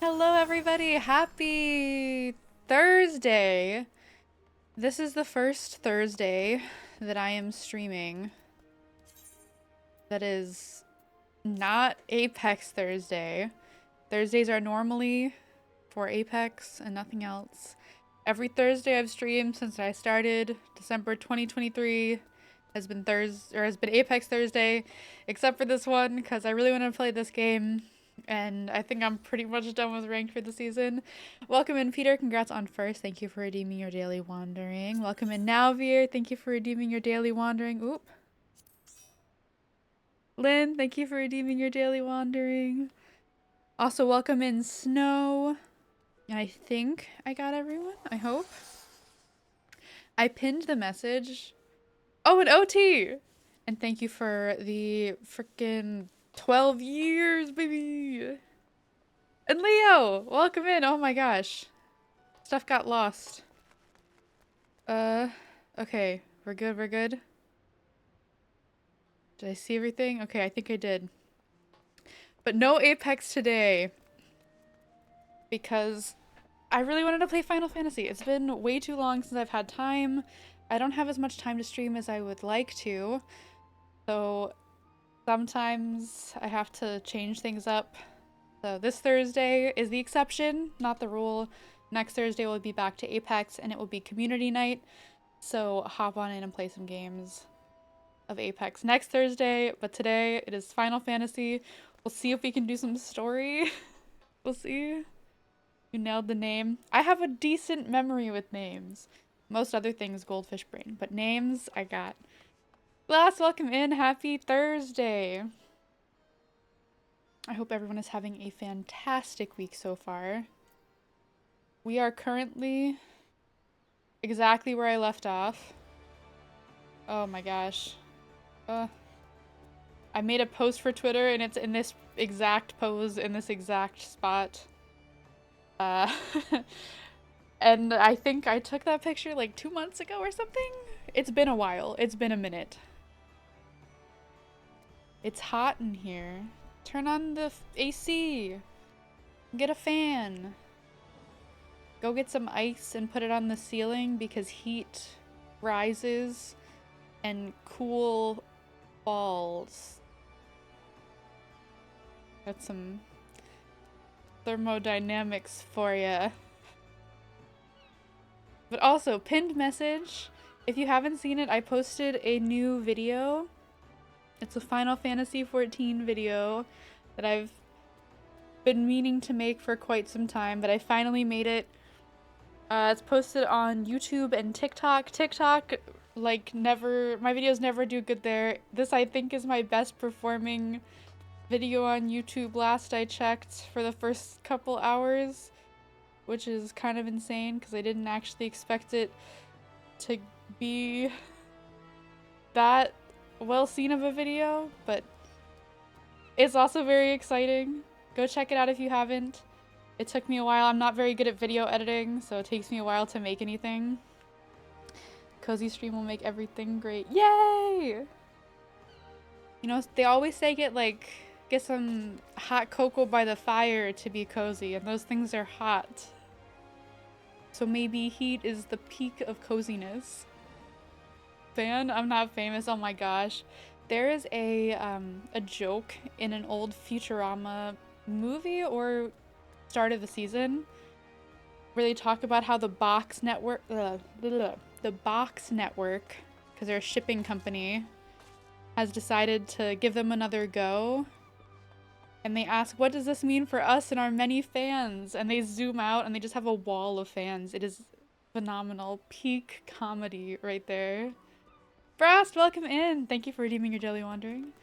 Hello, everybody. Happy Thursday. This is the first Thursday that I am streaming that is not Apex Thursday. Thursdays are normally for Apex and nothing else. Every Thursday I've streamed since I started December 2023 has been Apex Thursday, except for this one because I really want to play this game. And I think I'm pretty much done with ranked for the season. Welcome in, Peter. Congrats on first. Thank you for redeeming your daily wandering. Welcome in, Nalvir. Thank you for redeeming your daily wandering. Oop. Lynn, thank you for redeeming your daily wandering. Also, welcome in, Snow. I think I got everyone. I hope. I pinned the message. Oh, an OT! And thank you for the freaking 12 years, baby! And Leo, welcome in. Oh my gosh. Stuff got lost. Okay. We're good, we're good. Did I see everything? Okay, I think I did. But no Apex today. Because I really wanted to play Final Fantasy. It's been way too long since I've had time. I don't have as much time to stream as I would like to. So sometimes I have to change things up. So this Thursday is the exception, not the rule. Next Thursday we'll be back to Apex and it will be community night. So hop on in and play some games of Apex next Thursday. But today it is Final Fantasy. We'll see if we can do some story. We'll see. You nailed the name. I have a decent memory with names. Most other things, goldfish brain. But names, I got. Glass, welcome in. Happy Thursday. I hope everyone is having a fantastic week so far. We are currently exactly where I left off. Oh my gosh. I made a post for Twitter and it's in this exact pose in this exact spot. And I think I took that picture like 2 months ago or something. It's been a while. It's been a minute. It's hot in here. Turn on the AC. Get a fan. Go get some ice and put it on the ceiling because heat rises and cool falls. That's some thermodynamics for ya. But also, pinned message. If you haven't seen it, I posted a new video. It's a Final Fantasy XIV video that I've been meaning to make for quite some time, but I finally made it. It's posted on YouTube and TikTok. TikTok, like, never, my videos never do good there. This, I think, is my best performing video on YouTube last I checked for the first couple hours, which is kind of insane because I didn't actually expect it to be that well seen of a video, but it's also very exciting. Go check it out if you haven't. It took me a while. I'm not very good at video editing, so it takes me a while to make anything. Cozy stream will make everything great. Yay! You know, they always say get some hot cocoa by the fire to be cozy, and those things are hot. So maybe heat is the peak of coziness. Fan? I'm not famous. Oh my gosh. There is a joke in an old Futurama movie or start of the season where they talk about how the Box Network, because they're a shipping company, has decided to give them another go. And they ask, what does this mean for us and our many fans? And they zoom out and they just have a wall of fans. It is phenomenal. Peak comedy right there. Frost, welcome in. Thank you for redeeming your daily wandering.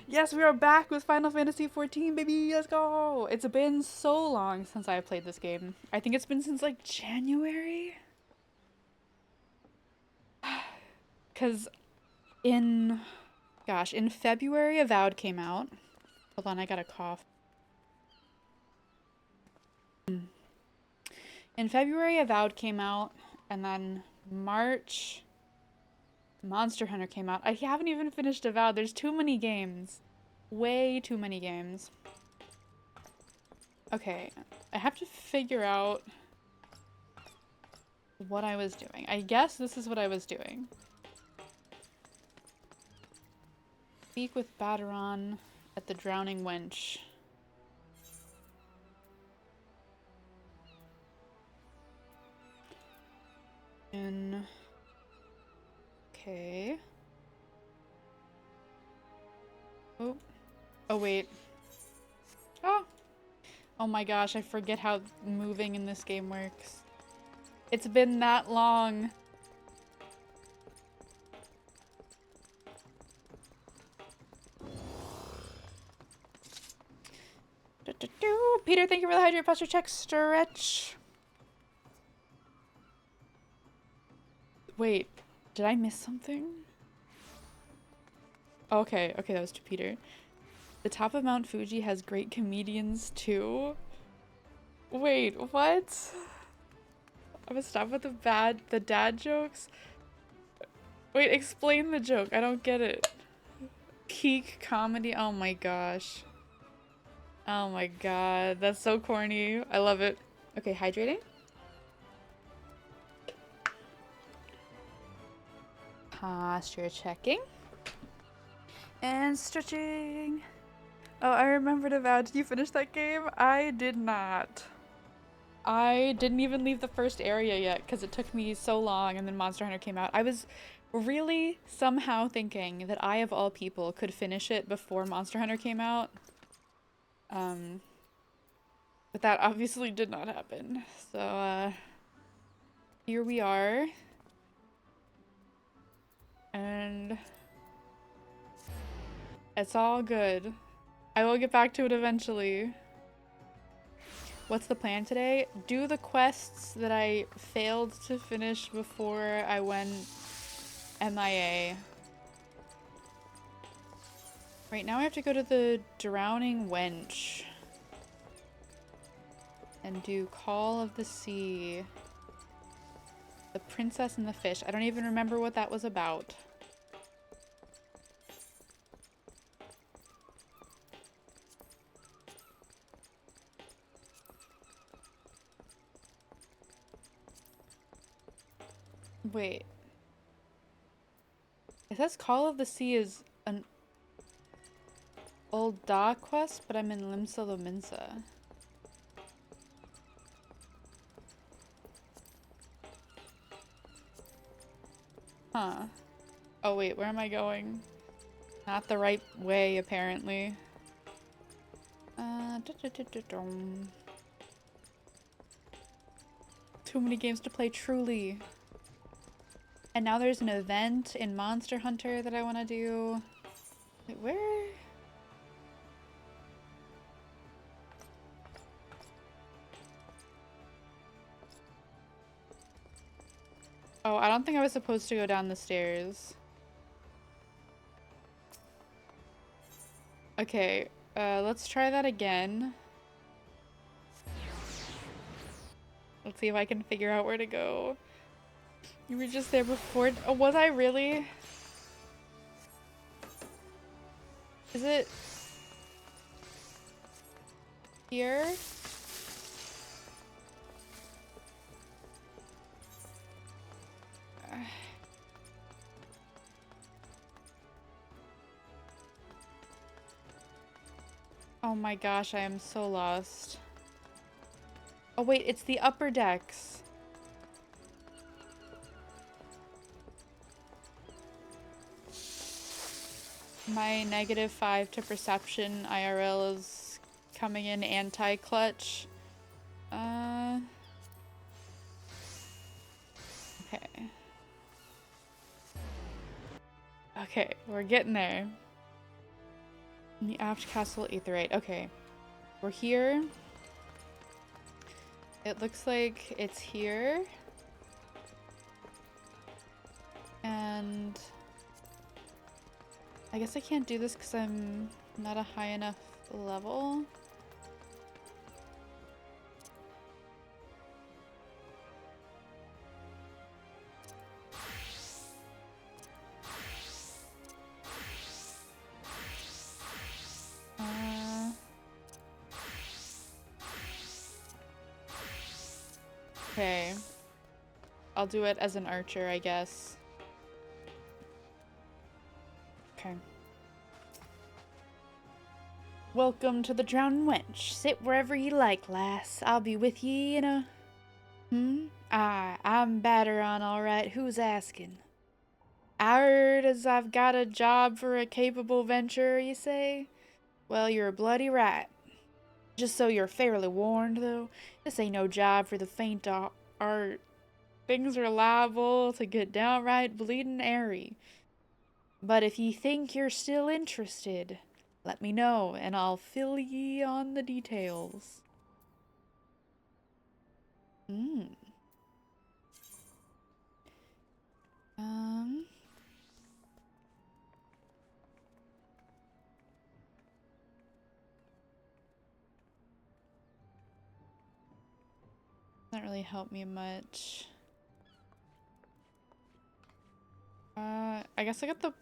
Yes, we are back with Final Fantasy XIV, baby. Let's go. It's been so long since I played this game. I think it's been since like January. Because in February, Avowed came out. Hold on, I got a cough. In February, Avowed came out, and then March, Monster Hunter came out. I haven't even finished Avowed. There's too many games. Way too many games. Okay, I have to figure out what I was doing. I guess this is what I was doing. Speak with Baderon at the Drowning Wench. Okay. Oh. Oh, wait. Oh. Oh my gosh, I forget how moving in this game works. It's been that long. Peter, thank you for the hydrate posture check. Stretch. Wait, did I miss something? Okay, okay, that was to Peter. The top of Mount Fuji has great comedians too. Wait, what? I'm gonna stop with the dad jokes. Wait, explain the joke. I don't get it. Peak comedy. Oh my gosh. Oh my god, that's so corny. I love it. Okay, hydrating. Posture checking. And stretching. Oh, I remembered about. Did you finish that game? I did not. I didn't even leave the first area yet because it took me so long and then Monster Hunter came out. I was really somehow thinking that I, of all people, could finish it before Monster Hunter came out. But that obviously did not happen. So, here we are. And it's all good. I will get back to it eventually. What's the plan today? Do the quests that I failed to finish before I went MIA. Right now I have to go to the Drowning Wench and do Call of the Sea. The Princess and the Fish. I don't even remember what that was about. Wait. It says Call of the Sea is an old Da quest, but I'm in Limsa Lominsa. Huh. Oh wait, where am I going? Not the right way, apparently. Too many games to play, truly. And now there's an event in Monster Hunter that I want to do. Wait, where? Oh, I don't think I was supposed to go down the stairs. Okay, let's try that again. Let's see if I can figure out where to go. You were just there before. Oh, was I really? Is it here? Oh my gosh, I am so lost. Oh wait, it's the upper decks. My -5 to perception IRL is coming in anti-clutch. Okay. Okay, we're getting there. In the Aft Castle Aetherite. Okay. We're here. It looks like it's here. And I guess I can't do this because I'm not a high enough level. Okay. I'll do it as an archer, I guess. Okay. Welcome to the Drowning Wench. Sit wherever you like, lass. I'll be with ye in a... I'm Batteron, alright. Who's asking? I heard as I've got a job for a capable venturer, you say? Well, you're bloody right. Just so you're fairly warned, though, this ain't no job for the faint of heart. Things are liable to get downright bleeding airy. But if ye think you're still interested, let me know, and I'll fill ye on the details. Doesn't really help me much. I guess I got the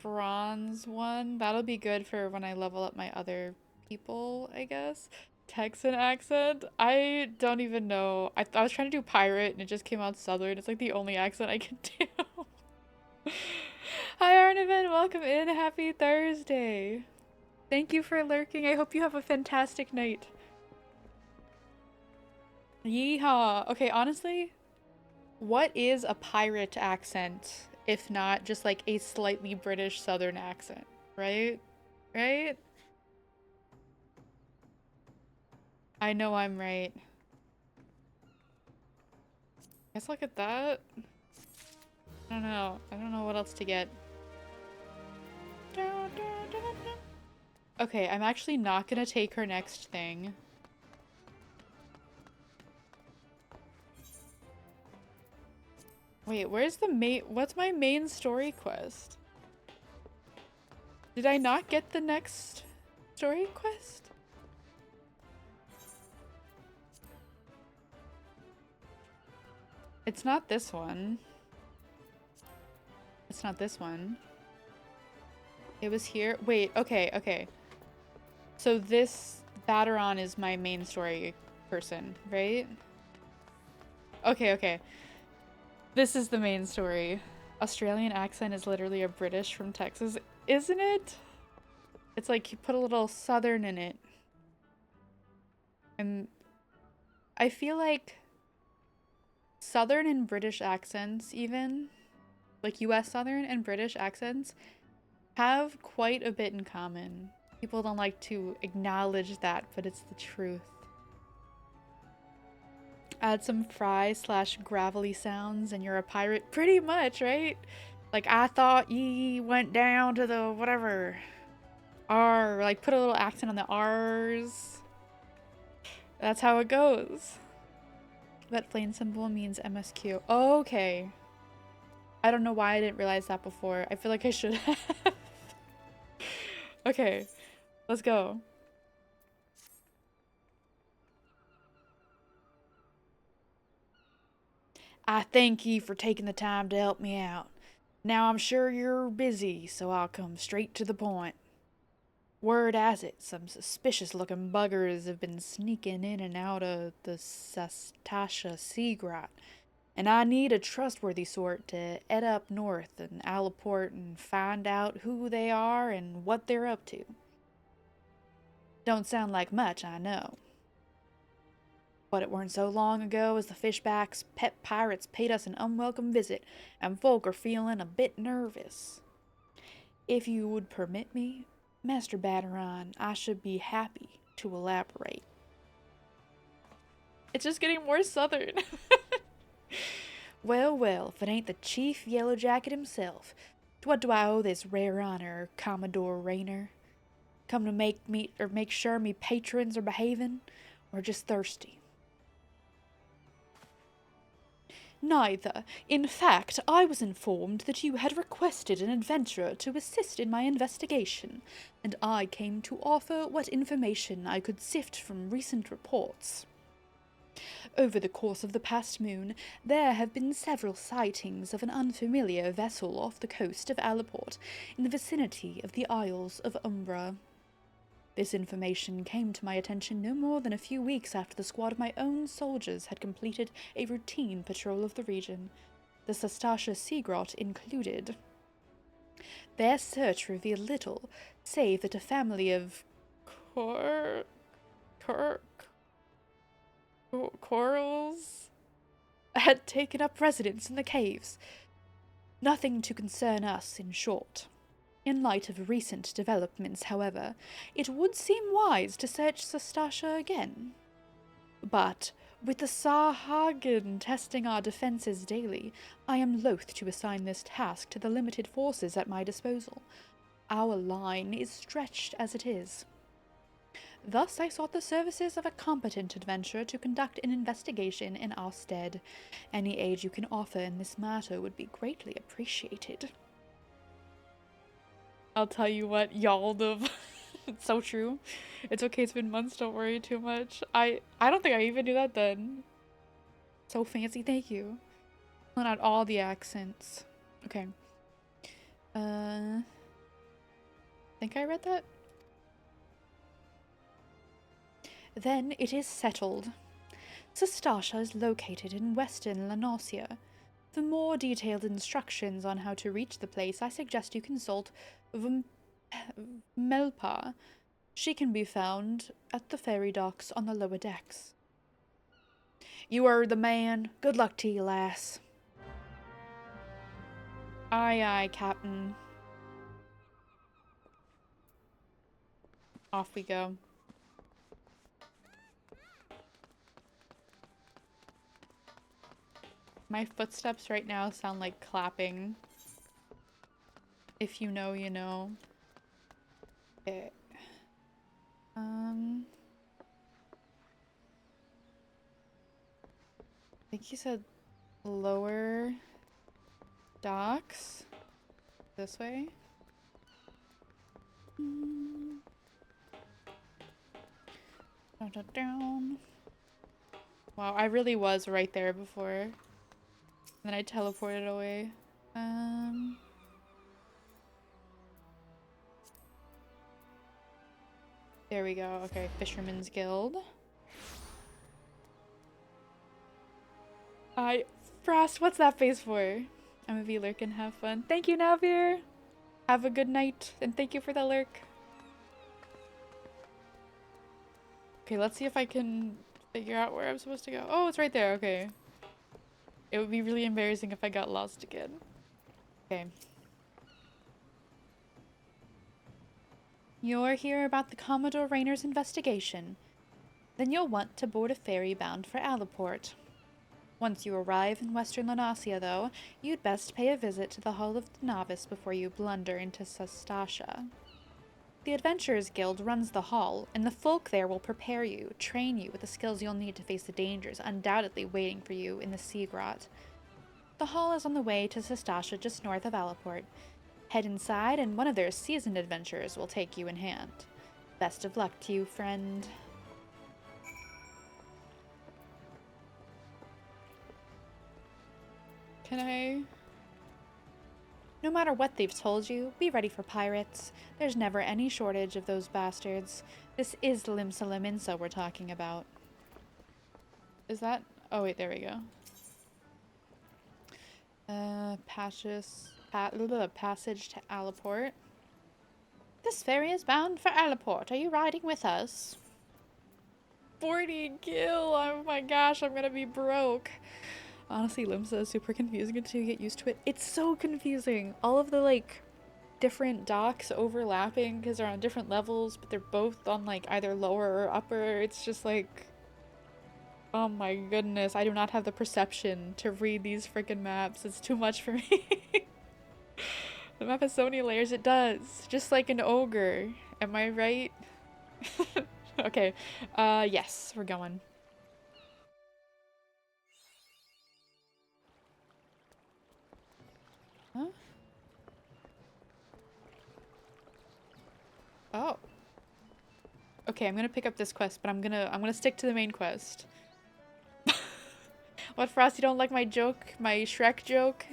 bronze one. That'll be good for when I level up my other people, I guess. Texan accent? I don't even know. I was trying to do pirate and it just came out southern. It's like the only accent I can do. Hi Arnivan, welcome in. Happy Thursday. Thank you for lurking. I hope you have a fantastic night. Yeehaw. Okay, honestly, what is a pirate accent if not just like a slightly British southern accent, right? Right? I know I'm right. Guess I'll get that. I don't know. I don't know what else to get. Okay, I'm actually not gonna take her next thing. Wait, where's the main- what's my main story quest? Did I not get the next story quest? It's not this one. It's not this one. It was here. Wait, okay, okay. So this Batteron is my main story person, right? Okay, okay. This is the main story. Australian accent is literally a British from Texas, isn't it? It's like you put a little southern in it. And I feel like southern and British accents even, like US southern and British accents, have quite a bit in common. People don't like to acknowledge that, but it's the truth. Add some fry/gravelly sounds and you're a pirate. Pretty much, right? Like, I thought ye went down to the whatever. R, like put a little accent on the R's. That's how it goes. That flame symbol means MSQ. Oh, okay. I don't know why I didn't realize that before. I feel like I should have. Okay, let's go. I thank ye for taking the time to help me out. Now I'm sure you're busy, so I'll come straight to the point. Word has it, some suspicious-looking buggers have been sneaking in and out of the Sastasha sea grot, and I need a trustworthy sort to head up north and Alaport and find out who they are and what they're up to. Don't sound like much, I know. But it weren't so long ago as the Fishbacks' pet pirates paid us an unwelcome visit, and folk are feeling a bit nervous. If you would permit me, Master Batteron, I should be happy to elaborate. It's just getting more southern. Well, well, if it ain't the Chief Yellow Jacket himself, to what do I owe this rare honor, Commodore Raynor? Come to make sure me patrons are behaving, or just thirsty? Neither. In fact, I was informed that you had requested an adventurer to assist in my investigation, and I came to offer what information I could sift from recent reports. Over the course of the past moon, there have been several sightings of an unfamiliar vessel off the coast of Alaport, in the vicinity of the Isles of Umbra. This information came to my attention no more than a few weeks after the squad of my own soldiers had completed a routine patrol of the region, the Sastasha Sea Grot included. Their search revealed little, save that a family of corals had taken up residence in the caves. Nothing to concern us, in short. In light of recent developments, however, it would seem wise to search Sastasha again. But, with the Sarhagen testing our defenses daily, I am loath to assign this task to the limited forces at my disposal. Our line is stretched as it is. Thus, I sought the services of a competent adventurer to conduct an investigation in our stead. Any aid you can offer in this matter would be greatly appreciated. I'll tell you what, y'all. It's so true. It's okay, it's been months, don't worry too much. I don't think I even knew that then. So fancy, thank you. Pulling out all the accents. Okay. Think I read that? Then it is settled. Sastasha is located in western Lanosia. For more detailed instructions on how to reach the place, I suggest you consult Melpa. She can be found at the ferry docks on the lower decks. You are the man. Good luck to you, lass. Aye, aye, Captain. Off we go. My footsteps right now sound like clapping. If you know, you know. Okay. I think you said lower docks. This way. Down. Wow, I really was right there before. And then I teleported away. There we go. Okay, Fisherman's Guild. Frost, what's that face for? I'm a V-lurk and have fun. Thank you, Navir! Have a good night, and thank you for the lurk. Okay, let's see if I can figure out where I'm supposed to go. Oh, it's right there, okay. It would be really embarrassing if I got lost again. Okay. You're here about the Commodore Rayner's investigation. Then you'll want to board a ferry bound for Alaport. Once you arrive in western Lanasia, though, you'd best pay a visit to the Hall of the Novice before you blunder into Sastasha. The Adventurers Guild runs the hall, and the folk there will prepare you, train you with the skills you'll need to face the dangers undoubtedly waiting for you in the Sea Grot. The hall is on the way to Sastasha just north of Alaport. Head inside, and one of their seasoned adventurers will take you in hand. Best of luck to you, friend. Can I? No matter what they've told you, be ready for pirates. There's never any shortage of those bastards. This is the Limsa Liminsa we're talking about. Is that? Oh wait, there we go. Passage to Alaport. This ferry is bound for Alaport. Are you riding with us? 40 gil! Oh my gosh, I'm gonna be broke. Honestly, Limsa is super confusing until you get used to it. It's so confusing. All of the, like, different docks overlapping because they're on different levels, but they're both on, like, either lower or upper. It's just like... Oh my goodness, I do not have the perception to read these freaking maps. It's too much for me. The map has so many layers, it does. Just like an ogre. Am I right? Okay. Yes, we're going. Huh? Oh. Okay, I'm gonna pick up this quest, but I'm gonna stick to the main quest. What, Frost, you don't like my joke? My Shrek joke?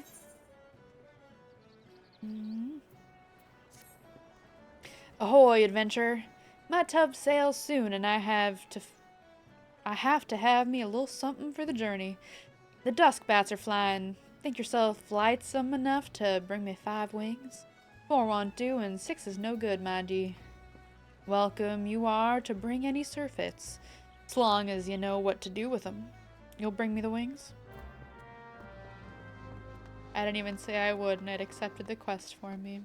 Ahoy, adventure! My tub sails soon, and I have to have me a little something for the journey. The dusk bats are flying. Think yourself lightsome enough to bring me 5 wings? 4 won't do, and 6 is no good, my G. Welcome you are to bring any surfeits, as long as you know what to do with them. You'll bring me the wings? I didn't even say I would, and it accepted the quest for me.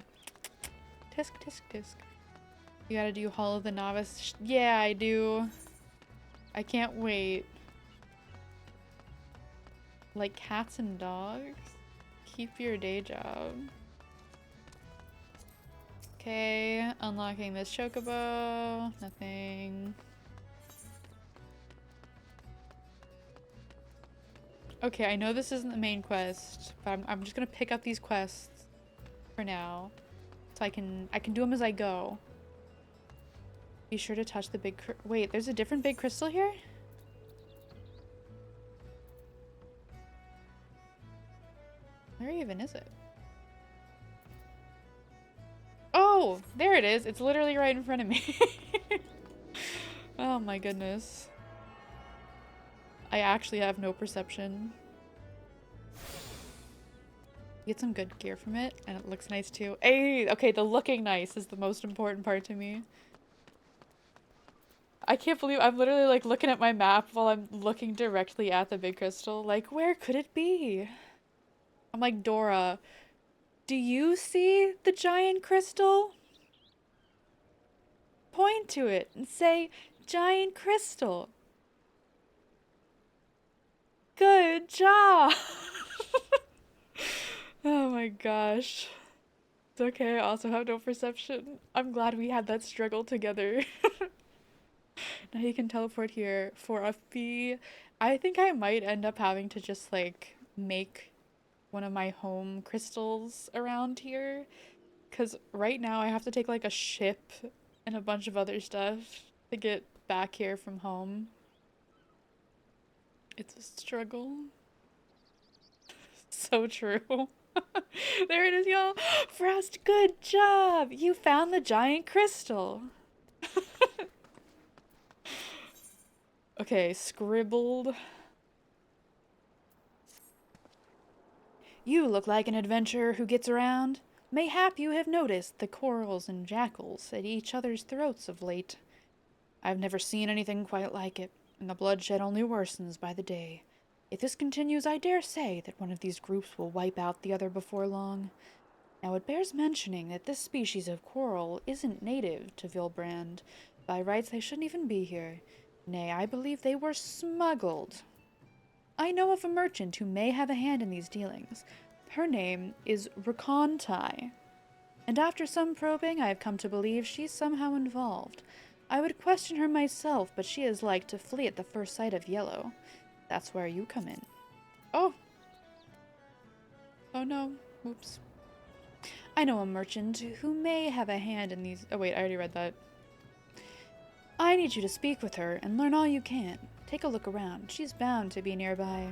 Tisk, tisk, tisk. You gotta do Hall of the Novice. Yeah, I do. I can't wait. Like cats and dogs? Keep your day job. Okay, unlocking this chocobo. Nothing. Okay, I know this isn't the main quest, but I'm just gonna pick up these quests for now, so I can do them as I go. Be sure to touch the big wait, there's a different big crystal here? Where even is it? Oh, there it is. It's literally right in front of me. Oh my goodness. I actually have no perception. Get some good gear from it, and it looks nice too. Hey, okay, the looking nice is the most important part to me. I can't believe I'm literally like looking at my map while I'm looking directly at the big crystal. Like, where could it be? I'm like, Dora, do you see the giant crystal? Point to it and say, giant crystal. Good job. Oh my gosh. It's okay, I also have no perception. I'm glad we had that struggle together. Now you can teleport here for a fee. I think I might end up having to just like make one of my home crystals around here. Because right now I have to take like a ship and a bunch of other stuff to get back here from home. It's a struggle. So true. There it is, y'all. Frost, good job! You found the giant crystal. Okay, scribbled. You look like an adventurer who gets around. Mayhap you have noticed the corals and jackals at each other's throats of late. I've never seen anything quite like it, and the bloodshed only worsens by the day. If this continues, I dare say that one of these groups will wipe out the other before long. Now it bears mentioning that this species of coral isn't native to Vilbrand. By rights they shouldn't even be here. Nay, I believe they were smuggled. I know of a merchant who may have a hand in these dealings. Her name is Rakontai, and after some probing I have come to believe she's somehow involved. I would question her myself, but she is like to flee at the first sight of yellow. That's where you come in. Oh! Oh no. Oops. I know a merchant who may have a hand in these— oh wait, I already read that. I need you to speak with her and learn all you can. Take a look around. She's bound to be nearby.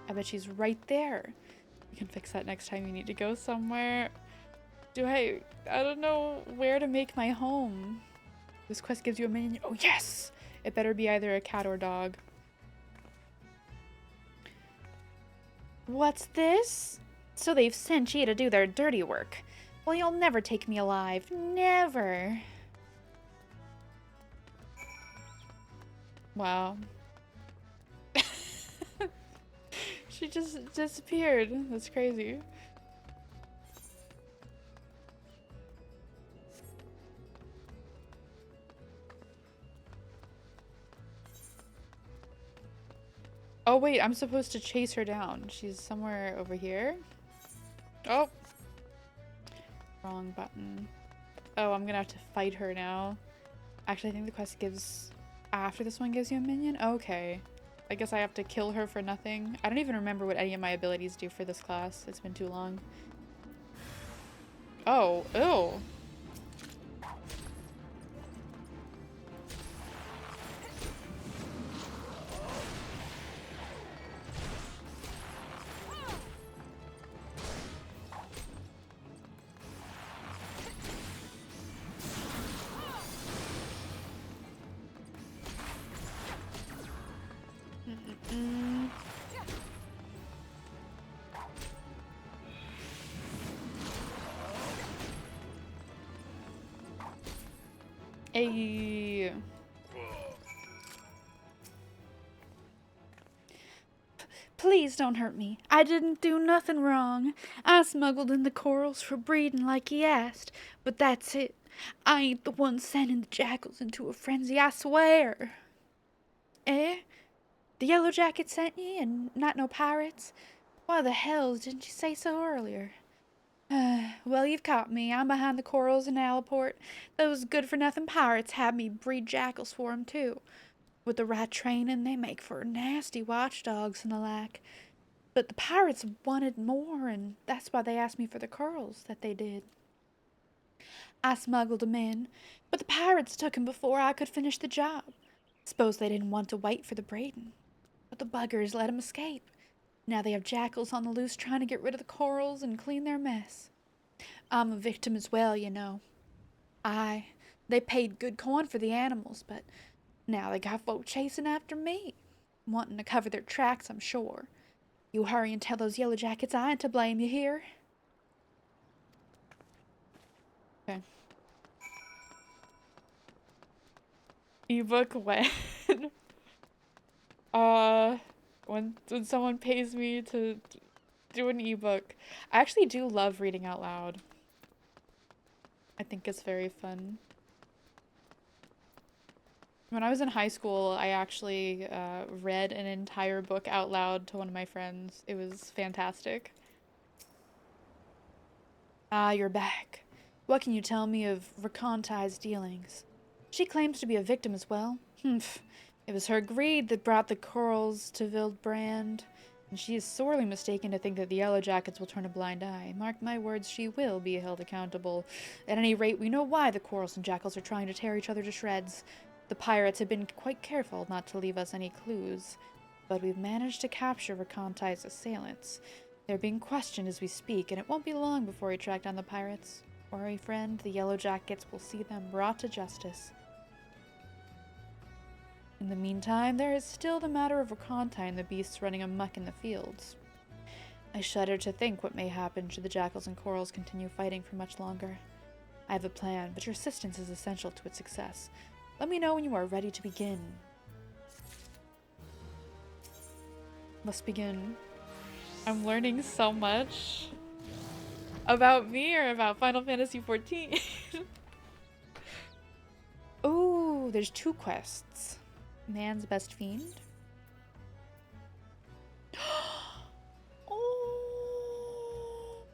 I bet she's right there. You can fix that next time you need to go somewhere. I don't know where to make my home. This quest gives you a minion. Oh yes! It better be either a cat or dog. What's this? So they've sent you to do their dirty work. Well, you'll never take me alive. Never. Wow. She just disappeared. That's crazy. Oh wait, I'm supposed to chase her down. She's somewhere over here. Oh. Wrong button. Oh, I'm gonna have to fight her now. Actually, I think the quest gives— after this one gives you a minion? Okay. I guess I have to kill her for nothing. I don't even remember what any of my abilities do for this class. It's been too long. Oh, ew. Mm-mm-mm. Hey. Please don't hurt me. I didn't do nothing wrong. I smuggled in the corals for breeding like he asked, but that's it. I ain't the one sending the jackals into a frenzy, I swear. Eh? The Yellow Jacket sent ye, and not no pirates? Why the hell didn't you say so earlier? Well, you've caught me. I'm behind the corals in Alaport. Those good-for-nothing pirates had me breed jackals for 'em, too. With the right training, they make for nasty watchdogs and the like. But the pirates wanted more, and that's why they asked me for the corals that they did. I smuggled 'em in, but the pirates took 'em before I could finish the job. Suppose they didn't want to wait for the braiding. But the buggers let 'em escape. Now they have jackals on the loose trying to get rid of the corals and clean their mess. I'm a victim as well, you know. Aye, they paid good coin for the animals, but now they got folk chasing after me, wanting to cover their tracks, I'm sure. You hurry and tell those yellow jackets I ain't to blame, you hear? Okay. Ebook when? uh, when someone pays me to do an ebook. I actually do love reading out loud. I think it's very fun. When I was in high school, I actually read an entire book out loud to one of my friends. It was fantastic. Ah, you're back. What can you tell me of Rakonai's dealings? She claims to be a victim as well. Humph. It was her greed that brought the corals to Vildbrand, and she is sorely mistaken to think that the Yellow Jackets will turn a blind eye. Mark my words, she will be held accountable. At any rate, we know why the corals and jackals are trying to tear each other to shreds. The pirates have been quite careful not to leave us any clues, but we've managed to capture Rakonai's assailants. They're being questioned as we speak, and it won't be long before we track down the pirates. Worry, friend, the Yellow Jackets will see them brought to justice. In the meantime, there is still the matter of Rakonai and the beasts running amuck in the fields. I shudder to think what may happen should the jackals and corals continue fighting for much longer. I have a plan, but your assistance is essential to its success. Let me know when you are ready to begin. Let's begin. I'm learning so much about me or about Final Fantasy XIV. Ooh, there's 2 quests. Man's best fiend. Oh.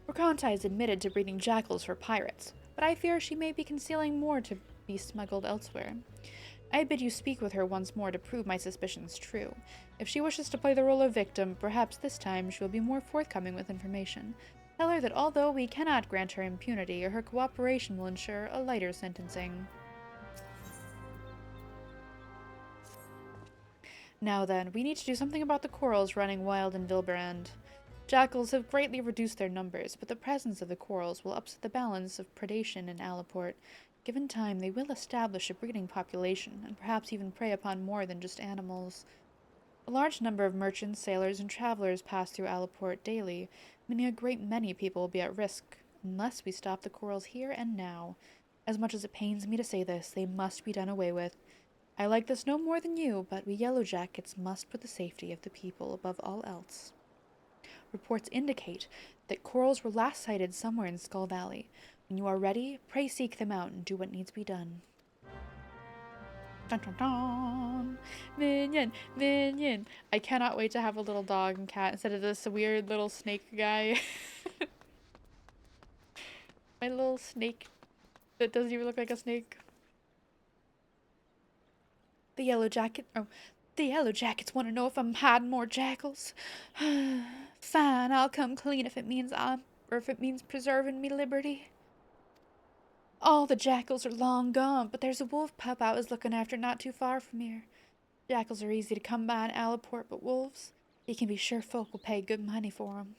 Rakonai is admitted to breeding jackals for pirates, but I fear she may be concealing more to be smuggled elsewhere. I bid you speak with her once more to prove my suspicions true. If she wishes to play the role of victim, perhaps this time she will be more forthcoming with information. Tell her that although we cannot grant her impunity, her cooperation will ensure a lighter sentencing. Now then, we need to do something about the corals running wild in Vildbrand. Jackals have greatly reduced their numbers, but the presence of the corals will upset the balance of predation in Alaport. Given time, they will establish a breeding population, and perhaps even prey upon more than just animals. A large number of merchants, sailors, and travelers pass through Alaport daily, meaning a great many people will be at risk unless we stop the corals here and now. As much as it pains me to say this, they must be done away with. I like this no more than you, but we Yellow Jackets must put the safety of the people above all else. Reports indicate that corals were last sighted somewhere in Skull Valley. When you are ready, pray seek them out and do what needs to be done. Dun dun dun! Minion! Minion! I cannot wait to have a little dog and cat instead of this weird little snake guy. My little snake that doesn't even look like a snake. The Yellow Jackets want to know if I'm hiding more jackals. Fine, I'll come clean if it means preserving me liberty. All the jackals are long gone, but there's a wolf pup I was looking after not too far from here. Jackals are easy to come by in Alaport, but wolves, you can be sure folk will pay good money for 'em.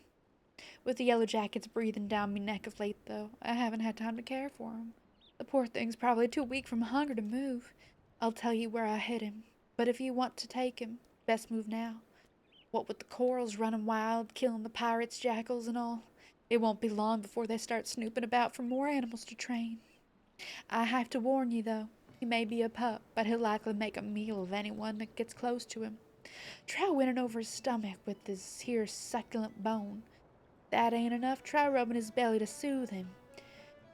With the Yellow Jackets breathing down me neck of late, though, I haven't had time to care for 'em. The poor thing's probably too weak from hunger to move. I'll tell you where I hid him. But if you want to take him, best move now. What with the corals running wild, killing the pirates, jackals, and all, it won't be long before they start snooping about for more animals to train. I have to warn you, though. He may be a pup, but he'll likely make a meal of anyone that gets close to him. Try winning over his stomach with this here succulent bone. If that ain't enough, try rubbing his belly to soothe him.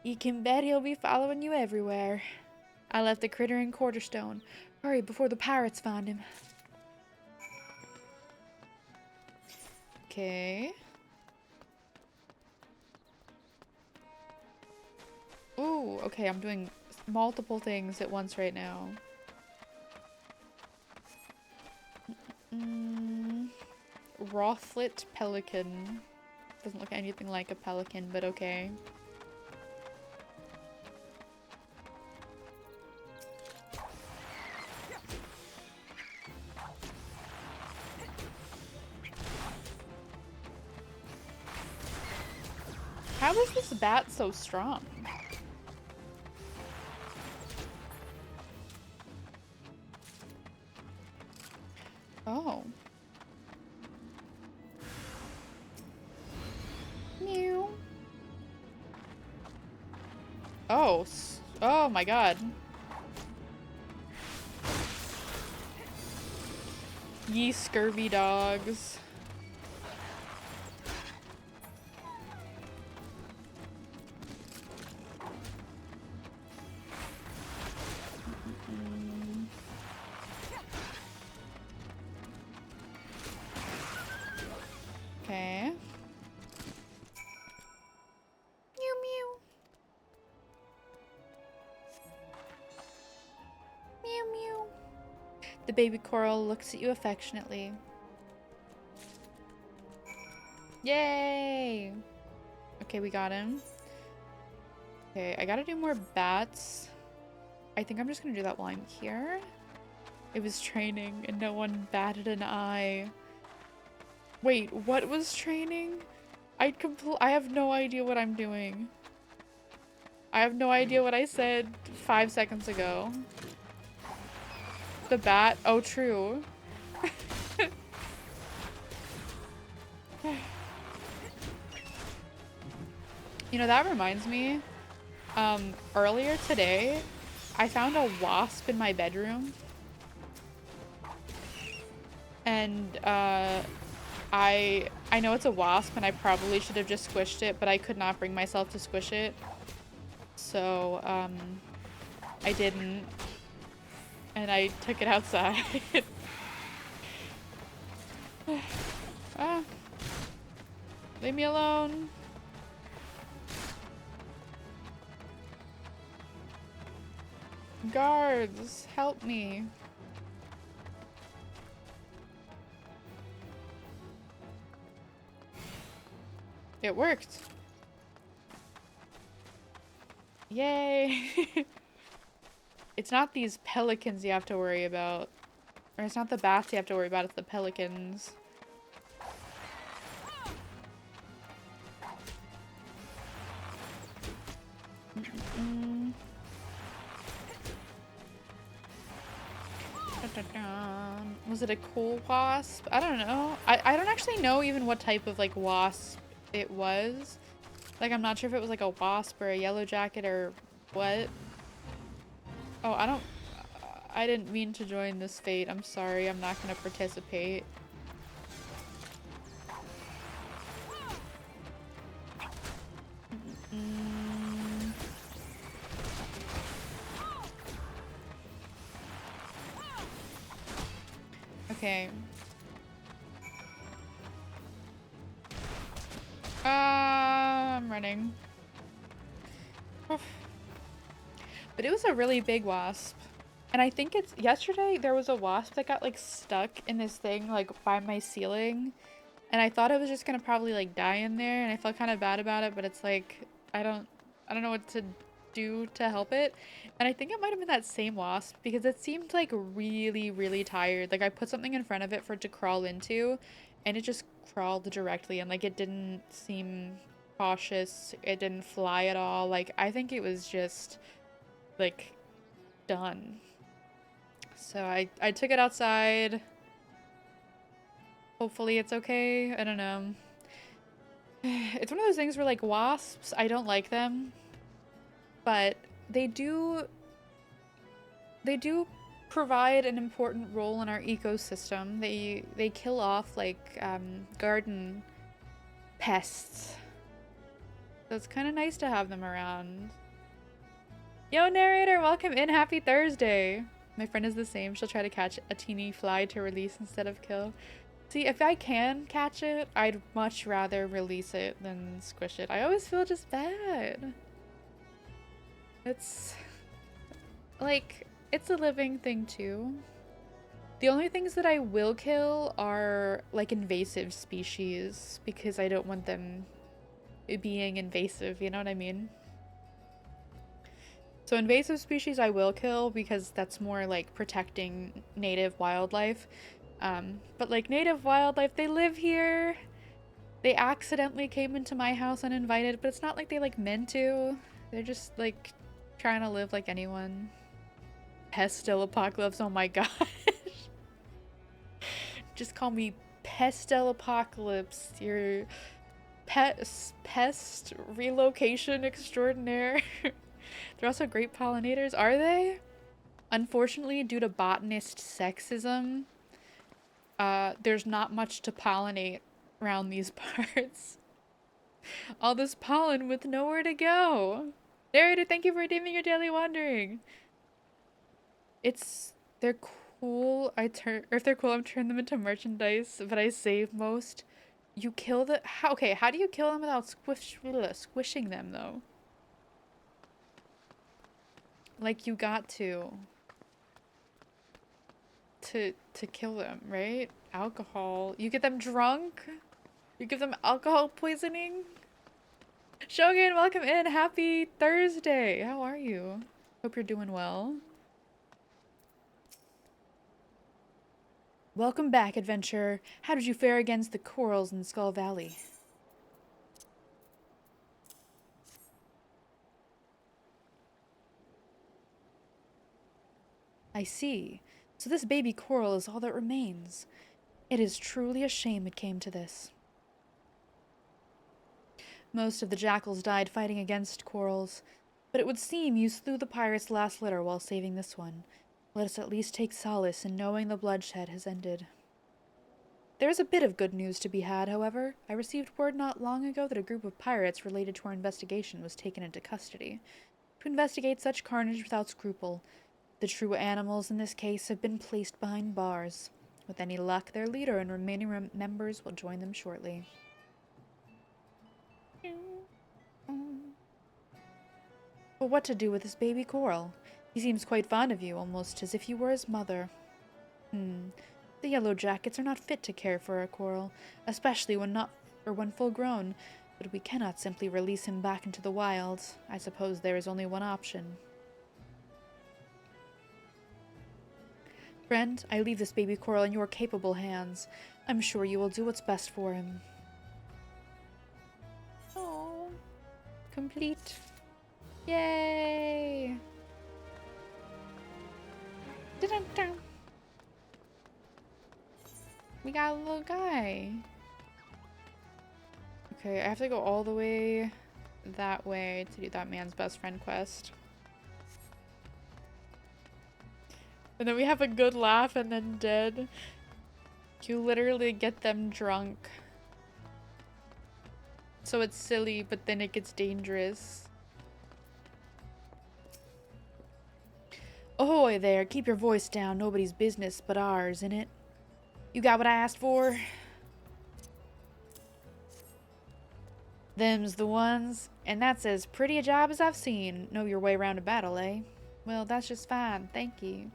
You can bet he'll be following you everywhere. I left the critter in Quarterstone. Hurry before the pirates find him. Okay. Ooh, okay, I'm doing multiple things at once right now. Rothlet pelican. Doesn't look anything like a pelican, but okay. How is this bat so strong? Oh. Meow. Oh. Oh my god. Ye scurvy dogs. Okay. Mew mew. Mew mew. The baby coral looks at you affectionately. Yay! Okay, we got him. Okay, I gotta do more bats. I think I'm just gonna do that while I'm here. It was training and no one batted an eye. Wait, what was training? I have no idea what I'm doing. I have no idea what I said 5 seconds ago. The bat? Oh, true. You know, that reminds me. Earlier today, I found a wasp in my bedroom. And, I know it's a wasp and I probably should have just squished it, but I could not bring myself to squish it. So, I didn't. And I took it outside. Ah. Leave me alone. Guards, help me. It worked. Yay. It's not these pelicans you have to worry about. Or it's not the bats you have to worry about, it's the pelicans. Was it a cool wasp? I don't know. I don't actually know even what type of like wasp it was. Like I'm not sure if it was like a wasp or a yellow jacket or what. Oh, I didn't mean to join this fate. I'm sorry. I'm not gonna participate. Okay. I'm running. But it was a really big wasp. And I think it's yesterday there was a wasp that got like stuck in this thing like by my ceiling. And I thought it was just gonna probably like die in there and I felt kind of bad about it, but it's like I don't know what to do to help it. And I think it might have been that same wasp because it seemed like really, really tired. Like I put something in front of it for it to crawl into and it just crawled directly and like it didn't seem cautious. It didn't fly at all. Like I think it was just like, done. So I took it outside. Hopefully it's okay. I don't know. It's one of those things where, like, wasps, I don't like them, but they do provide an important role in our ecosystem. They kill off, like, garden pests. So it's kind of nice to have them around. Yo, narrator, welcome in. Happy Thursday. My friend is the same. She'll try to catch a teeny fly to release instead of kill. See, if I can catch it, I'd much rather release it than squish it. I always feel just bad. It's like, it's a living thing too. The only things that I will kill are like invasive species because I don't want them being invasive, you know what I mean? So invasive species I will kill because that's more like protecting native wildlife. But like native wildlife, they live here. They accidentally came into my house uninvited, but it's not like they like meant to. They're just like trying to live like anyone. Pestil Apocalypse, oh my gosh. Just call me Pestil Apocalypse. You're pest relocation extraordinaire. They're also great pollinators, are they? Unfortunately, due to botanist sexism, there's not much to pollinate around these parts. All this pollen with nowhere to go. Narrator, thank you for redeeming your daily wandering. They're cool. If they're cool, I'm turning them into merchandise, but I save most. You kill the, okay, how do you kill them without squishing them though? Like you got to kill them, right? Alcohol. You get them drunk? You give them alcohol poisoning? Shogun, welcome in. Happy Thursday. How are you? Hope you're doing well. Welcome back, adventurer. How did you fare against the corals in Skull Valley? I see. So this baby coral is all that remains. It is truly a shame it came to this. Most of the jackals died fighting against corals, but it would seem you slew the pirate's last litter while saving this one. Let us at least take solace in knowing the bloodshed has ended. There is a bit of good news to be had, however. I received word not long ago that a group of pirates related to our investigation was taken into custody to investigate such carnage without scruple. The true animals in this case have been placed behind bars. With any luck, their leader and remaining members will join them shortly. But what to do with this baby coral? He seems quite fond of you, almost as if you were his mother. The yellow jackets are not fit to care for a coral, especially when full grown, but we cannot simply release him back into the wild. I suppose there is only one option. Friend, I leave this baby coral in your capable hands. I'm sure you will do what's best for him. Oh, complete. Yay! Dun-dun-dun. We got a little guy. Okay, I have to go all the way that way to do that man's best friend quest. And then we have a good laugh and then dead. You literally get them drunk. So it's silly, but then it gets dangerous. Ahoy there, keep your voice down. Nobody's business but ours, innit? You got what I asked for? Them's the ones. And that's as pretty a job as I've seen. Know your way around a battle, eh? Well, that's just fine, thank you.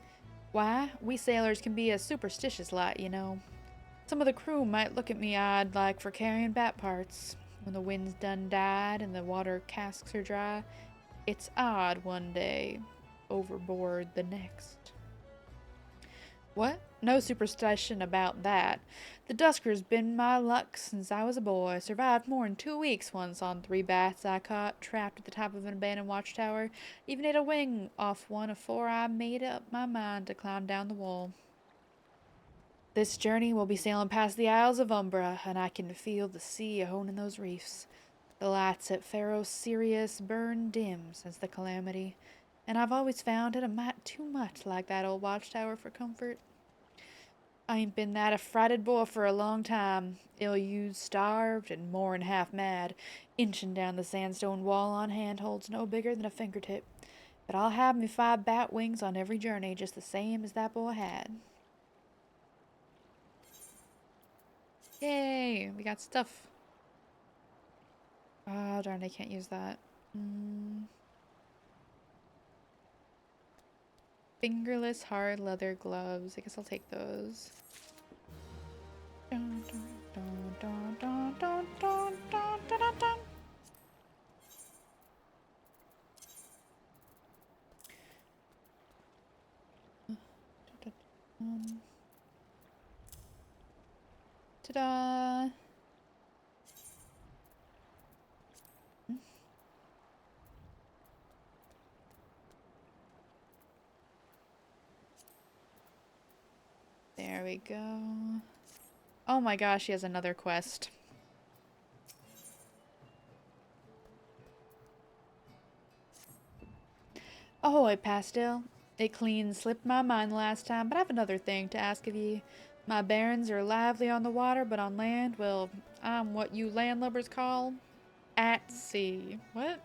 Why, we sailors can be a superstitious lot, you know. Some of the crew might look at me odd like for carrying bat parts. When the wind's done died and the water casks are dry, it's odd one day, overboard the next. What? No superstition about that. The Dusker's been my luck since I was a boy. Survived more than 2 weeks once on 3 bats I caught, trapped at the top of an abandoned watchtower. Even ate a wing off one afore I made up my mind to climb down the wall. This journey will be sailing past the Isles of Umbra, and I can feel the sea honing those reefs. The lights at Pharaoh Sirius burn dim since the calamity, and I've always found it a mite too much like that old watchtower for comfort. I ain't been that affrighted boy for a long time, ill-used, starved, and more'n half mad, inching down the sandstone wall on handholds no bigger than a fingertip. But I'll have me 5 bat wings on every journey, just the same as that boy had. Yay, we got stuff. Oh, darn, I can't use that. Fingerless hard leather gloves. I guess I'll take those. Dun, dun, dun, dun, dun, dun, dun, dun, dun, dun. Ta-da! There we go. Oh my gosh, he has another quest. Ahoy, Pastel. It clean slipped my mind last time, but I have another thing to ask of ye. My barons are lively on the water, but on land, well, I'm what you landlubbers call at sea. What?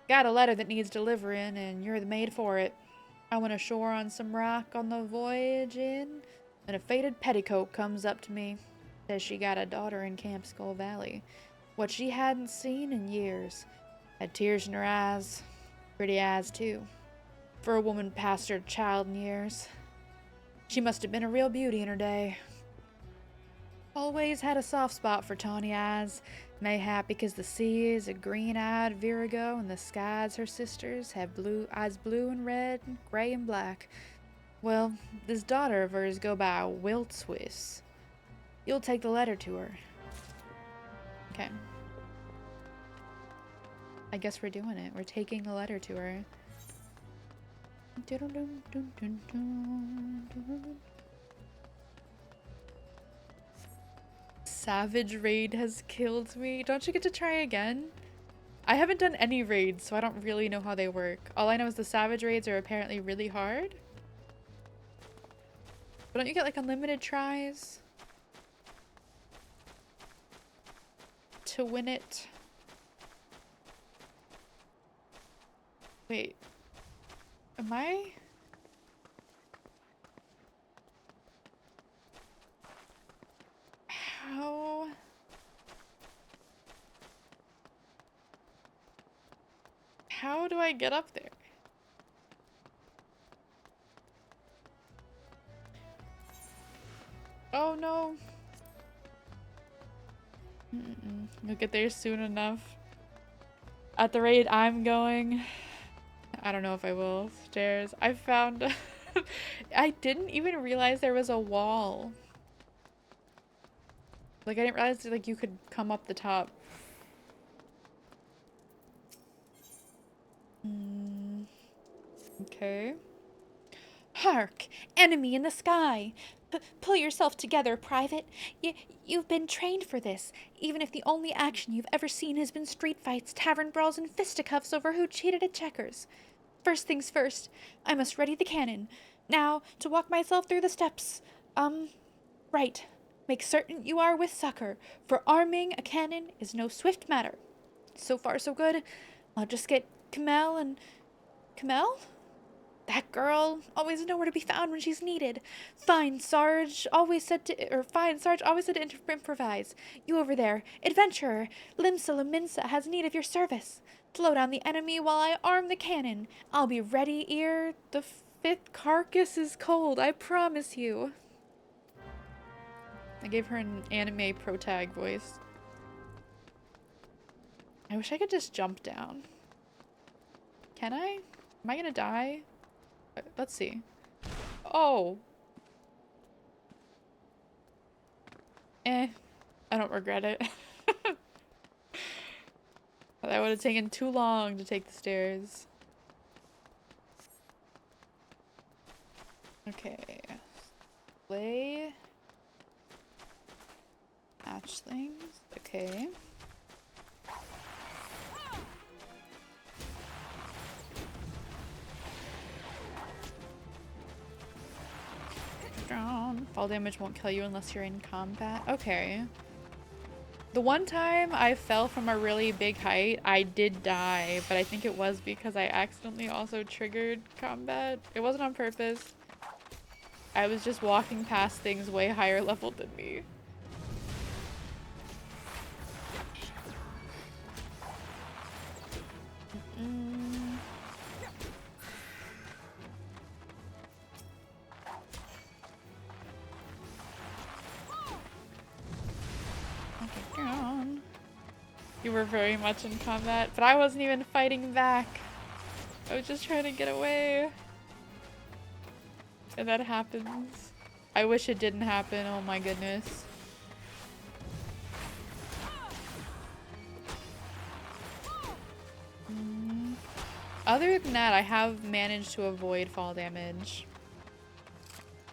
Got a letter that needs delivering, and you're the maid for it. I went ashore on some rock on the voyage in, and a faded petticoat comes up to me. Says she got a daughter in Camp Skull Valley. What she hadn't seen in years. Had tears in her eyes. Pretty eyes, too. For a woman past her child in years. She must have been a real beauty in her day. Always had a soft spot for tawny eyes. Mayhap because the sea is a green-eyed virago and the skies, her sisters, have eyes blue and red, gray and black. Well, this daughter of hers go by Wilt Swiss. You'll take the letter to her. Okay. I guess we're doing it. We're taking the letter to her. Savage raid has killed me. Don't you get to try again? I haven't done any raids, so I don't really know how they work. All I know is the savage raids are apparently really hard. But don't you get like unlimited tries to win it? Wait. Am I? How? How do I get up there? Oh no. You'll get there soon enough. At the rate I'm going, I don't know if I will. Stairs. I found... I didn't even realize there was a wall. Like, I didn't realize like you could come up the top. Okay. Hark! Enemy in the sky! Pull yourself together, Private. You've been trained for this, even if the only action you've ever seen has been street fights, tavern brawls, and fisticuffs over who cheated at checkers. First things first, I must ready the cannon. Now, to walk myself through the steps. Right. Make certain you are with succor, for arming a cannon is no swift matter. So far, so good. I'll just get Kamel and... Kamel? That girl always nowhere to be found when she's needed. Fine Sarge always said to improvise. You over there, adventurer, Limsa Laminsa has need of your service. Slow down the enemy while I arm the cannon. I'll be ready ere the 5th carcass is cold, I promise you. I gave her an anime protag voice. I wish I could just jump down. Can I? Am I gonna die? Let's see. Oh. I don't regret it. That would have taken too long to take the stairs. Okay. Play. Hatchlings. Okay. Fall damage won't kill you unless you're in combat. Okay. The one time I fell from a really big height, I did die, but I think it was because I accidentally also triggered combat. It wasn't on purpose. I was just walking past things way higher level than me. You were very much in combat, but I wasn't even fighting back. I was just trying to get away. And that happens. I wish it didn't happen, oh my goodness. Other than that, I have managed to avoid fall damage.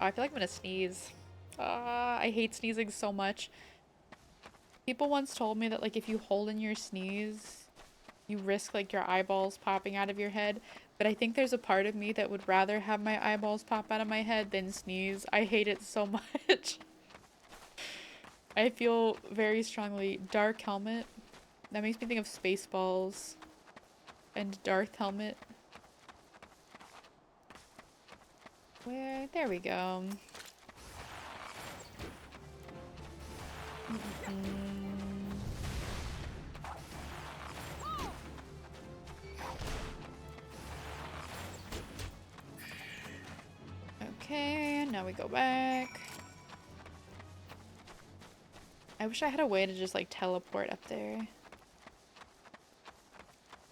Oh, I feel like I'm gonna sneeze. I hate sneezing so much. People once told me that like if you hold in your sneeze, you risk like your eyeballs popping out of your head. But I think there's a part of me that would rather have my eyeballs pop out of my head than sneeze. I hate it so much. I feel very strongly. Dark helmet. That makes me think of Spaceballs. And Darth helmet. Where? There we go. Okay, now we go back. I wish I had a way to just like teleport up there.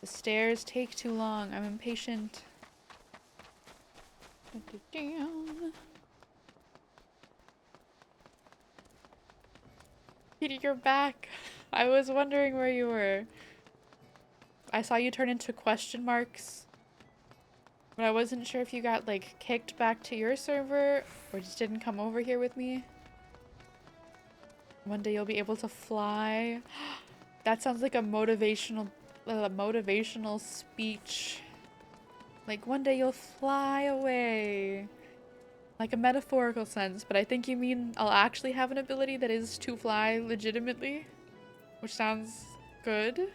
The stairs take too long. I'm impatient. Petey, you're back. I was wondering where you were. I saw you turn into question marks. But I wasn't sure if you got like kicked back to your server or just didn't come over here with me. One day you'll be able to fly. That sounds like a motivational speech. Like one day you'll fly away. Like a metaphorical sense, but I think you mean I'll actually have an ability that is to fly legitimately, which sounds good.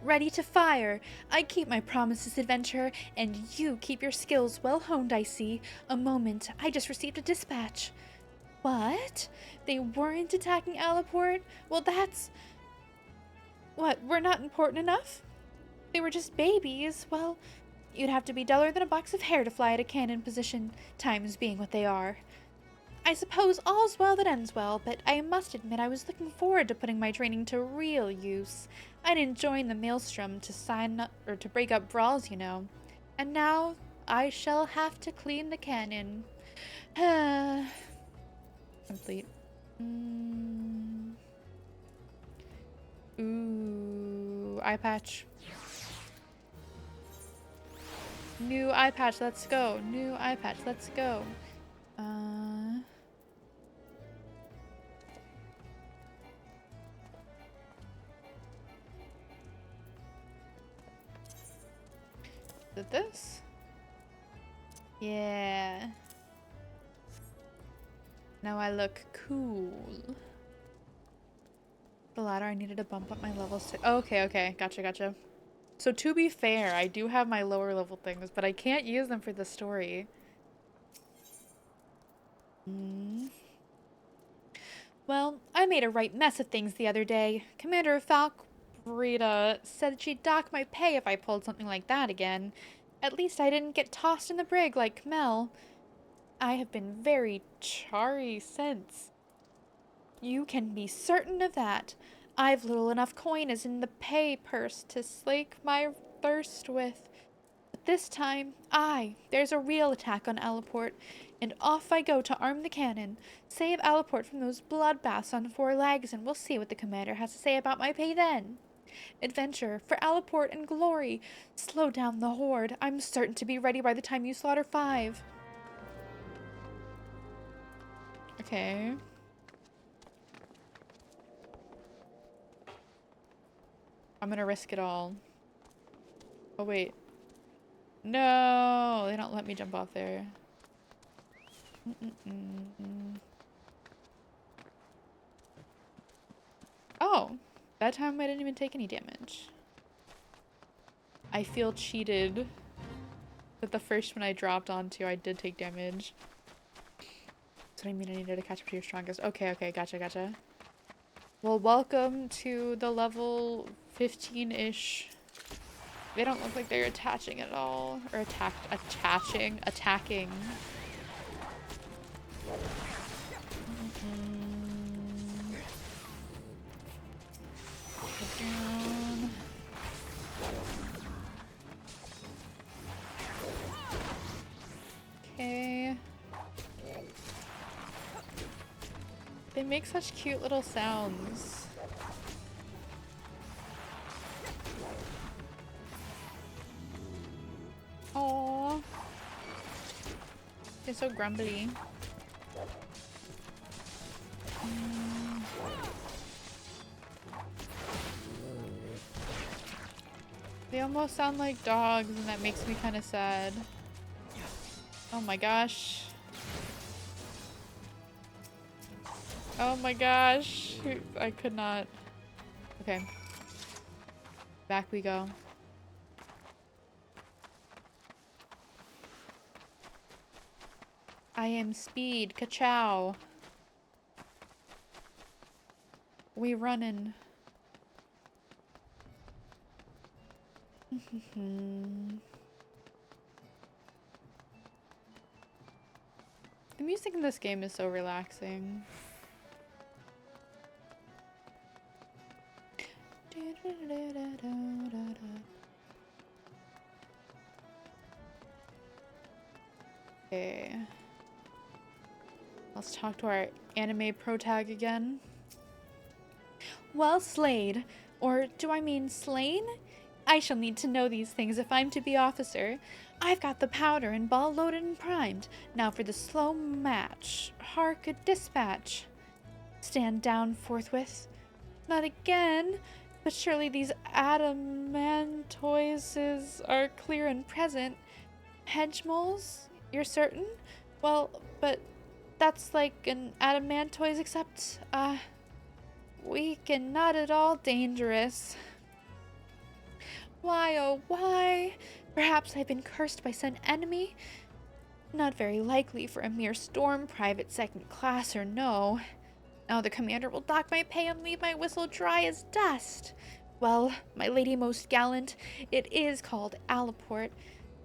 Ready to fire. I keep my promises, adventurer, and you keep your skills well honed, I see. A moment, I just received a dispatch. What? They weren't attacking Alaport? Well, that's... What, we're not important enough? They were just babies. Well, you'd have to be duller than a box of hair to fly at a cannon position, times being what they are. I suppose all's well that ends well, but I must admit I was looking forward to putting my training to real use. I didn't join the Maelstrom to sign up or to break up brawls, you know. And now I shall have to clean the cannon. Complete. Ooh, eye patch. New eye patch, let's go. New eye patch, let's go. Is it this? Yeah. Now I look cool. The ladder, I needed to bump up my levels to— oh, okay. Gotcha. So to be fair, I do have my lower level things, but I can't use them for the story. Well, I made a right mess of things the other day. Commander Falkrita said she'd dock my pay if I pulled something like that again. At least I didn't get tossed in the brig like Mel. I have been very chary since. You can be certain of that. I've little enough coin as in the pay purse to slake my thirst with. But this time, there's a real attack on Alaport, and off I go to arm the cannon. Save Alaport from those bloodbaths on 4 legs, and we'll see what the commander has to say about my pay then. Adventure, for Alaport and glory. Slow down the horde. I'm certain to be ready by the time you slaughter 5. Okay. I'm gonna risk it all. Oh, wait. No! They don't let me jump off there. Oh! That time I didn't even take any damage. I feel cheated that the first one I dropped onto, I did take damage. That's what I mean, I needed to catch up to your strongest. Okay, okay, gotcha. Well, welcome to the level 15-ish. They don't look like they're attaching at all. Or attacking. Down. Okay. They make such cute little sounds. Aww. They're so grumbly. They almost sound like dogs, and that makes me kind of sad. Oh my gosh. Oh my gosh. I could not. Okay. Back we go. I am speed. Ka-chow. We running. The music in this game is so relaxing. Okay. Let's talk to our anime protag again. Well, Slade. Or do I mean slain? I shall need to know these things if I'm to be officer. I've got the powder and ball loaded and primed. Now for the slow match. Hark a dispatch. Stand down forthwith. Not again. But surely these adamantoises are clear and present. Hedge moles? You're certain? Well, but that's like an adamantoise except, weak and not at all dangerous. Why, oh why? Perhaps I've been cursed by some enemy? Not very likely for a mere storm private 2nd class or no. Now the commander will dock my pay and leave my whistle dry as dust. Well, my lady most gallant, it is called Alaport.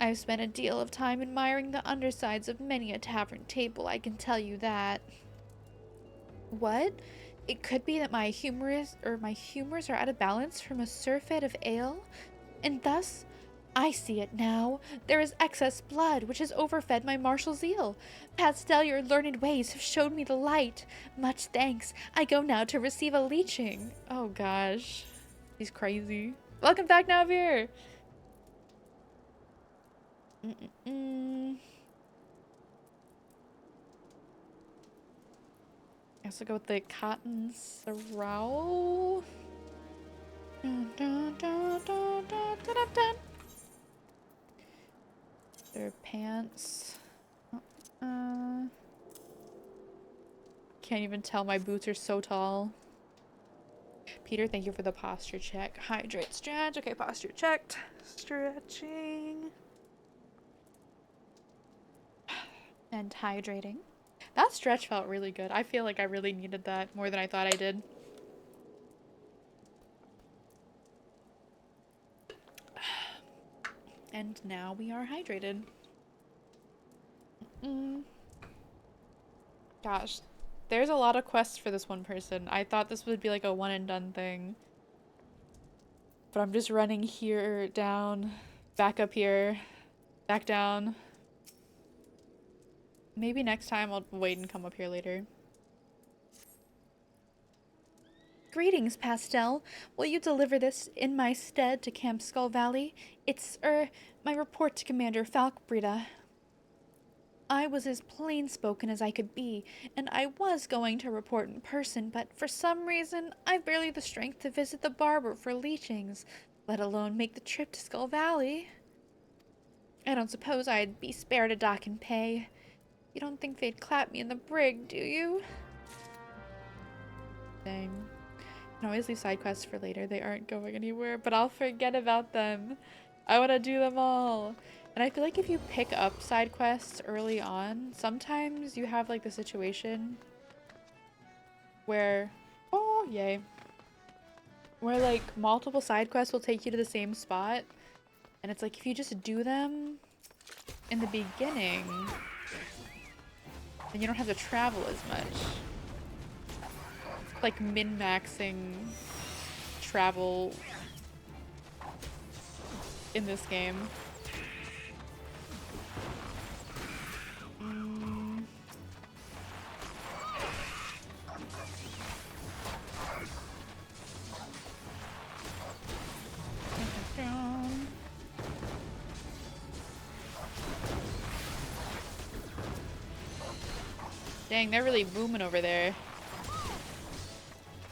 I've spent a deal of time admiring the undersides of many a tavern table, I can tell you that. What? It could be that my humors are out of balance from a surfeit of ale, and thus, I see it now. There is excess blood, which has overfed my martial zeal. Pastel, your learned ways have showed me the light. Much thanks. I go now to receive a leeching. Oh gosh. He's crazy. Welcome back, Navir! I also go with the cotton sorrel. Their pants. Can't even tell, my boots are so tall. Peter, thank you for the posture check. Hydrate, stretch. Okay, posture checked. Stretching. And hydrating. That stretch felt really good. I feel like I really needed that more than I thought I did. And now we are hydrated. Gosh, there's a lot of quests for this one person. I thought this would be like a one and done thing. But I'm just running here, down, back up here. Back down. Maybe next time I'll wait and come up here later. Greetings, Pastel. Will you deliver this in my stead to Camp Skull Valley? It's, my report to Commander Falkbrida. I was as plain-spoken as I could be, and I was going to report in person, but for some reason, I've barely the strength to visit the barber for leechings, let alone make the trip to Skull Valley. I don't suppose I'd be spared a dock and pay. You don't think they'd clap me in the brig, do you? Dang. I can always leave side quests for later. They aren't going anywhere, but I'll forget about them. I want to do them all. And I feel like if you pick up side quests early on, sometimes you have like the situation where, oh yay, where like multiple side quests will take you to the same spot. And it's like if you just do them in the beginning, then you don't have to travel as much. Like min-maxing travel in this game. Dang, they're really booming over there.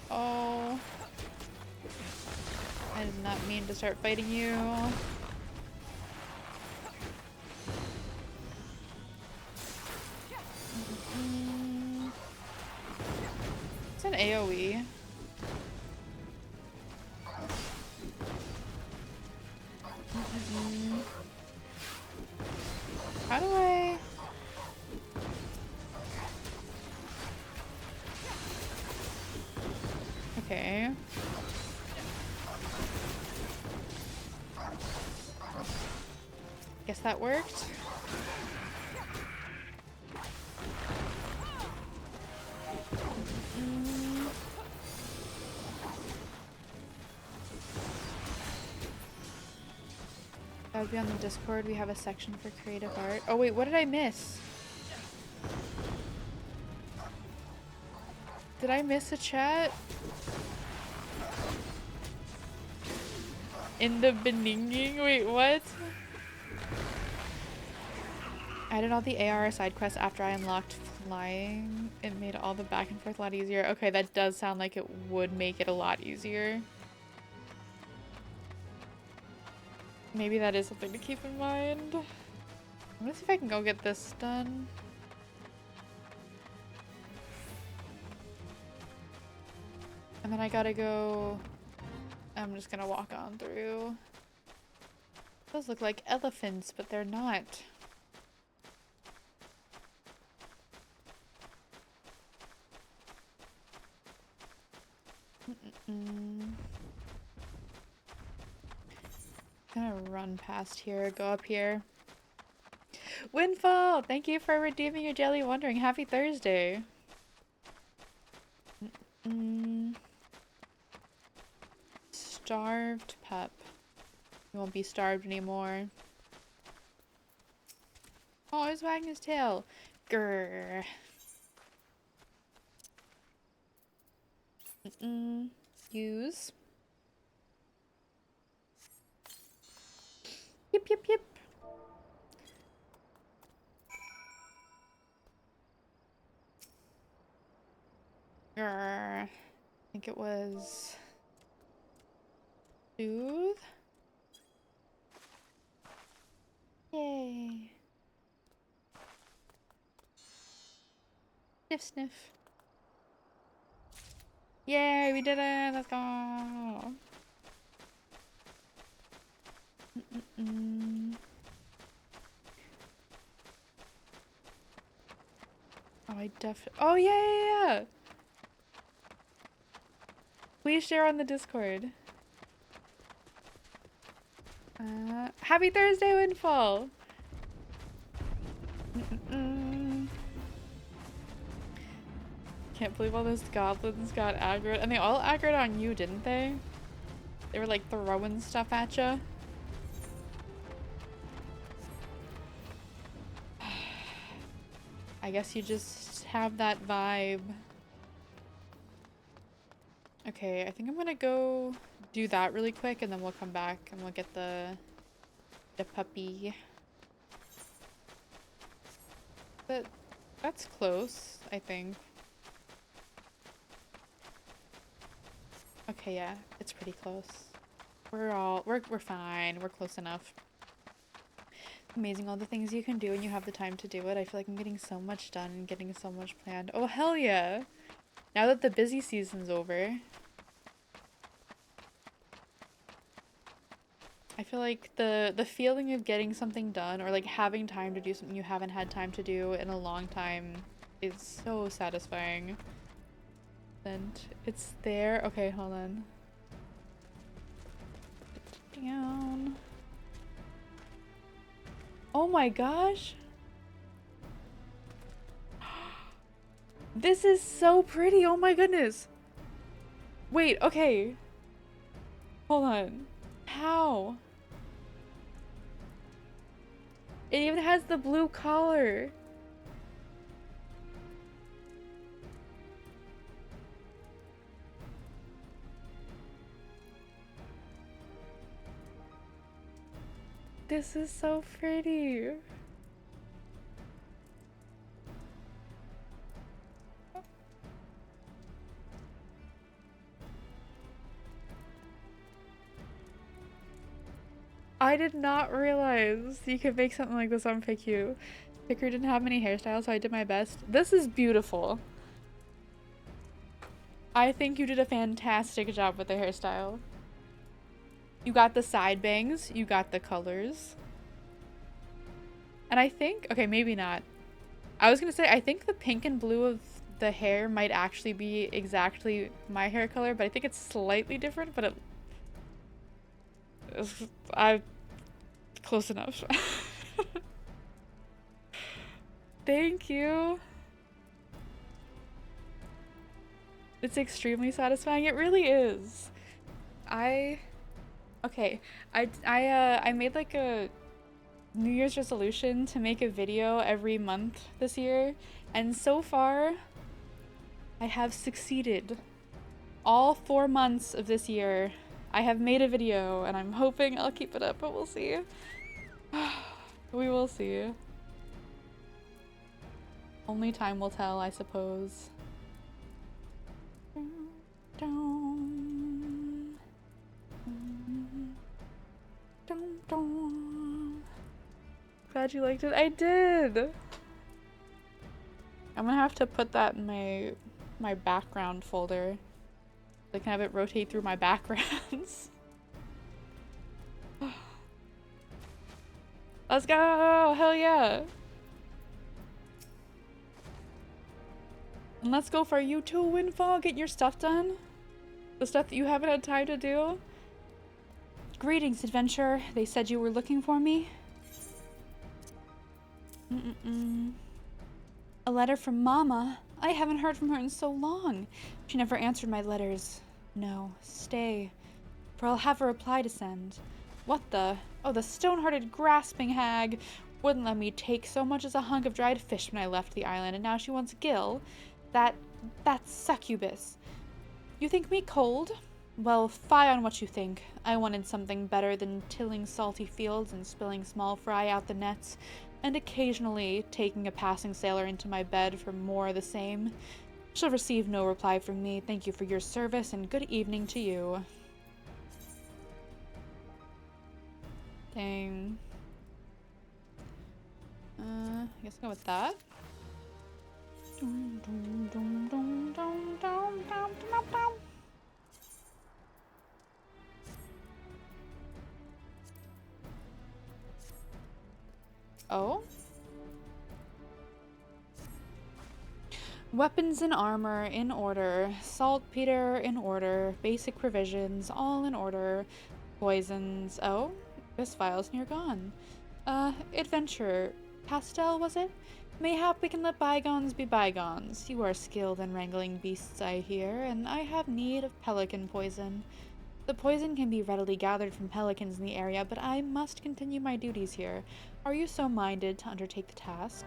Oh. I did not mean to start fighting you. It's an AoE. How do I... Okay. Guess that worked. That would be on the Discord. We have a section for creative art. Oh wait, what did I miss? Did I miss a chat? In the beninging? Wait, what? I did all the ARR side quests after I unlocked flying. It made all the back and forth a lot easier. Okay, that does sound like it would make it a lot easier. Maybe that is something to keep in mind. I'm gonna see if I can go get this done. And then I gotta go... I'm just gonna walk on through. Those look like elephants, but they're not. Gonna run past here, go up here. Windfall! Thank you for redeeming your Jelly Wondering. Happy Thursday. Starved pup. He won't be starved anymore. Oh, he's wagging his tail. Grrr. Use. Yip, yip, yip. Grrr. I think it was... Soothe? Yay. Sniff, sniff. Yay, we did it! Let's go! Oh, I oh, yeah! Please share on the Discord. Happy Thursday, Windfall! Can't believe all those goblins got aggroed. And they all aggroed on you, didn't they? They were like throwing stuff at you. I guess you just have that vibe. Okay, I think I'm gonna go do that really quick and then we'll come back and we'll get the puppy. But that's close, I think. Okay, yeah, it's pretty close. We're fine. We're close enough. Amazing all the things you can do and you have the time to do it. I feel like I'm getting so much done and getting so much planned. Oh, hell yeah. Now that the busy season's over, I feel like the feeling of getting something done or like having time to do something you haven't had time to do in a long time is so satisfying. And it's there. Okay, hold on. Down. Oh my gosh. This is so pretty. Oh my goodness. Wait, okay. Hold on. How? It even has the blue collar. This is so pretty. I did not realize you could make something like this on PicU. Picker didn't have many hairstyles, so I did my best. This is beautiful. I think you did a fantastic job with the hairstyle. You got the side bangs, you got the colors. And I think, okay, maybe not. I was gonna say, I think the pink and blue of the hair might actually be exactly my hair color, but I think it's slightly different, but I'm close enough. Thank you. It's extremely satisfying. It really is. Okay. I made like a New Year's resolution to make a video every month this year, and so far I have succeeded. All 4 months of this year I have made a video, and I'm hoping I'll keep it up, but we'll see. We will see. Only time will tell, I suppose. Glad you liked it. I did! I'm gonna have to put that in my background folder. I can have it rotate through my backgrounds. Let's go! Hell yeah! And let's go for you too, Windfall. Get your stuff done. The stuff that you haven't had time to do. Greetings, adventurer. They said you were looking for me. A letter from Mama. I haven't heard from her in so long. She never answered my letters. No, stay. For I'll have a reply to send. What the? Oh, the stone-hearted grasping hag. Wouldn't let me take so much as a hunk of dried fish when I left the island, and now she wants Gil. That's succubus. You think me cold? Well, fie on what you think. I wanted something better than tilling salty fields and spilling small fry out the nets, and occasionally taking a passing sailor into my bed for more of the same. She'll receive no reply from me. Thank you for your service, and good evening to you. Dang. I guess I'll go with that. Oh? Weapons and armor in order. Saltpeter in order. Basic provisions all in order. Poisons. Oh? This file's near gone. Adventure. Pastel, was it? Mayhap we can let bygones be bygones. You are skilled in wrangling beasts, I hear, and I have need of pelican poison. The poison can be readily gathered from pelicans in the area, but I must continue my duties here. Are you so minded to undertake the task?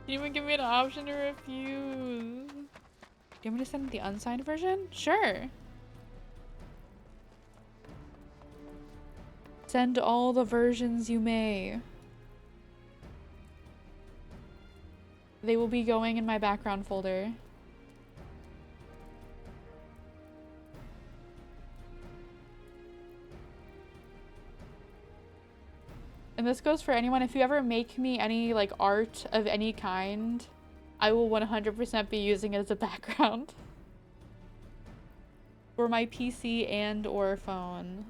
You even give me an option to refuse. Do you want me to send the unsigned version? Sure. Send all the versions you may. They will be going in my background folder. And this goes for anyone. If you ever make me any like art of any kind, I will 100% be using it as a background. For my PC and or phone.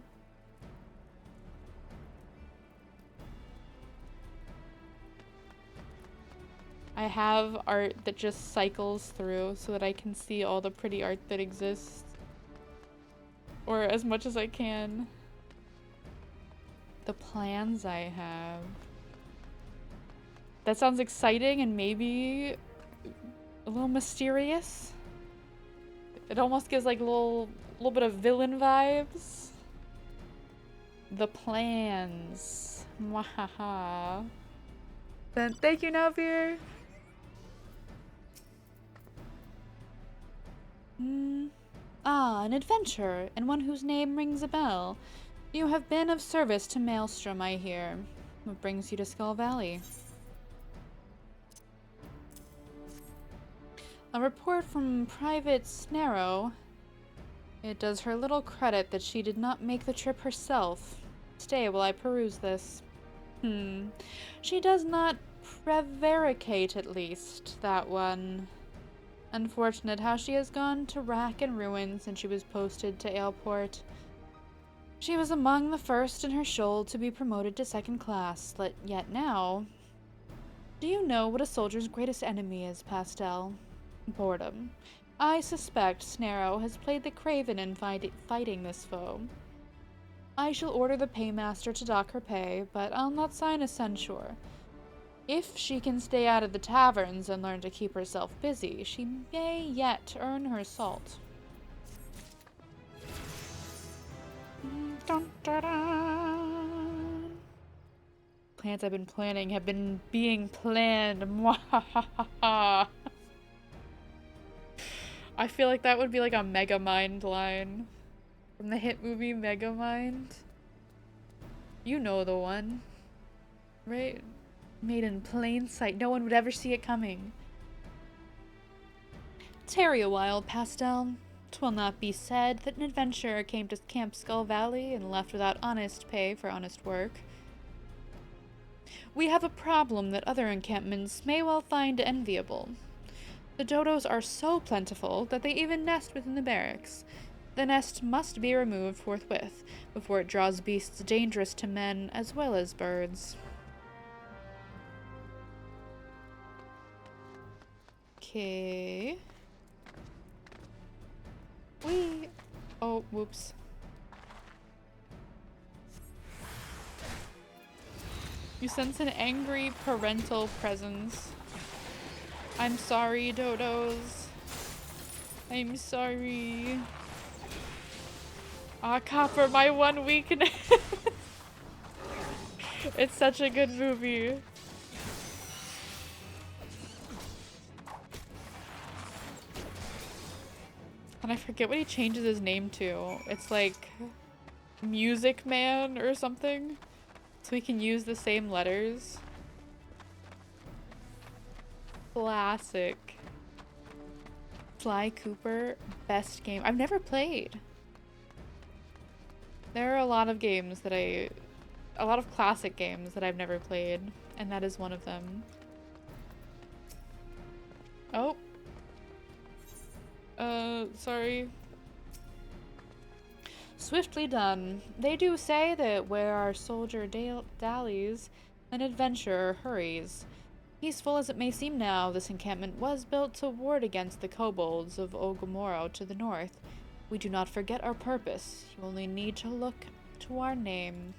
I have art that just cycles through so that I can see all the pretty art that exists. Or as much as I can. The plans I have. That sounds exciting and maybe a little mysterious. It almost gives like a little bit of villain vibes. The plans. Mwahaha. Then thank you, Navir. Ah, an adventurer, and one whose name rings a bell. You have been of service to Maelstrom, I hear. What brings you to Skull Valley? A report from Private Snarrow. It does her little credit that she did not make the trip herself. Stay while I peruse this. She does not prevaricate, at least, that one. Unfortunate how she has gone to rack and ruin since she was posted to Aleport. She was among the first in her shoal to be promoted to second class, yet now... Do you know what a soldier's greatest enemy is, Pastel? Boredom. I suspect Snarrow has played the craven in fighting this foe. I shall order the paymaster to dock her pay, but I'll not sign a censure. If she can stay out of the taverns and learn to keep herself busy, she may yet earn her salt. Dun, dun, dun. Plans I've been planning have been being planned. I feel like that would be like a Megamind line from the hit movie Megamind. You know the one, right? Made in plain sight. No one would ever see it coming. Tarry a while, Pastel. 'Twill not be said that an adventurer came to Camp Skull Valley and left without honest pay for honest work. We have a problem that other encampments may well find enviable. The dodos are so plentiful that they even nest within the barracks. The nest must be removed forthwith, before it draws beasts dangerous to men as well as birds. Okay. Oh, whoops. You sense an angry parental presence. I'm sorry, dodos. I'm sorry. Ah, Copper, my one weakness. It's such a good movie. And I forget what he changes his name to. It's like Music Man or something. So we can use the same letters. Classic. Sly Cooper, best game. I've never played. There are a lot of games that a lot of classic games that I've never played, and that is one of them. Oh. Sorry. Swiftly done. They do say that where our soldier dallies, an adventurer hurries. Peaceful as it may seem now, this encampment was built to ward against the kobolds of Ogomoro to the north. We do not forget our purpose. You only need to look to our name.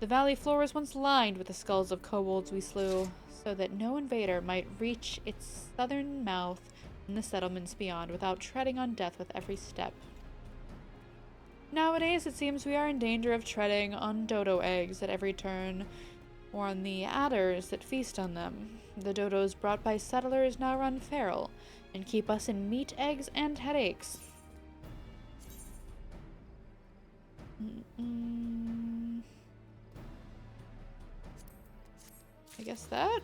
The valley floor was once lined with the skulls of kobolds we slew, so that no invader might reach its southern mouth in the settlements beyond without treading on death with every step. Nowadays, it seems we are in danger of treading on dodo eggs at every turn. or on the adders that feast on them. The dodos brought by settlers now run feral and keep us in meat, eggs, and headaches. I guess that.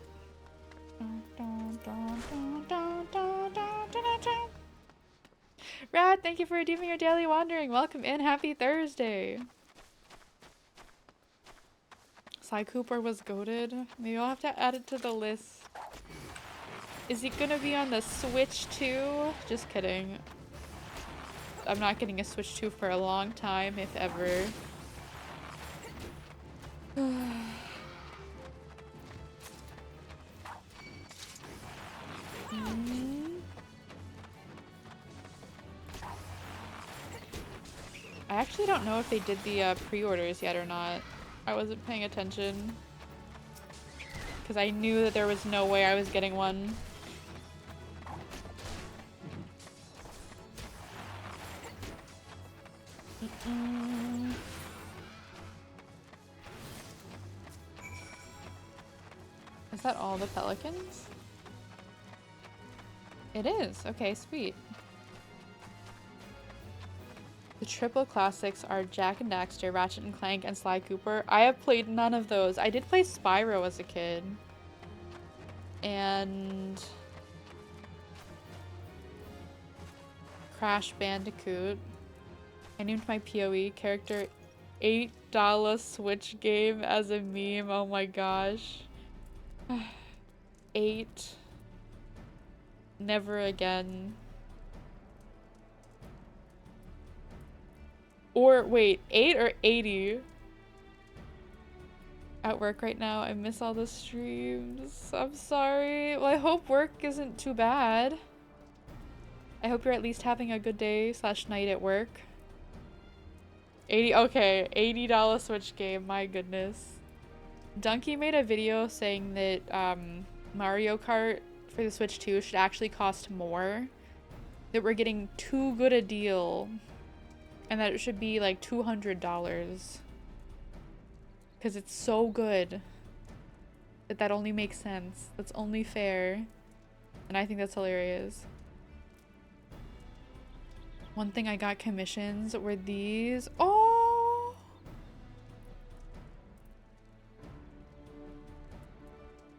Rad, thank you for redeeming your daily wandering. Welcome in. Happy Thursday. Sly Cooper was goated. Maybe I'll have to add it to the list. Is he gonna be on the Switch too? Just kidding. I'm not getting a Switch 2 for a long time, if ever. I actually don't know if they did the pre-orders yet or not. I wasn't paying attention. Because I knew that there was no way I was getting one. Is that all the pelicans? It is. Okay, sweet. The triple classics are Jak and Daxter, Ratchet and Clank, and Sly Cooper. I have played none of those. I did play Spyro as a kid. And Crash Bandicoot. I named my PoE character $8 Switch game as a meme. Oh my gosh. 8. Never again. Or wait, 8 or 80? At work right now. I miss all the streams. I'm sorry. Well, I hope work isn't too bad. I hope you're at least having a good day / night at work. 80, okay, $80 Switch game, my goodness. Donkey made a video saying that Mario Kart for the Switch 2 should actually cost more. That we're getting too good a deal. And that it should be like $200. Because it's so good. That only makes sense. That's only fair. And I think that's hilarious. One thing I got commissions were these. Oh!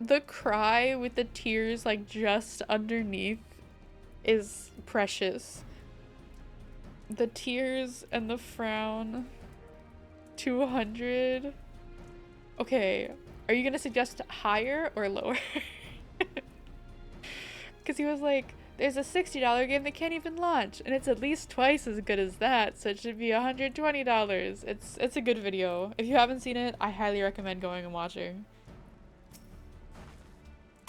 The cry with the tears like just underneath is precious. The tears and the frown. 200. Okay, are you gonna suggest higher or lower? Because he was like, there's a $60 game that can't even launch, and it's at least twice as good as that, so it should be $120. It's a good video. If you haven't seen it, I highly recommend going and watching.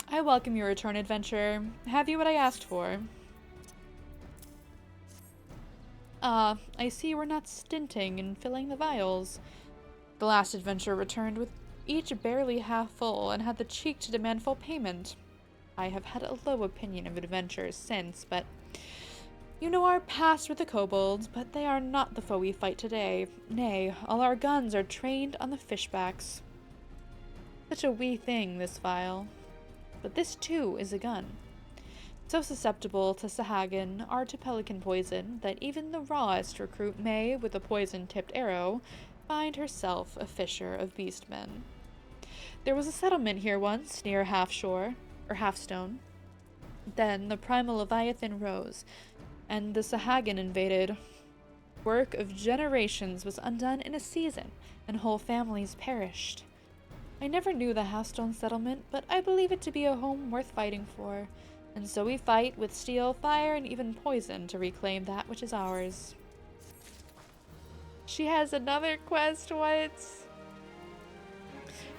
I welcome your return, adventure. Have you what I asked for? I see we're not stinting in filling the vials. The last adventurer returned with each barely half full and had the cheek to demand full payment. I have had a low opinion of adventurers since, but you know our past with the kobolds, but they are not the foe we fight today. Nay, all our guns are trained on the fishbacks. Such a wee thing, this vial. But this too is a gun. So susceptible to Sahagan or to pelican poison that even the rawest recruit may, with a poison-tipped arrow, find herself a fisher of beastmen. There was a settlement here once, near Half-Shore, or Half-Stone. Then the primal Leviathan rose, and the Sahagan invaded. Work of generations was undone in a season, and whole families perished. I never knew the Half-Stone settlement, but I believe it to be a home worth fighting for, and so we fight with steel, fire, and even poison to reclaim that which is ours. She has another quest, what?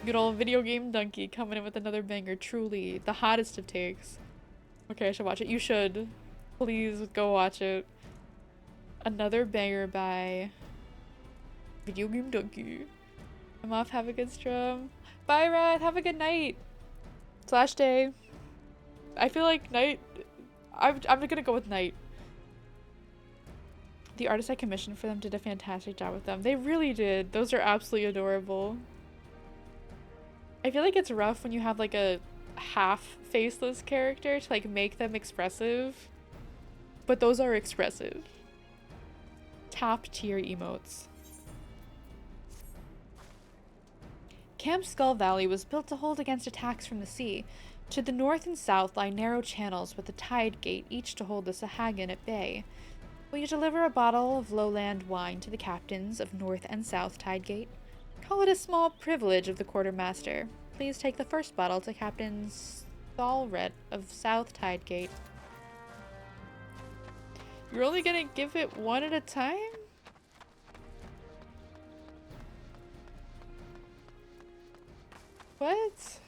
Good old video game donkey coming in with another banger, truly. The hottest of takes. Okay, I should watch it. You should. Please go watch it. Another banger by Video Game Donkey. I'm off, have a good stream. Bye, Rad, have a good night. / day. I feel like night. I'm gonna go with night. The artist I commissioned for them did a fantastic job with them. They really did. Those are absolutely adorable. I feel like it's rough when you have like a half faceless character to like make them expressive. But those are expressive. Top tier emotes. Camp Skull Valley was built to hold against attacks from the sea. To the north and south lie narrow channels with a tide gate, each to hold the Sahagin at bay. Will you deliver a bottle of lowland wine to the captains of North and South Tidegate? Call it a small privilege of the quartermaster. Please take the first bottle to Captain Thalret of South Tidegate. You're only gonna give it one at a time? What?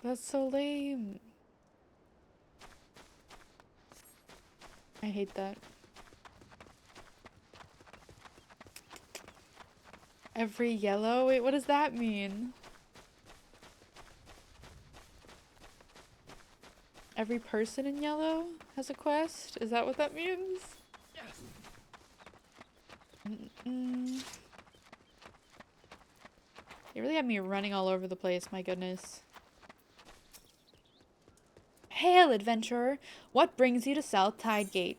That's so lame. I hate that. Every yellow? Wait, what does that mean? Every person in yellow has a quest? Is that what that means? Yes. You really had me running all over the place, my goodness. Hail, adventurer! What brings you to South Tidegate?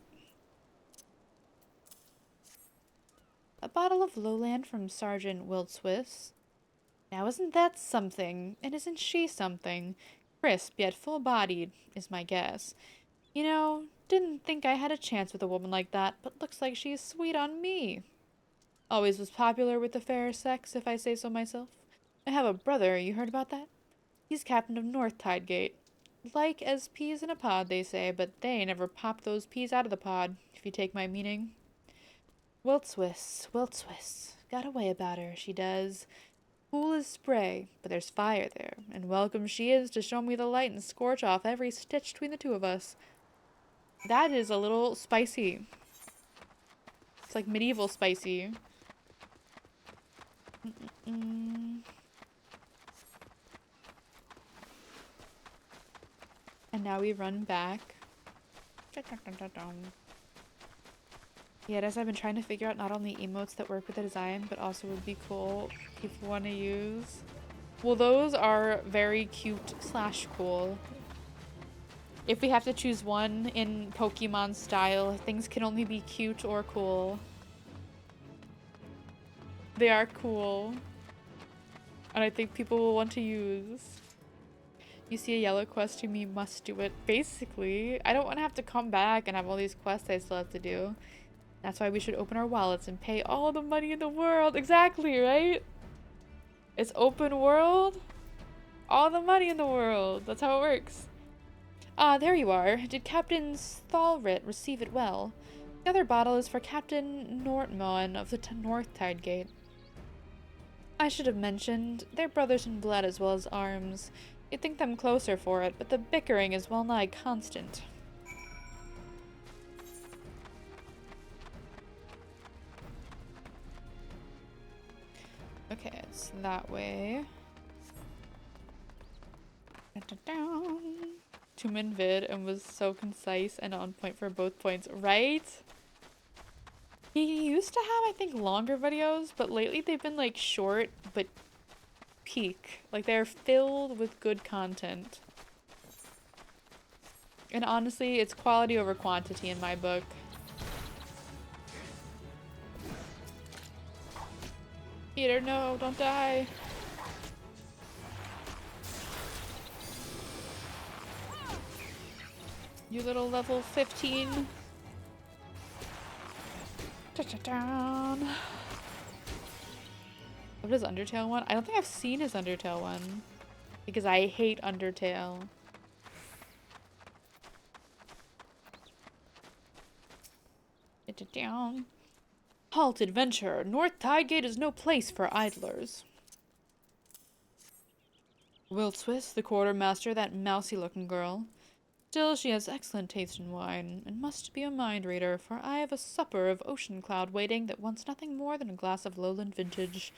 A bottle of lowland from Sergeant Wiltswith. Now isn't that something? And isn't she something? Crisp yet full-bodied, is my guess. You know, didn't think I had a chance with a woman like that, but looks like she's sweet on me. Always was popular with the fair sex, if I say so myself. I have a brother, you heard about that? He's captain of North Tidegate. Like as peas in a pod, they say, but they never pop those peas out of the pod, if you take my meaning. Wiltswith, got a way about her, she does. Cool as spray, but there's fire there, and welcome she is to show me the light and scorch off every stitch between the two of us. That is a little spicy. It's like medieval spicy. And now we run back. Yeah, as I've been trying to figure out not only emotes that work with the design, but also would be cool people want to use. Well, those are very cute / cool. If we have to choose one in Pokemon style, things can only be cute or cool. They are cool. And I think people will want to use. You see a yellow quest, you must do it. Basically, I don't want to have to come back and have all these quests I still have to do. That's why we should open our wallets and pay all the money in the world. Exactly, right? It's open world. All the money in the world. That's how it works. Ah, there you are. Did Captain Thalret receive it well? The other bottle is for Captain Nortmon of the North Tidegate. I should have mentioned, they're brothers in blood as well as arms. You'd think them closer for it, but the bickering is well nigh constant. Okay, it's that way. Two-min vid and was so concise and on point for both points, right? He used to have, I think, longer videos, but lately they've been like short but peak. Like they're filled with good content. And honestly, it's quality over quantity in my book. Peter, no, don't die. You little level 15. Down. What is Undertale one? I don't think I've seen his Undertale one. Because I hate Undertale. Down. Halt, adventurer. North Tidegate is no place for idlers. Wiltswith, the quartermaster, that mousy-looking girl. Still, she has excellent taste in wine, and must be a mind reader, for I have a supper of ocean cloud waiting that wants nothing more than a glass of lowland vintage.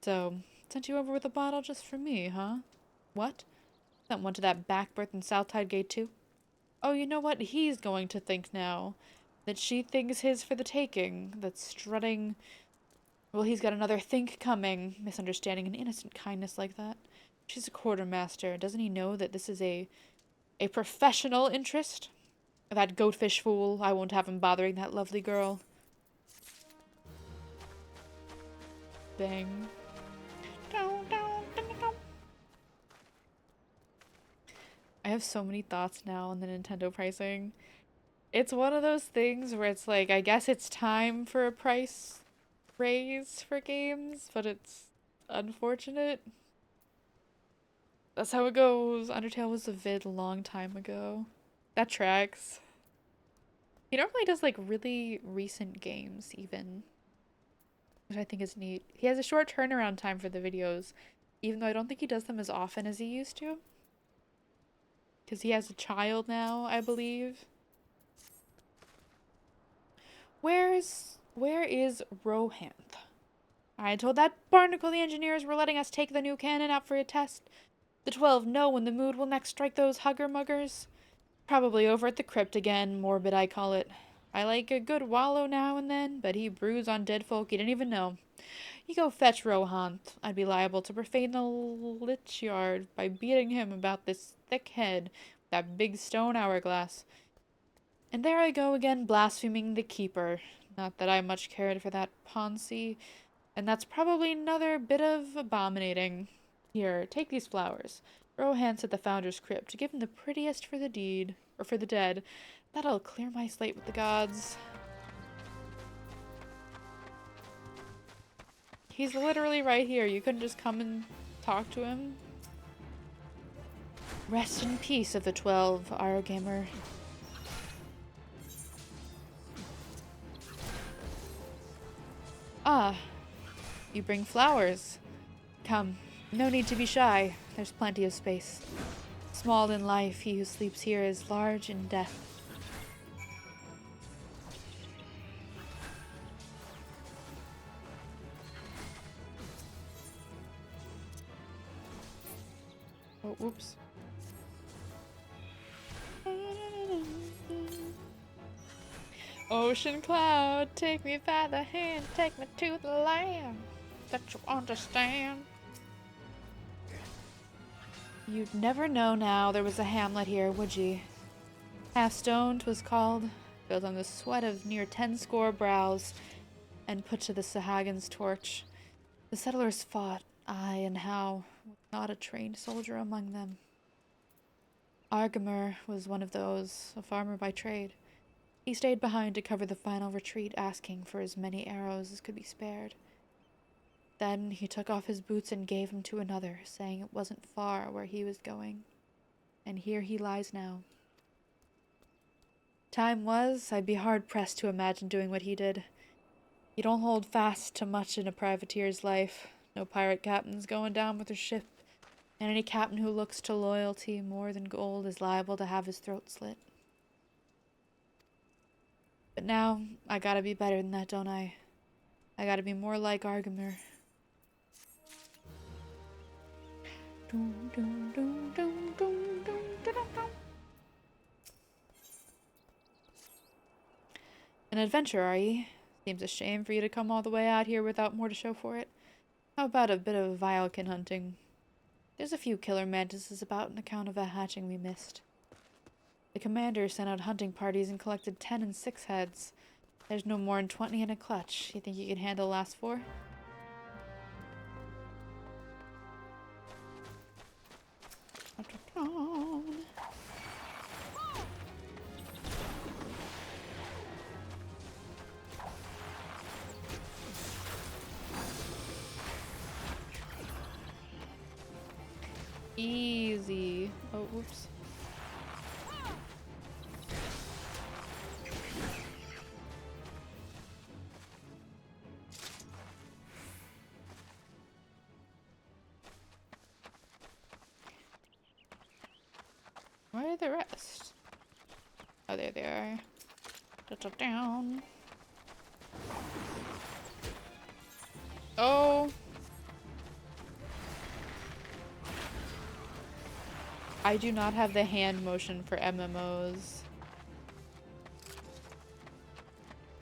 So, sent you over with a bottle just for me, huh? What? Sent one to that backberth in South Tidegate too? Oh, you know what he's going to think now? That she thinks his for the taking, that strutting Well, he's got another think coming, misunderstanding an innocent kindness like that. She's a quartermaster. Doesn't he know that this is a professional interest? That goatfish fool, I won't have him bothering that lovely girl. Bang. I have so many thoughts now on the Nintendo pricing. It's one of those things where it's like, I guess it's time for a price raise for games, but it's unfortunate. That's how it goes. Undertale was a vid a long time ago. That tracks. He normally does like really recent games even, which I think is neat. He has a short turnaround time for the videos, even though I don't think he does them as often as he used to. Because he has a child now, I believe. Where is Rohanth? I told that barnacle the engineers were letting us take the new cannon out for a test. The 12 know when the mood will next strike those hugger-muggers. Probably over at the crypt again, morbid I call it. I like a good wallow now and then, but he brews on dead folk you didn't even know. You go fetch Rohanth. I'd be liable to profane the lich yard by beating him about this thick head with that big stone hourglass. And there I go again blaspheming the keeper. Not that I much cared for that Poncy, and that's probably another bit of abominating. Here, take these flowers. Rohan's at the founder's crypt. Give him the prettiest for the deed, or for the dead. That'll clear my slate with the gods. He's literally right here. You couldn't just come and talk to him? Rest in peace of the 12, our gamer. Ah, you bring flowers. Come, no need to be shy. There's plenty of space. Small in life, he who sleeps here is large in death. Oh, whoops. Ocean cloud, take me by the hand, take me to the land that you understand. You'd never know now there was a hamlet here, would ye? Half Stone 'twas called, built on the sweat of near 10 score brows, and put to the Sahagan's torch. The settlers fought, aye, and how, with not a trained soldier among them. Argamer was one of those, a farmer by trade. He stayed behind to cover the final retreat, asking for as many arrows as could be spared. Then he took off his boots and gave them to another, saying it wasn't far where he was going. And here he lies now. Time was, I'd be hard-pressed to imagine doing what he did. You don't hold fast to much in a privateer's life. No pirate captain's going down with her ship, and any captain who looks to loyalty more than gold is liable to have his throat slit. But now, I gotta be better than that, don't I? I gotta be more like Argamer. An adventure, are ye? Seems a shame for you to come all the way out here without more to show for it. How about a bit of vilekin hunting? There's a few killer mantises about on account of a hatching we missed. The commander sent out hunting parties and collected 10 and 6 heads. There's no more than 20 in a clutch. You think you can handle the last 4? Easy. Oh, whoops. Where are the rest? Oh, there they are. Down. Oh! I do not have the hand motion for MMOs.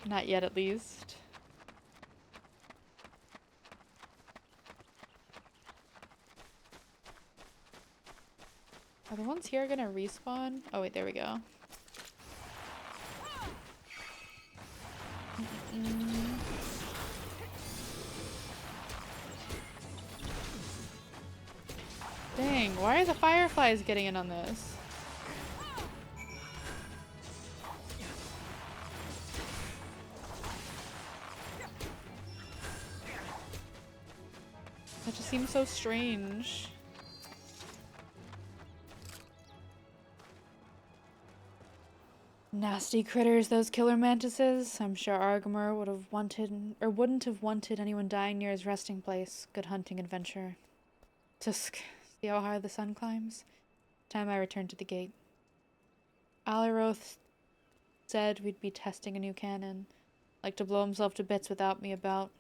Not yet, at least. Are the ones here gonna respawn? Oh wait, there we go. Dang, why are the fireflies getting in on this? That just seems so strange. Nasty critters, those killer mantises. I'm sure Argamor would have wanted, or wouldn't have wanted anyone dying near his resting place. Good hunting adventure. Tusk, see how high the sun climbs? Time I returned to the gate. Aliroth said we'd be testing a new cannon. Like to blow himself to bits without me about.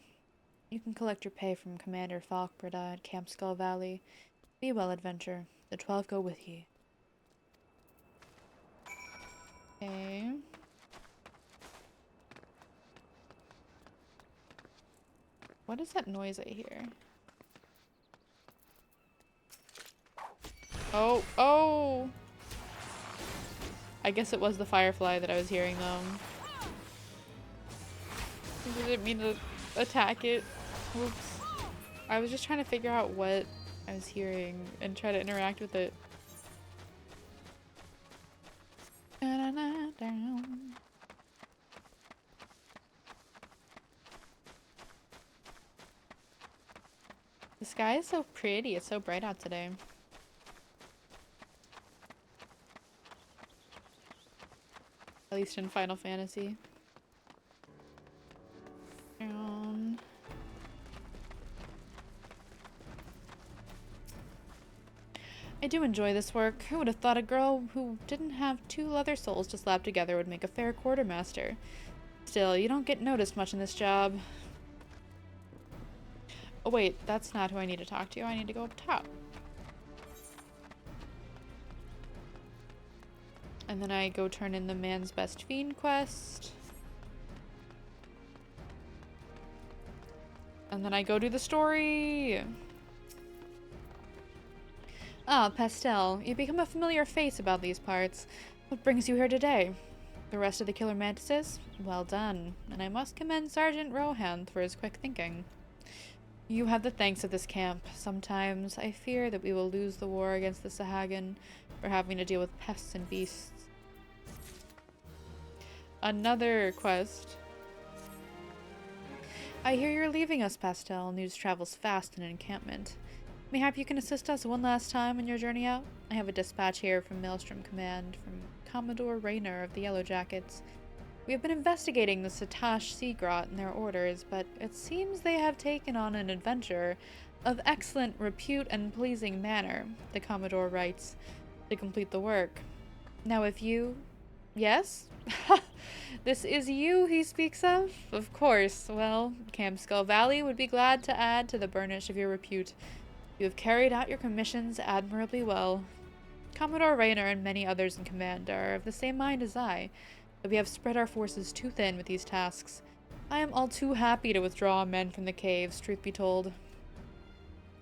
You can collect your pay from Commander Falkbreda at Camp Skull Valley. Be well, adventure. The 12 go with ye. Okay. What is that noise I hear? Oh, oh! I guess it was the firefly that I was hearing them. I didn't mean to attack it. Oops. I was just trying to figure out what I was hearing and try to interact with it. The sky is so pretty. It's so bright out today. At least in Final Fantasy. I do enjoy this work. Who would have thought a girl who didn't have 2 leather soles to slap together would make a fair quartermaster? Still, you don't get noticed much in this job. Oh wait, that's not who I need to talk to. I need to go up top. And then I go turn in the man's best fiend quest. And then I go do the story. Ah, Pastel, you become a familiar face about these parts. What brings you here today? The rest of the killer mantises? Well done. And I must commend Sergeant Rohan for his quick thinking. You have the thanks of this camp. Sometimes I fear that we will lose the war against the Sahagan for having to deal with pests and beasts. Another quest. I hear you're leaving us, Pastel. News travels fast in an encampment. Mayhap you can assist us one last time on your journey out? I have a dispatch here from Maelstrom Command from Commodore Rayner of the Yellow Jackets. We have been investigating the Sastasha Sea Grot and their orders, but it seems they have taken on an adventure of excellent repute and pleasing manner, the Commodore writes, to complete the work. Now if you... Yes? This is you he speaks of? Of course. Well, Camp Skull Valley would be glad to add to the burnish of your repute. You have carried out your commissions admirably well. Commodore Rayner and many others in command are of the same mind as I, but we have spread our forces too thin with these tasks. I am all too happy to withdraw men from the caves, truth be told.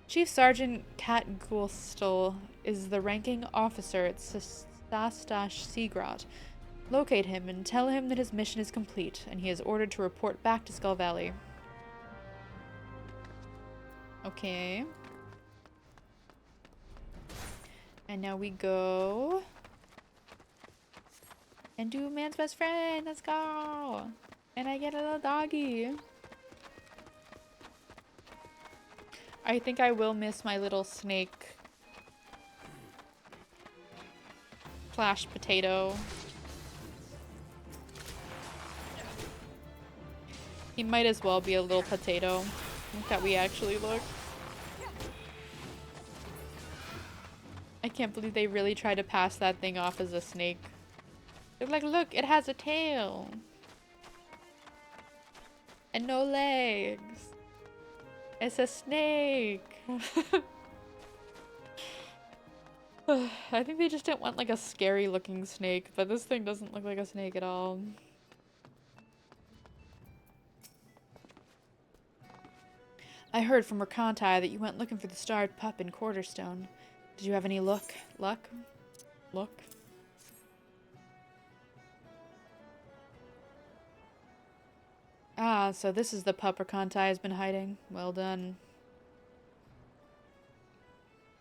Chief Sergeant Kat Gulstel is the ranking officer at Sastasha Sea Grot. Locate him and tell him that his mission is complete, and he is ordered to report back to Skull Valley. Okay. And now we go and do man's best friend. Let's go. And I get a little doggy. I think I will miss my little snake flash potato. He might as well be a little potato. Look how we actually look. I can't believe they really tried to pass that thing off as a snake. They're like, look, it has a tail. And no legs. It's a snake. I think they just didn't want like a scary looking snake, but this thing doesn't look like a snake at all. I heard from Mercanti that you went looking for the starred pup in Quarterstone. Did you have any luck? Look. Ah, so this is the pup Rakantai has been hiding. Well done.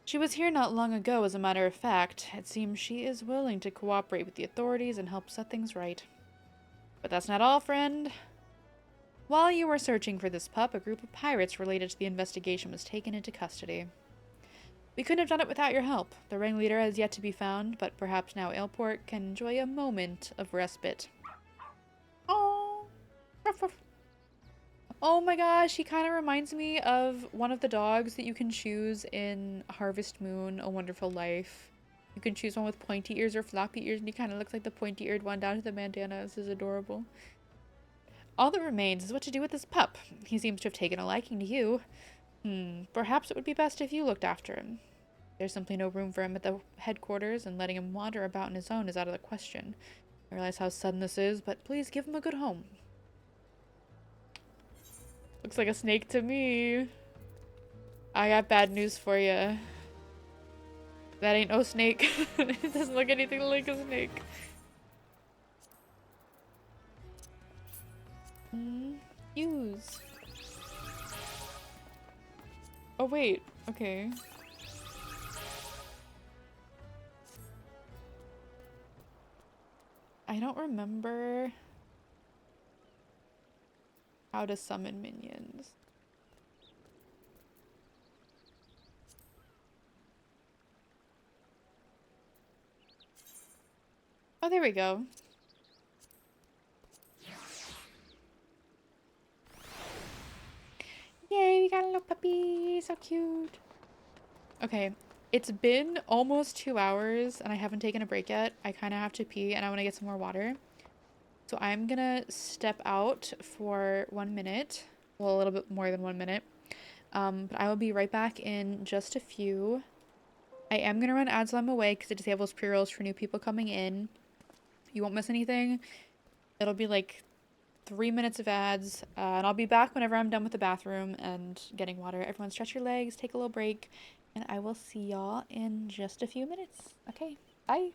She was here not long ago, as a matter of fact. It seems she is willing to cooperate with the authorities and help set things right. But that's not all, friend. While you were searching for this pup, a group of pirates related to the investigation was taken into custody. We couldn't have done it without your help. The ringleader has yet to be found, but perhaps now Aleport can enjoy a moment of respite. Oh, ruff, ruff. Oh my gosh, he kind of reminds me of one of the dogs that you can choose in Harvest Moon, A Wonderful Life. You can choose one with pointy ears or floppy ears, and he kind of looks like the pointy-eared one down to the bandana. This is adorable. All that remains is what to do with this pup. He seems to have taken a liking to you. Perhaps it would be best if you looked after him. There's simply no room for him at the headquarters, and letting him wander about on his own is out of the question. I realize how sudden this is, but please give him a good home. Looks like a snake to me. I got bad news for you. That ain't no snake. It doesn't look anything like a snake. Use. Oh wait, okay. I don't remember how to summon minions. Oh, there we go. Yay, we got a little puppy. So cute. Okay, it's been almost 2 hours and I haven't taken a break yet. I kind of have to pee and I want to get some more water. So I'm gonna step out for 1 minute. Well, a little bit more than 1 minute. But I will be right back in just a few. I am gonna run ads while I'm away because it disables pre-rolls for new people coming in. You won't miss anything. It'll be like 3 minutes of ads, and I'll be back whenever I'm done with the bathroom and getting water. Everyone stretch your legs, take a little break, and I will see y'all in just a few minutes. Okay, bye.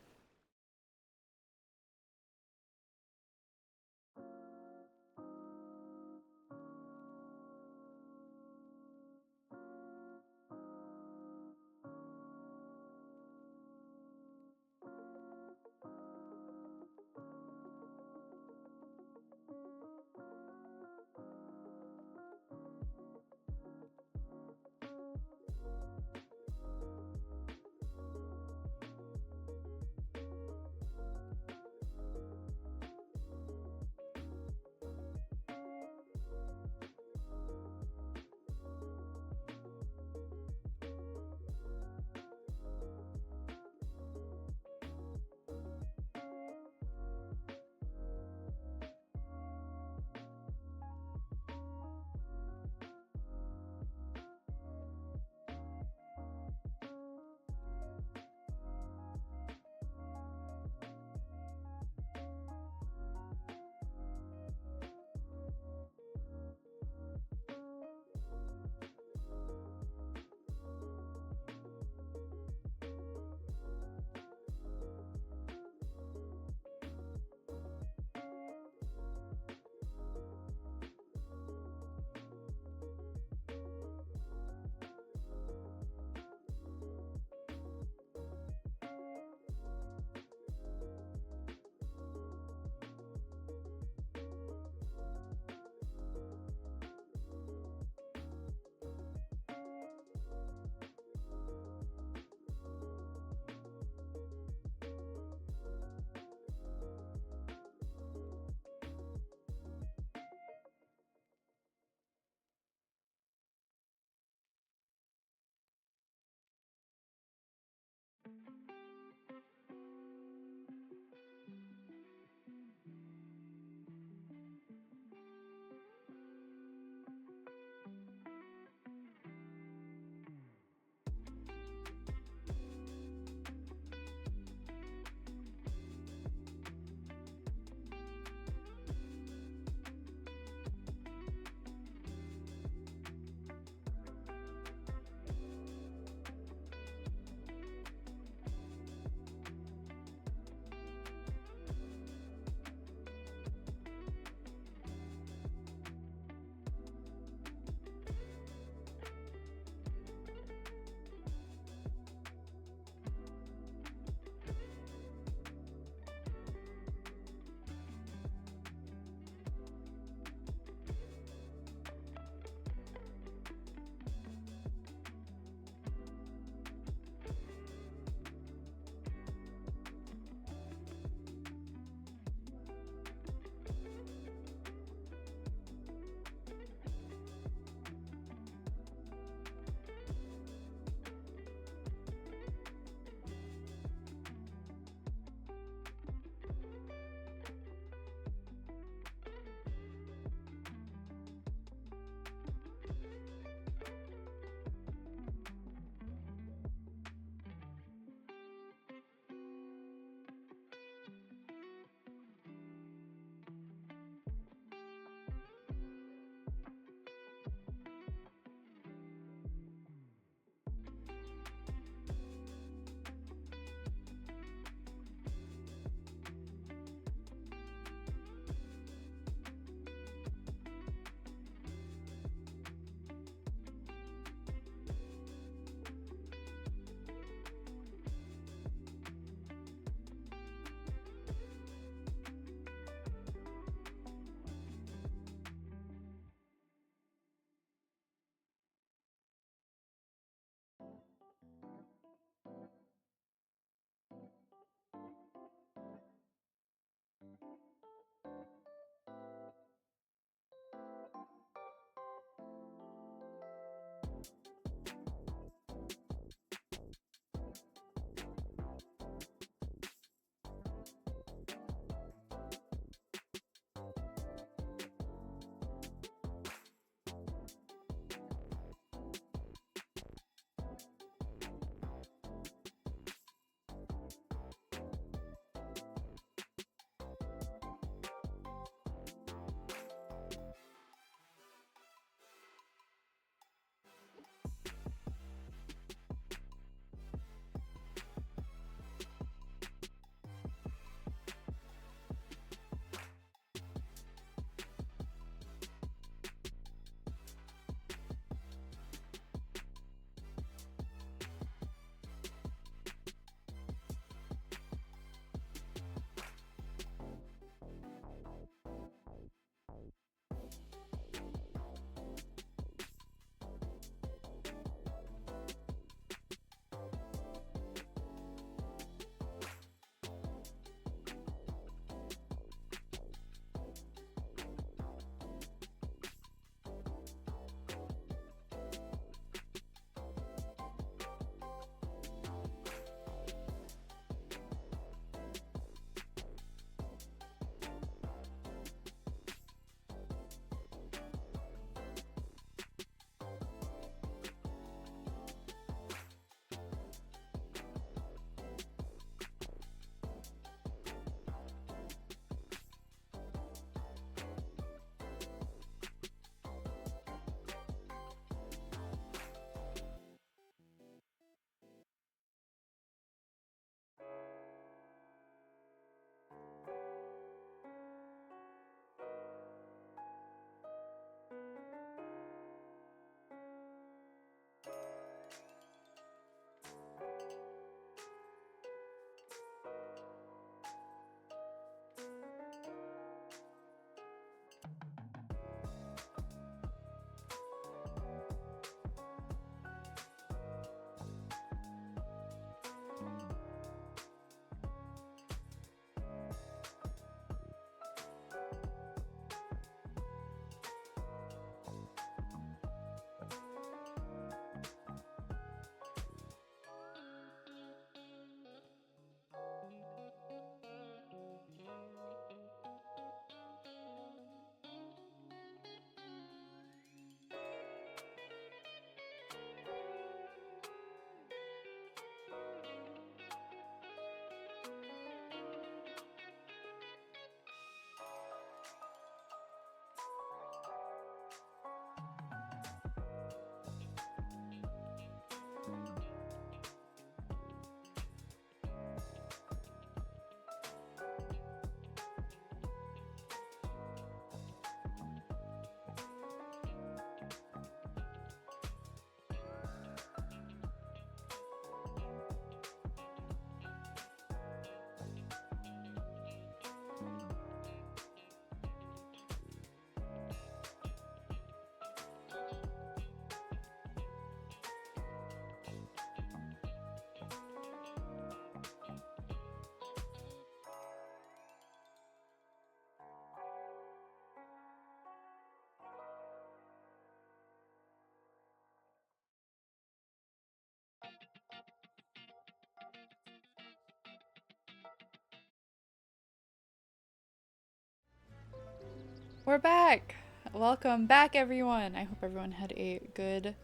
We're back! Welcome back, everyone! I hope everyone had a good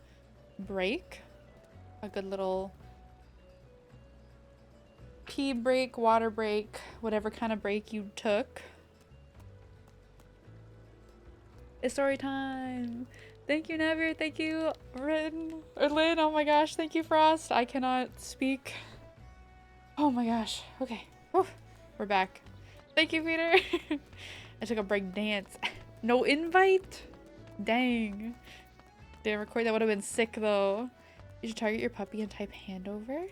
break. A good little pee break, water break, whatever kind of break you took. It's story time! Thank you, Never. Thank you, Lynn. Oh my gosh. Thank you, Frost. I cannot speak. Oh my gosh. Okay. Whew. We're back. Thank you, Peter. I took a break dance. No invite? Dang. Didn't record. That would have been sick, though. You should target your puppy and type hand over.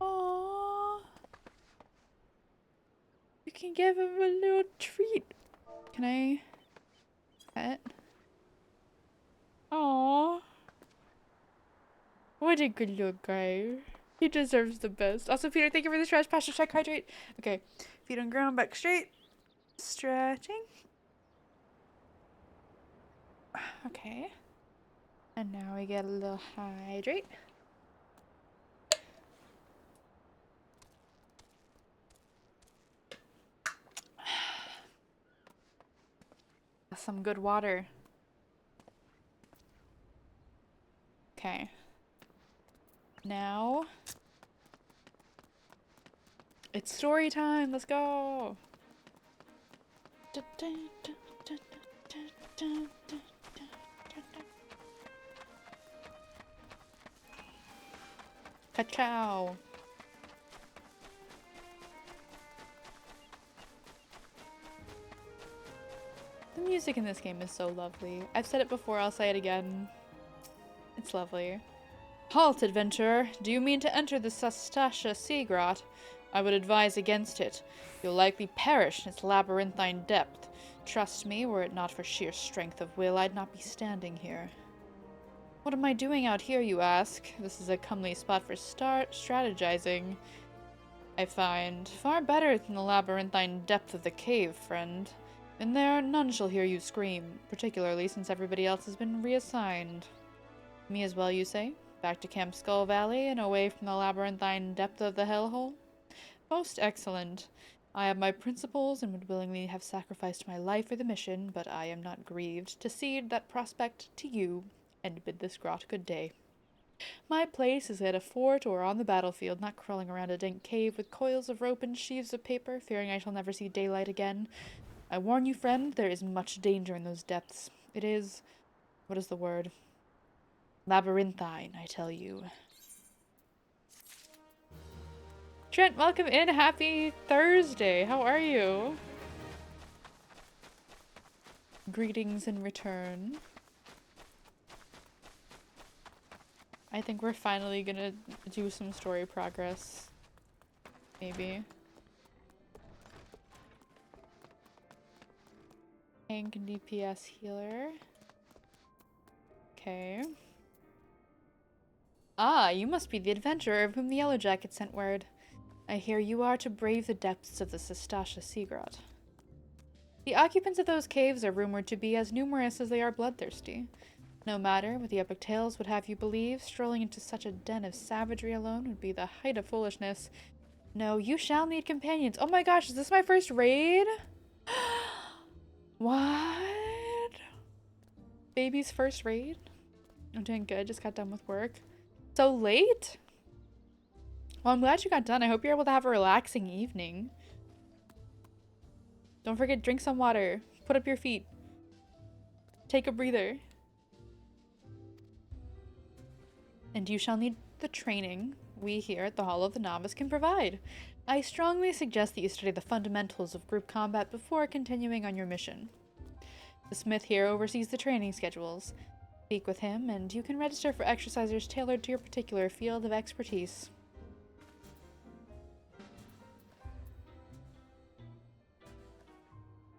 Aww. You can give him a little treat. Can I pet? Aww. What a good little guy. He deserves the best. Also, Peter, thank you for the stretch. Posture check, hydrate. Okay. Feet on ground, back straight. Stretching. Okay. And now we get a little hydrate. Some good water. Okay. Now it's story time. Let's go. Ka-chow. The music in this game is so lovely. I've said it before, I'll say it again. It's lovely. Halt, adventurer! Do you mean to enter the Sastasha sea grot? I would advise against it. You'll likely perish in its labyrinthine depth. Trust me, were it not for sheer strength of will, I'd not be standing here. What am I doing out here, you ask? This is a comely spot for strategizing. I find far better than the labyrinthine depth of the cave, friend. In there, none shall hear you scream, particularly since everybody else has been reassigned. Me as well, you say? Back to Camp Skull Valley and away from the labyrinthine depth of the hellhole? Most excellent. I have my principles and would willingly have sacrificed my life for the mission, but I am not grieved to cede that prospect to you and bid this grot good day. My place is at a fort or on the battlefield, not crawling around a dank cave with coils of rope and sheaves of paper, fearing I shall never see daylight again. I warn you, friend, there is much danger in those depths. It is... what is the word? Labyrinthine, I tell you. Trent, welcome in. Happy Thursday. How are you? Greetings in return. I think we're finally gonna do some story progress. Maybe. Tank and DPS healer. Okay. Ah, you must be the adventurer of whom the Yellow Jacket sent word. I hear you are to brave the depths of the Sastasha sea grot. The occupants of those caves are rumored to be as numerous as they are bloodthirsty. No matter what the epic tales would have you believe, strolling into such a den of savagery alone would be the height of foolishness. No, you shall need companions. Oh my gosh, is this my first raid? What? Baby's first raid? I'm doing good, just got done with work. So late? Well, I'm glad you got done. I hope you're able to have a relaxing evening. Don't forget, drink some water. Put up your feet. Take a breather. And you shall need the training we here at the Hall of the Novice can provide. I strongly suggest that you study the fundamentals of group combat before continuing on your mission. The smith here oversees the training schedules. Speak with him, and you can register for exercisers tailored to your particular field of expertise.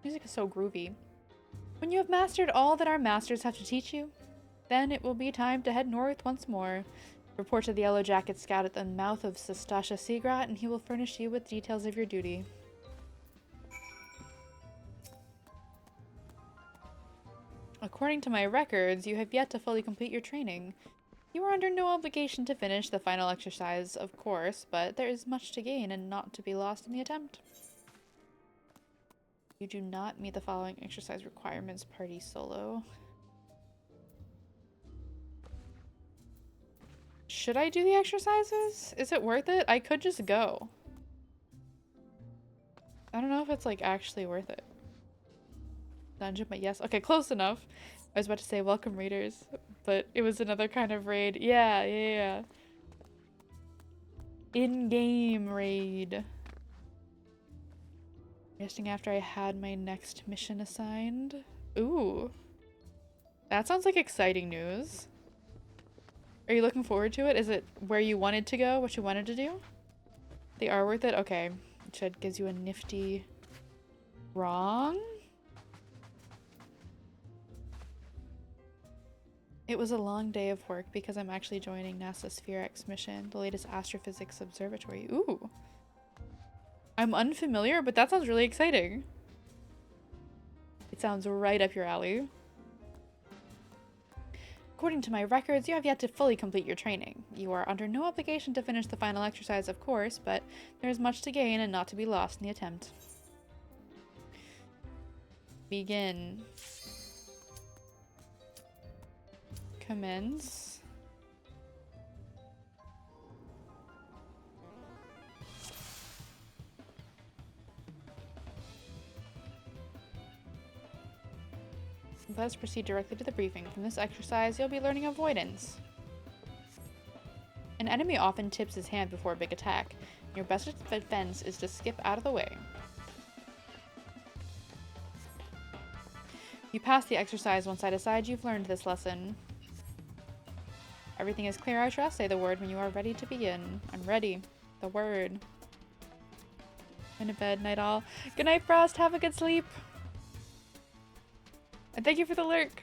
Music is so groovy. When you have mastered all that our masters have to teach you, then it will be time to head north once more. Report to the Yellow Jacket Scout at the mouth of Sastasha Sea Grot, and he will furnish you with details of your duty. According to my records, you have yet to fully complete your training. You are under no obligation to finish the final exercise, of course, but there is much to gain and not to be lost in the attempt. You do not meet the following exercise requirements, party solo. Should I do the exercises? Is it worth it? I could just go. I don't know if it's like actually worth it. Dungeon, but yes. Okay, close enough. I was about to say welcome raiders, but it was another kind of raid. Yeah. In-game raid. Resting after I had my next mission assigned. Ooh. That sounds like exciting news. Are you looking forward to it? Is it where you wanted to go? What you wanted to do? They are worth it? Okay. It gives you a nifty... Wrong? It was a long day of work because I'm actually joining NASA's SphereX mission, the latest astrophysics observatory. Ooh. I'm unfamiliar, but that sounds really exciting. It sounds right up your alley. According to my records, you have yet to fully complete your training. You are under no obligation to finish the final exercise, of course, but there is much to gain and not to be lost in the attempt. Begin. Commence. Let's proceed directly to the briefing. From this exercise, you'll be learning avoidance. An enemy often tips his hand before a big attack. Your best defense is to skip out of the way. You pass the exercise once I decide you've learned this lesson. Everything is clear, I trust. Say the word when you are ready to begin. I'm ready. The word. I'm in bed, night all. Good night, Frost. Have a good sleep. And thank you for the lurk.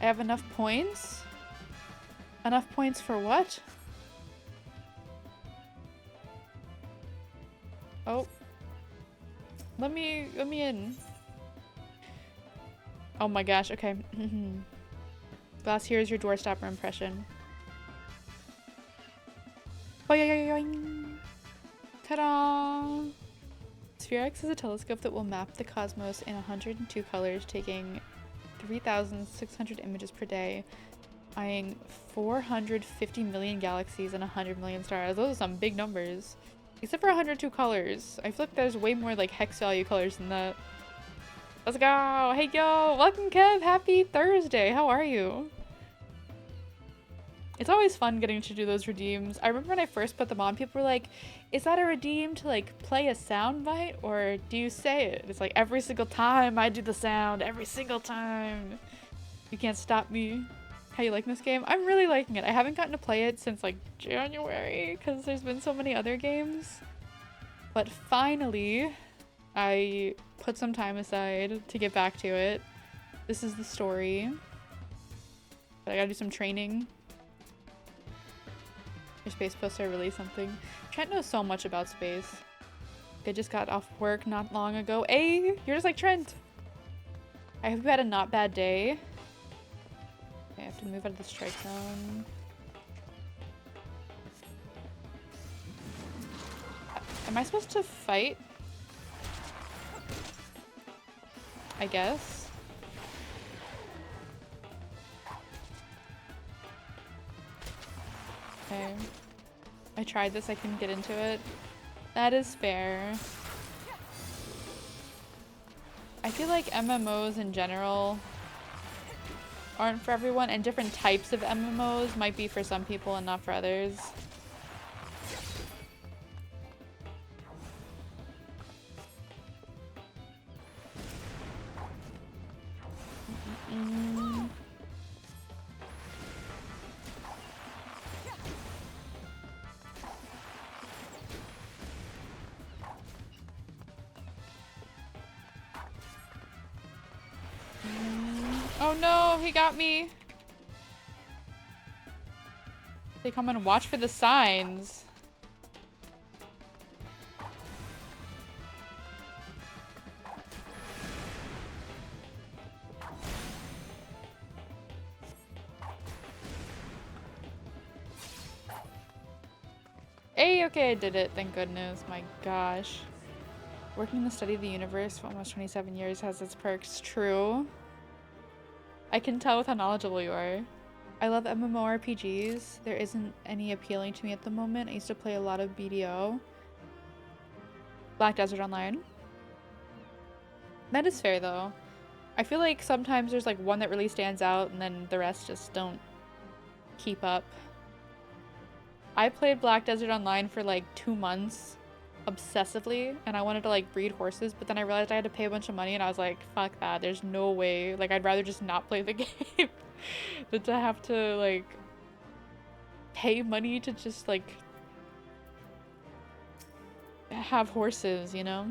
I have enough points? Enough points for what? Oh. Let me in. Oh my gosh, okay. Glass, here is your doorstopper impression. Boing! Ta-da! SphereX is a telescope that will map the cosmos in 102 colors, taking 3,600 images per day, eyeing 450 million galaxies and 100 million stars. Those are some big numbers. Except for 102 colors. I feel like there's way more like hex value colors than that. Let's go! Hey yo! Welcome Kev! Happy Thursday! How are you? It's always fun getting to do those redeems. I remember when I first put them on, people were like, is that a redeem to like play a soundbite or do you say it? It's like every single time I do the sound, every single time. You can't stop me. How you liking this game? I'm really liking it. I haven't gotten to play it since like January because there's been so many other games. But finally, I put some time aside to get back to it. This is the story. But I gotta do some training. Your space poster released something. Trent knows so much about space. I just got off work not long ago. Hey, you're just like Trent. I hope you had a not bad day. Okay, I have to move out of the strike zone. Am I supposed to fight? I guess. Okay. I tried this, I couldn't get into it. That is fair. I feel like MMOs in general aren't for everyone, and different types of MMOs might be for some people and not for others. Oh no, he got me. They come and watch for the signs. Yay! Okay, I did it. Thank goodness. My gosh. Working in the study of the universe for almost 27 years has its perks. True. I can tell with how knowledgeable you are. I love MMORPGs. There isn't any appealing to me at the moment. I used to play a lot of BDO. Black Desert Online. That is fair though. I feel like sometimes there's like one that really stands out and then the rest just don't keep up. I played Black Desert Online for like 2 months obsessively and I wanted to like breed horses, but then I realized I had to pay a bunch of money and I was like, fuck that, there's no way. Like I'd rather just not play the game than to have to like pay money to just like have horses, you know?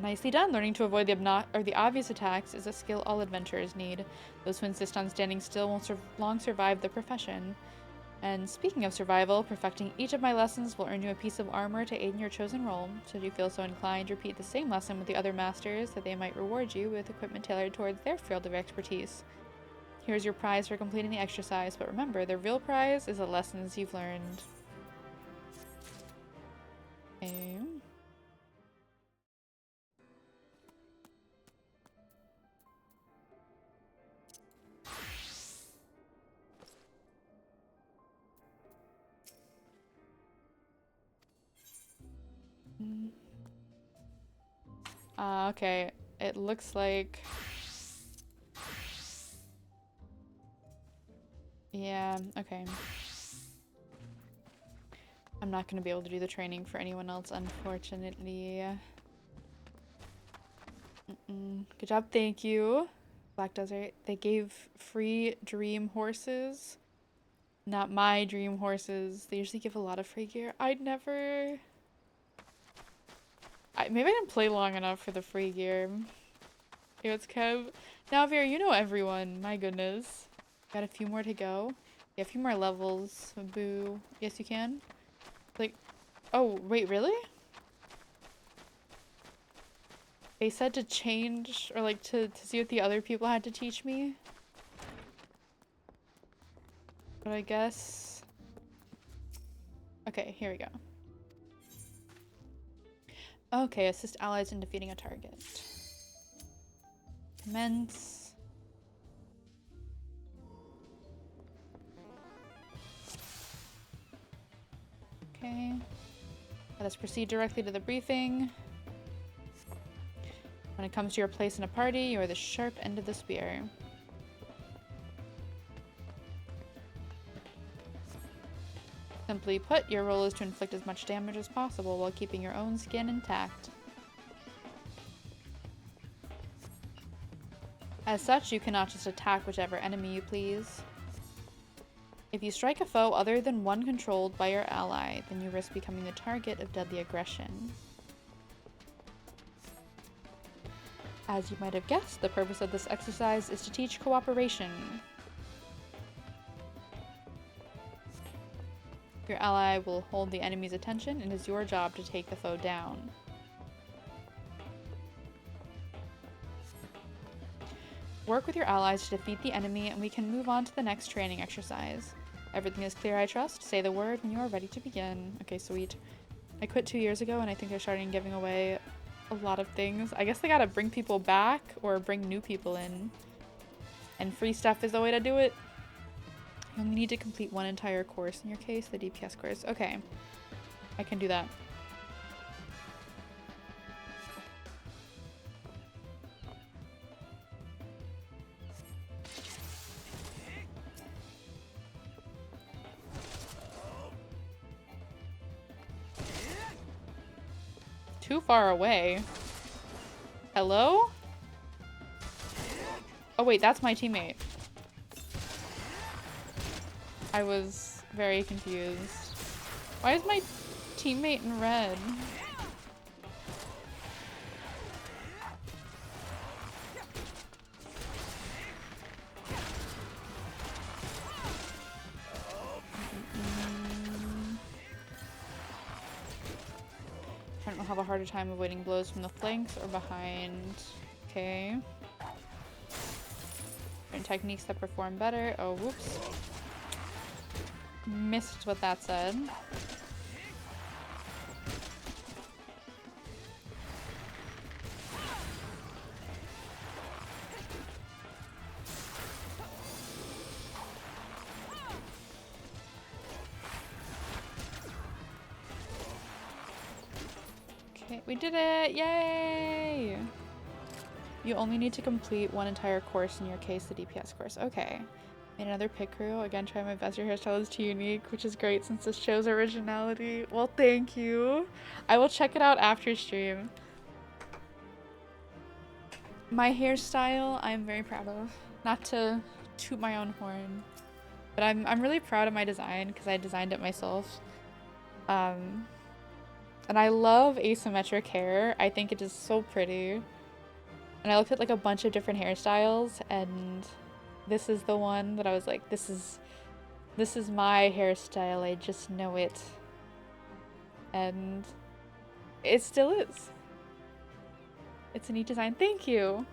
Nicely done. Learning to avoid the obvious attacks is a skill all adventurers need. Those who insist on standing still won't long survive the profession. And speaking of survival, perfecting each of my lessons will earn you a piece of armor to aid in your chosen role. Should you feel so inclined, repeat the same lesson with the other masters that they might reward you with equipment tailored towards their field of expertise. Here's your prize for completing the exercise, but remember, the real prize is the lessons you've learned. Okay. Okay. It looks like... Yeah, okay. I'm not going to be able to do the training for anyone else, unfortunately. Good job, thank you. Black Desert. They gave free dream horses. Not my dream horses. They usually give a lot of free gear. I'd never... maybe I didn't play long enough for the free gear. Hey, what's Kev? Now, Vera, you know everyone. My goodness. Got a few more to go. Yeah, a few more levels. Boo. Yes, you can. Like, oh, wait, really? They said to change, or like to see what the other people had to teach me. But I guess... Okay, here we go. Okay, assist allies in defeating a target. Commence. Okay. Let us proceed directly to the briefing. When it comes to your place in a party, you are the sharp end of the spear. Simply put, your role is to inflict as much damage as possible while keeping your own skin intact. As such, you cannot just attack whichever enemy you please. If you strike a foe other than one controlled by your ally, then you risk becoming the target of deadly aggression. As you might have guessed, the purpose of this exercise is to teach cooperation. Your ally will hold the enemy's attention, and it is your job to take the foe down. Work with your allies to defeat the enemy, and we can move on to the next training exercise. Everything is clear, I trust. Say the word, and you are ready to begin. Okay, sweet. I quit 2 years ago, and I think they're starting giving away a lot of things. I guess they gotta bring people back, or bring new people in. And free stuff is the way to do it. You only need to complete one entire course in your case, the DPS course. Okay. I can do that. Too far away. Hello? Oh wait, that's my teammate. I was very confused. Why is my teammate in red? I don't have a harder time avoiding blows from the flanks or behind. Okay. Different techniques that perform better. Oh, whoops. Missed what that said. We did it! Yay! You only need to complete one entire course, in your case, the DPS course. Okay. Made another pick crew. Again, try my best. Your hairstyle is too unique, which is great since this shows originality. Well, thank you. I will check it out after stream. My hairstyle, I'm very proud of. Not to toot my own horn, but I'm really proud of my design because I designed it myself. And I love asymmetric hair. I think it is so pretty. And I looked at like a bunch of different hairstyles, and this is the one that I was like, this is my hairstyle. I just know it. And it still is. It's a neat design. Thank you.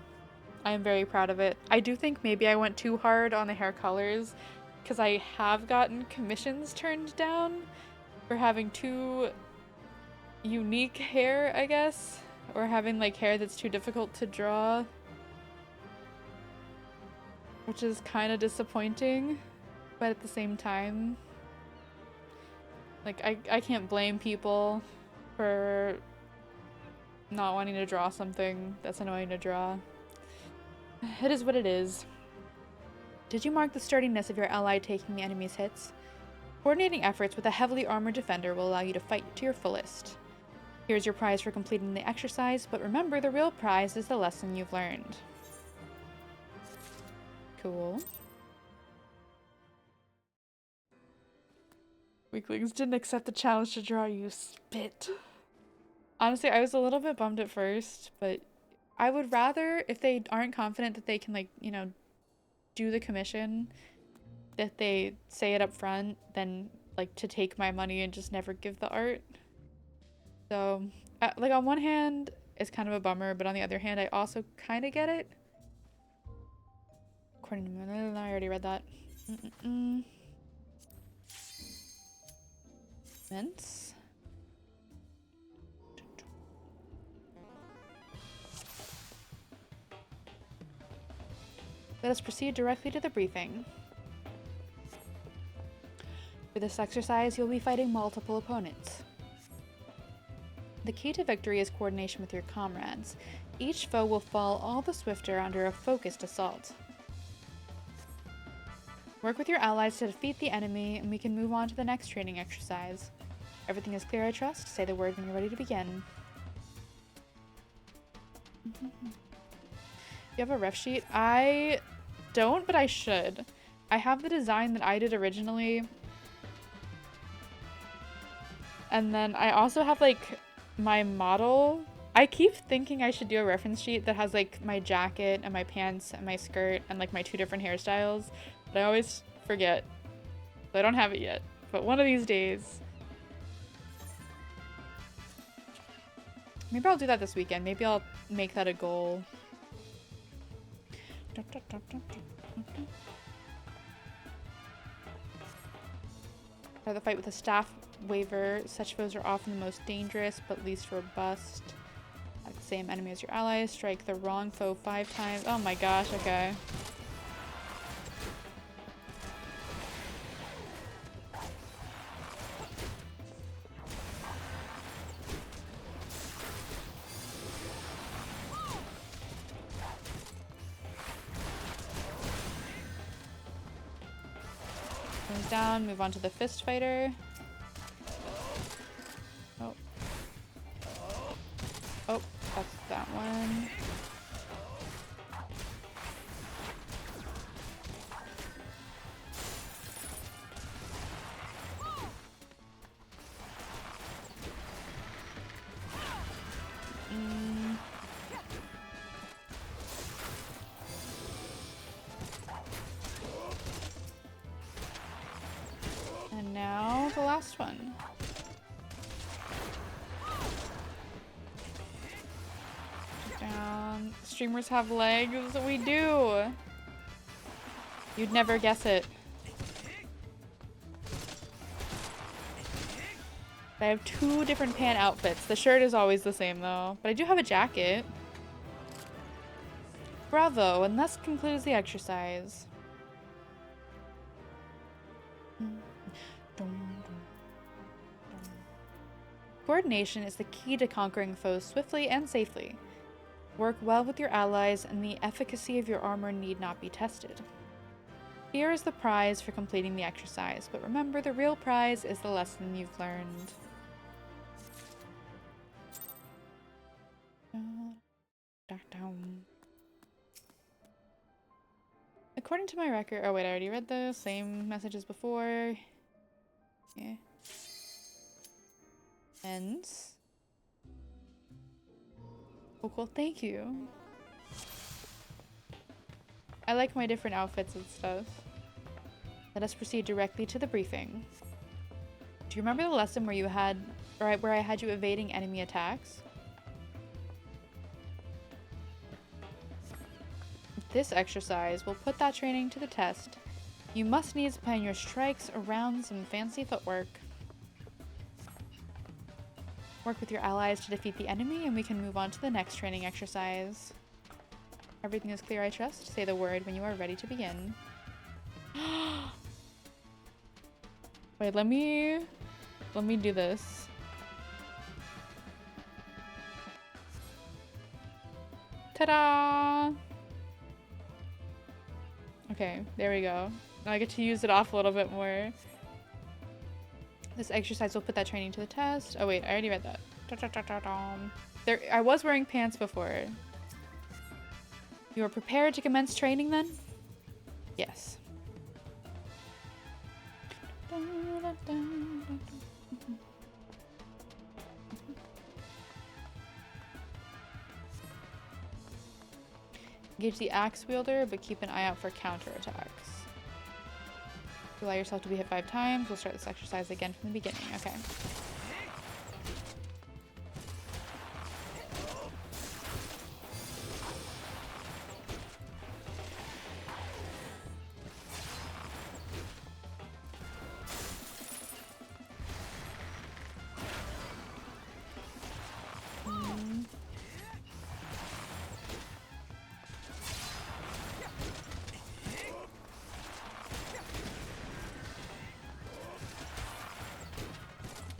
I'm very proud of it. I do think maybe I went too hard on the hair colors because I have gotten commissions turned down for having too unique hair, I guess, or having like hair that's too difficult to draw, which is kind of disappointing, but at the same time, like I can't blame people for not wanting to draw something that's annoying to draw. It is what it is. Did you mark the sturdiness of your ally taking the enemy's hits? Coordinating efforts with a heavily armored defender will allow you to fight to your fullest. Here's your prize for completing the exercise, but remember, the real prize is the lesson you've learned. Cool. Weaklings didn't accept the challenge to draw, you spit. Honestly, I was a little bit bummed at first, but I would rather, if they aren't confident that they can, like, you know, do the commission, that they say it up front than, like, to take my money and just never give the art. So, like, on one hand, it's kind of a bummer, but on the other hand, I also kind of get it. According to I already read that. Mints. Let us proceed directly to the briefing. For this exercise, you'll be fighting multiple opponents. The key to victory is coordination with your comrades. Each foe will fall all the swifter under a focused assault. Work with your allies to defeat the enemy, and we can move on to the next training exercise. Everything is clear, I trust? Say the word when you're ready to begin. You have a ref sheet? I don't, but I should. I have the design that I did originally. And then I also have, like, my model. I keep thinking I should do a reference sheet that has, like, my jacket and my pants and my skirt and, like, my 2 different hairstyles. But I always forget. So I don't have it yet. But one of these days. Maybe I'll do that this weekend. Maybe I'll make that a goal. Try the fight with a staff waver. Such foes are often the most dangerous, but least robust. Like the same enemy as your allies. Strike the wrong foe 5 times. Oh my gosh, okay. Down, move on to the fist fighter. Oh. Oh, that's that one. And now the last one. Down. Streamers have legs. We do. You'd never guess it. I have 2 different pant outfits. The shirt is always the same though, but I do have a jacket. Bravo, and thus concludes the exercise. Coordination is the key to conquering foes swiftly and safely. Work well with your allies, and the efficacy of your armor need not be tested. Here is the prize for completing the exercise, but remember, the real prize is the lesson you've learned. According to my record— oh wait, I already read the same messages before. Yeah. Ends. Oh cool, thank you. I like my different outfits and stuff. Let us proceed directly to the briefing. Do you remember the lesson where you had— or where I had you evading enemy attacks? This exercise will put that training to the test. You must needs plan your strikes around some fancy footwork. Work with your allies to defeat the enemy, and we can move on to the next training exercise. Everything is clear, I trust. Say the word when you are ready to begin. Wait, let me do this. Ta-da! Okay, there we go. Now I get to use it off a little bit more. This exercise will put that training to the test. Oh wait, I already read that. There, I was wearing pants before. You are prepared to commence training then? Yes. Engage the axe wielder, but keep an eye out for counterattacks. Allow yourself to be hit 5 times. We'll start this exercise again from the beginning. Okay.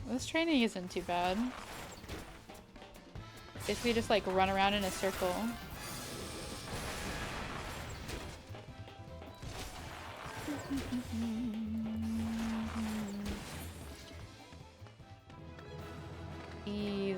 This training isn't too bad. Basically just like run around in a circle. Easy.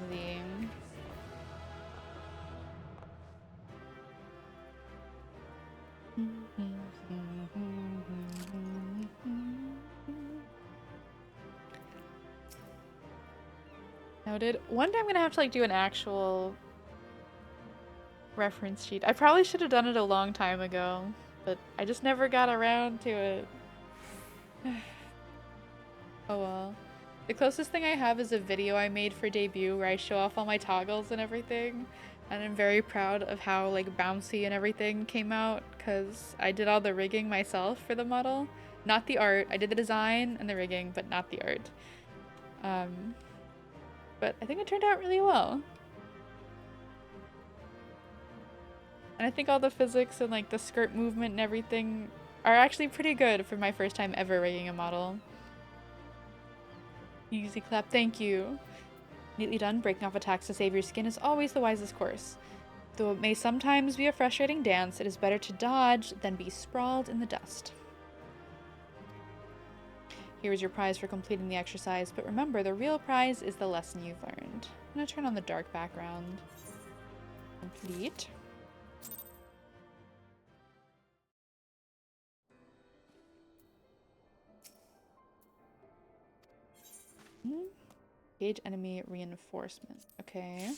Noted. One day I'm gonna have to like do an actual reference sheet. I probably should have done it a long time ago, but I just never got around to it. Oh well. The closest thing I have is a video I made for debut where I show off all my toggles and everything, and I'm very proud of how like bouncy and everything came out because I did all the rigging myself for the model. Not the art. I did the design and the rigging, but not the art. But I think it turned out really well. And I think all the physics and like the skirt movement and everything are actually pretty good for my first time ever rigging a model. Easy clap, thank you. Neatly done. Breaking off attacks to save your skin is always the wisest course. Though it may sometimes be a frustrating dance, it is better to dodge than be sprawled in the dust. Here is your prize for completing the exercise, but remember, the real prize is the lesson you've learned. I'm gonna turn on the dark background. Complete. Engage enemy reinforcement. Okay.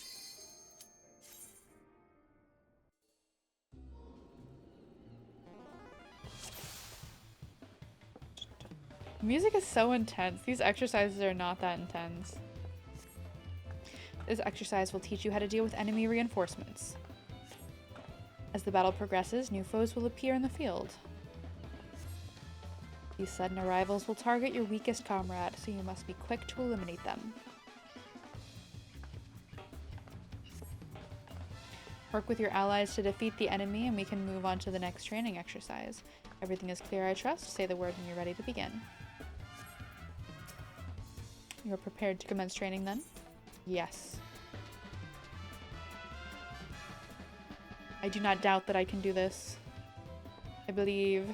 Music is so intense. These exercises are not that intense. This exercise will teach you how to deal with enemy reinforcements. As the battle progresses, new foes will appear in the field. These sudden arrivals will target your weakest comrade, so you must be quick to eliminate them. Work with your allies to defeat the enemy, and we can move on to the next training exercise. Everything is clear, I trust. Say the word when you're ready to begin. You are prepared to commence training then? Yes. I do not doubt that I can do this. I believe.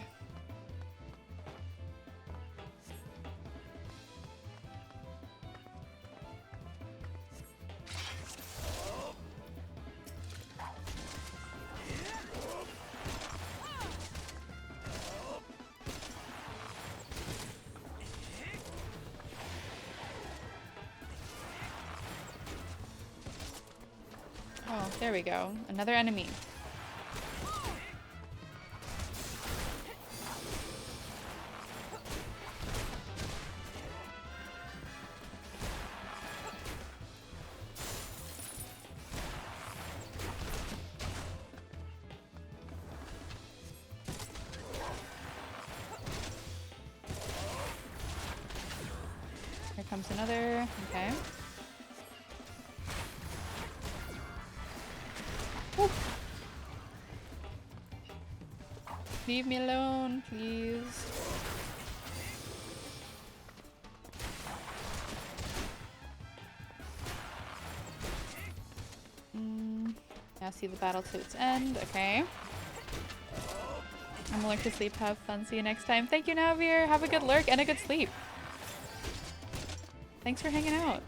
Oh, there we go. Another enemy. Here comes another. Okay. Woo. Leave me alone, please. Now see the battle to its end. Okay. I'm willing to sleep. Have fun. See you next time. Thank you, Navir. Have a good lurk and a good sleep. Thanks for hanging out.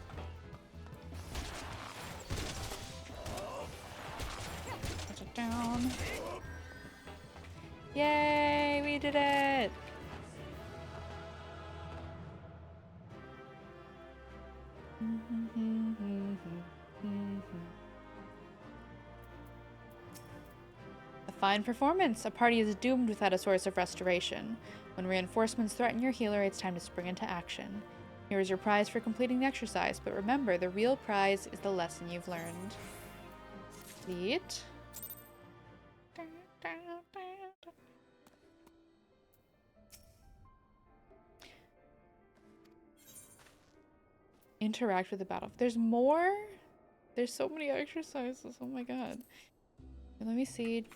Put it down. Yay, we did it! A fine performance. A party is doomed without a source of restoration. When reinforcements threaten your healer, it's time to spring into action. Here is your prize for completing the exercise, but remember, the real prize is the lesson you've learned. Sweet. Interact with the battle. There's more? There's so many exercises. Oh my god. Let me see.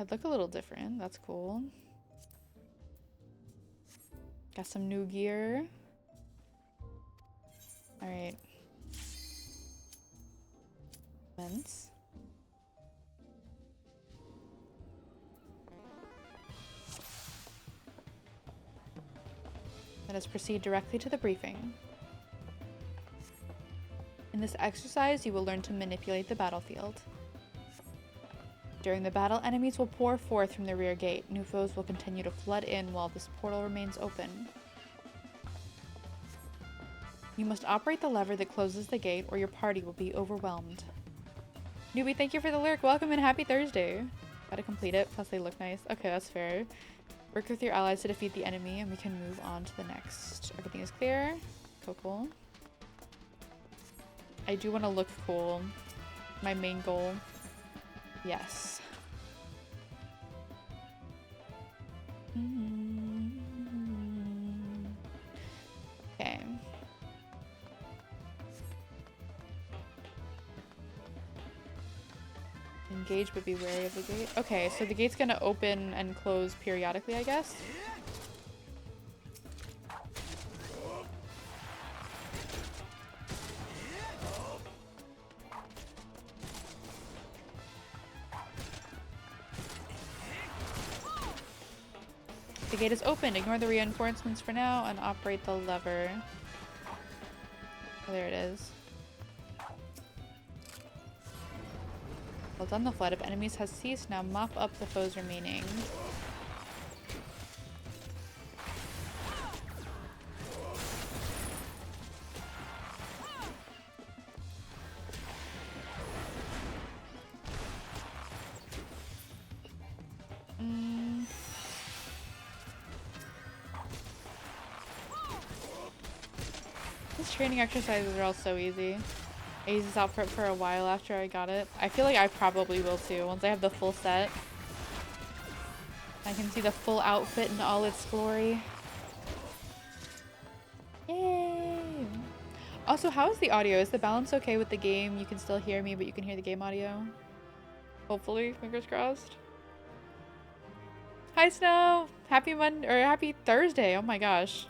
I'd look a little different. That's cool. Got some new gear. Alright. Events. Let us proceed directly to the briefing. In this exercise, you will learn to manipulate the battlefield. During the battle, enemies will pour forth from the rear gate. New foes will continue to flood in while this portal remains open. You must operate the lever that closes the gate or your party will be overwhelmed. Newbie, thank you for the lurk. Welcome and happy Thursday. Gotta complete it, plus they look nice. Okay, that's fair. Work with your allies to defeat the enemy and we can move on to the next. Everything is clear. Cool. I do want to look cool. My main goal. Yes. Okay. Engage but be wary of the gate. Okay, so the gate's gonna open and close periodically, I guess. The gate is open. Ignore the reinforcements for now and operate the lever. Oh, there it is. Well done, the flood of enemies has ceased. Now mop up the foes remaining. These training exercises are all so easy. I used this outfit for a while after I got it. I feel like I probably will too, once I have the full set. I can see the full outfit in all its glory. Yay! Also, how is the audio? Is the balance okay with the game? You can still hear me, but you can hear the game audio? Hopefully, fingers crossed. Hi, Snow! Happy Monday, or happy Thursday! Oh my gosh.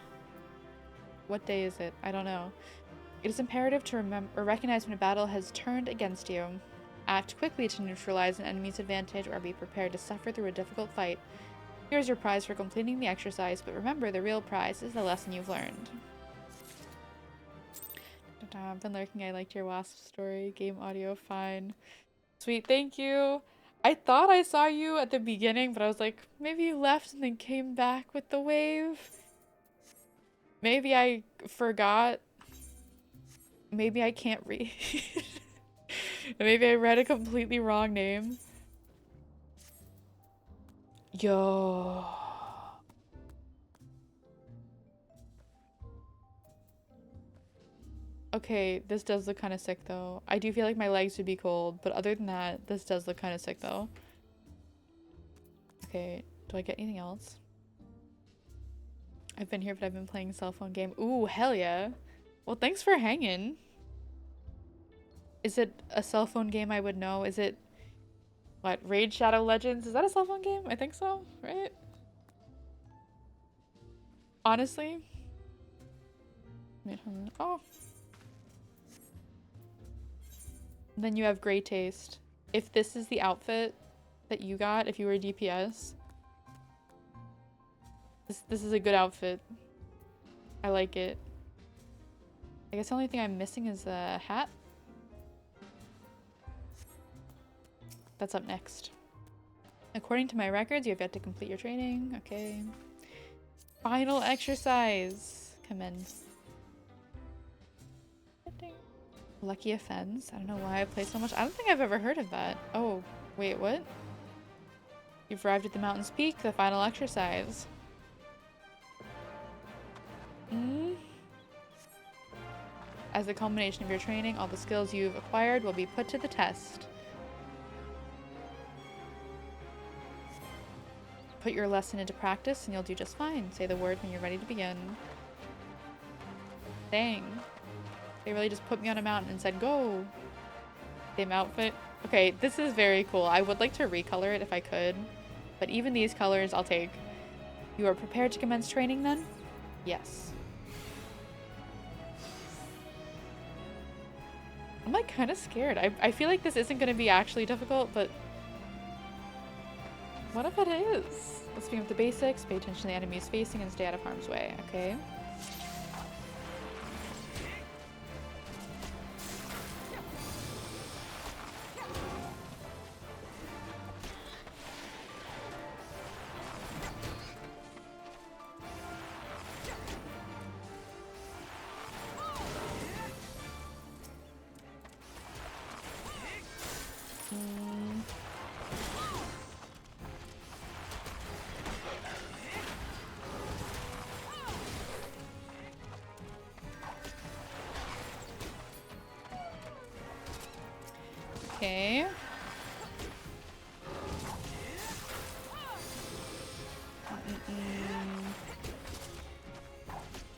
What day is it? I don't know. It is imperative to remember or recognize when a battle has turned against you. Act quickly to neutralize an enemy's advantage or be prepared to suffer through a difficult fight. Here's your prize for completing the exercise, but remember, the real prize is the lesson you've learned. I've been lurking. I liked your WASP story. Game audio fine. Sweet, thank you. I thought I saw you at the beginning, but I was like, maybe you left and then came back with the wave. Maybe I forgot. Maybe I can't read. Maybe I read a completely wrong name. Yo. Okay, this does look kind of sick though. I do feel like my legs would be cold, but other than that, this does look kind of sick though. Okay, do I get anything else? I've been here, but I've been playing a cell phone game. Ooh, hell yeah. Well, thanks for hanging. Is it a cell phone game I would know? Is it, what, Raid Shadow Legends? Is that a cell phone game? I think so, right? Honestly. Oh. Then you have great taste. If this is the outfit that you got, if you were a DPS, this is a good outfit. I like it. I guess the only thing I'm missing is a hat. That's up next. According to my records, you have yet to complete your training. Okay. Final exercise. Commence. Lucky offense. I don't know why I play so much. I don't think I've ever heard of that. Oh, wait, what? You've arrived at the mountain's peak, the final exercise. As a culmination of your training, all the skills you've acquired will be put to the test. Put your lesson into practice and you'll do just fine. Say the word when you're ready to begin. Dang. They really just put me on a mountain and said, go. Same outfit. Okay, this is very cool. I would like to recolor it if I could. But even these colors, I'll take. You are prepared to commence training then? Yes. I'm like kind of scared. I feel like this isn't going to be actually difficult, but what if it is? Let's begin with the basics. Pay attention to the enemies facing and stay out of harm's way. Okay. Okay.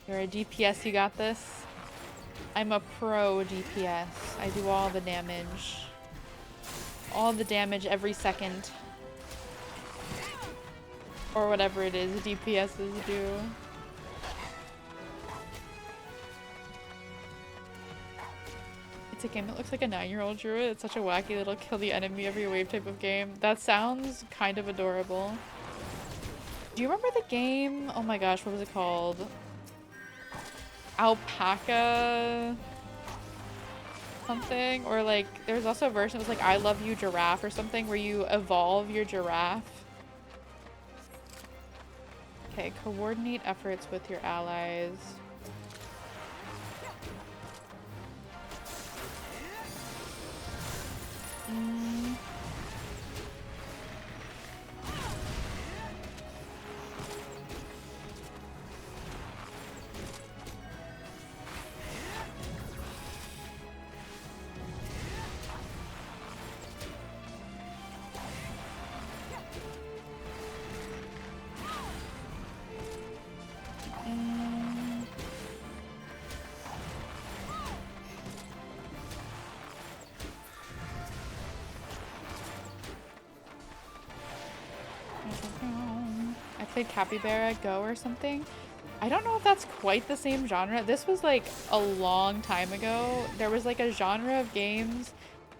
You're a DPS, you got this? I'm a pro DPS. I do all the damage. All the damage every second. Or whatever it is DPSs do. It's a game that looks like a 9-year-old drew it. It's such a wacky little kill the enemy every wave type of game. That sounds kind of adorable. Do you remember the game? Oh my gosh, what was it called? Alpaca something? Or like, there's also a version that was like I Love You Giraffe or something where you evolve your giraffe. Okay, coordinate efforts with your allies. I played Capybara Go or something. I don't know if that's quite the same genre. This was like a long time ago. There was like a genre of games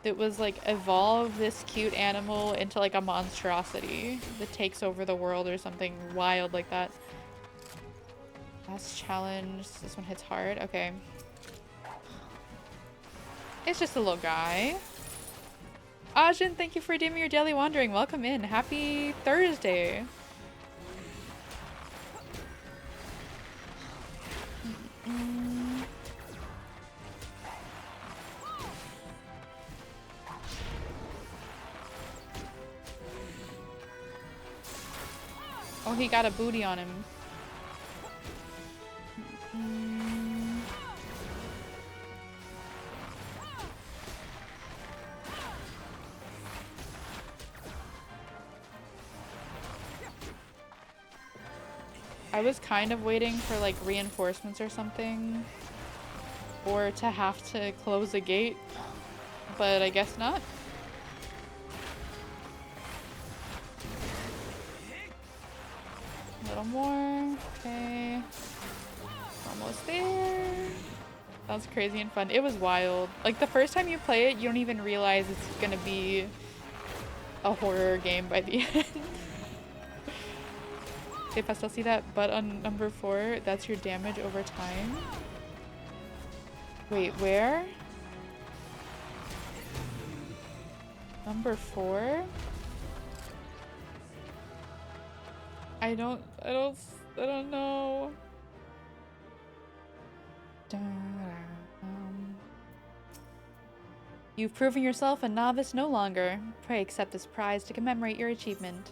that was like evolve this cute animal into like a monstrosity that takes over the world or something wild like that. Last challenge. This one hits hard. Okay. It's just a little guy. Ajin, thank you for redeeming your daily wandering. Welcome in. Happy Thursday. Oh, he got a booty on him. I was kind of waiting for like reinforcements or something, or to have to close a gate, but I guess not. A little more. Okay. Almost there. That was crazy and fun. It was wild. Like the first time you play it, you don't even realize it's gonna be a horror game by the end. If I still see that butt on number 4, that's your damage over time. Wait, where? Number 4? I don't know. You've proven yourself a novice no longer. Pray accept this prize to commemorate your achievement.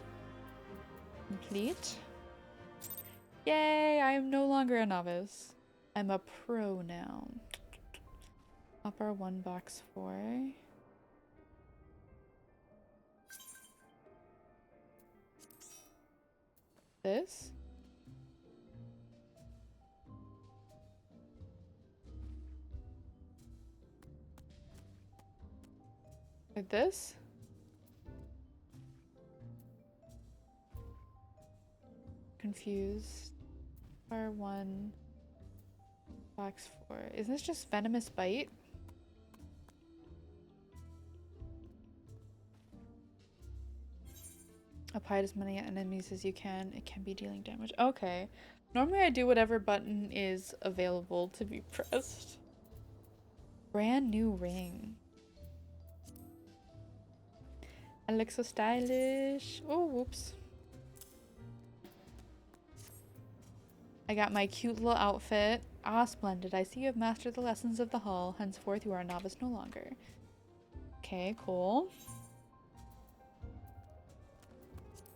Complete. Yay, I am no longer a novice. I'm a pro now. Upper 1 box 4. This? Like this? Confused. R1 box 4. Isn't this just venomous bite? Apply as many enemies as you can. It can be dealing damage. Okay. Normally I do whatever button is available to be pressed. Brand new ring. I look so stylish. Oh, whoops. I got my cute little outfit. Ah, splendid. I see you have mastered the lessons of the hall. Henceforth, you are a novice no longer. Okay, cool.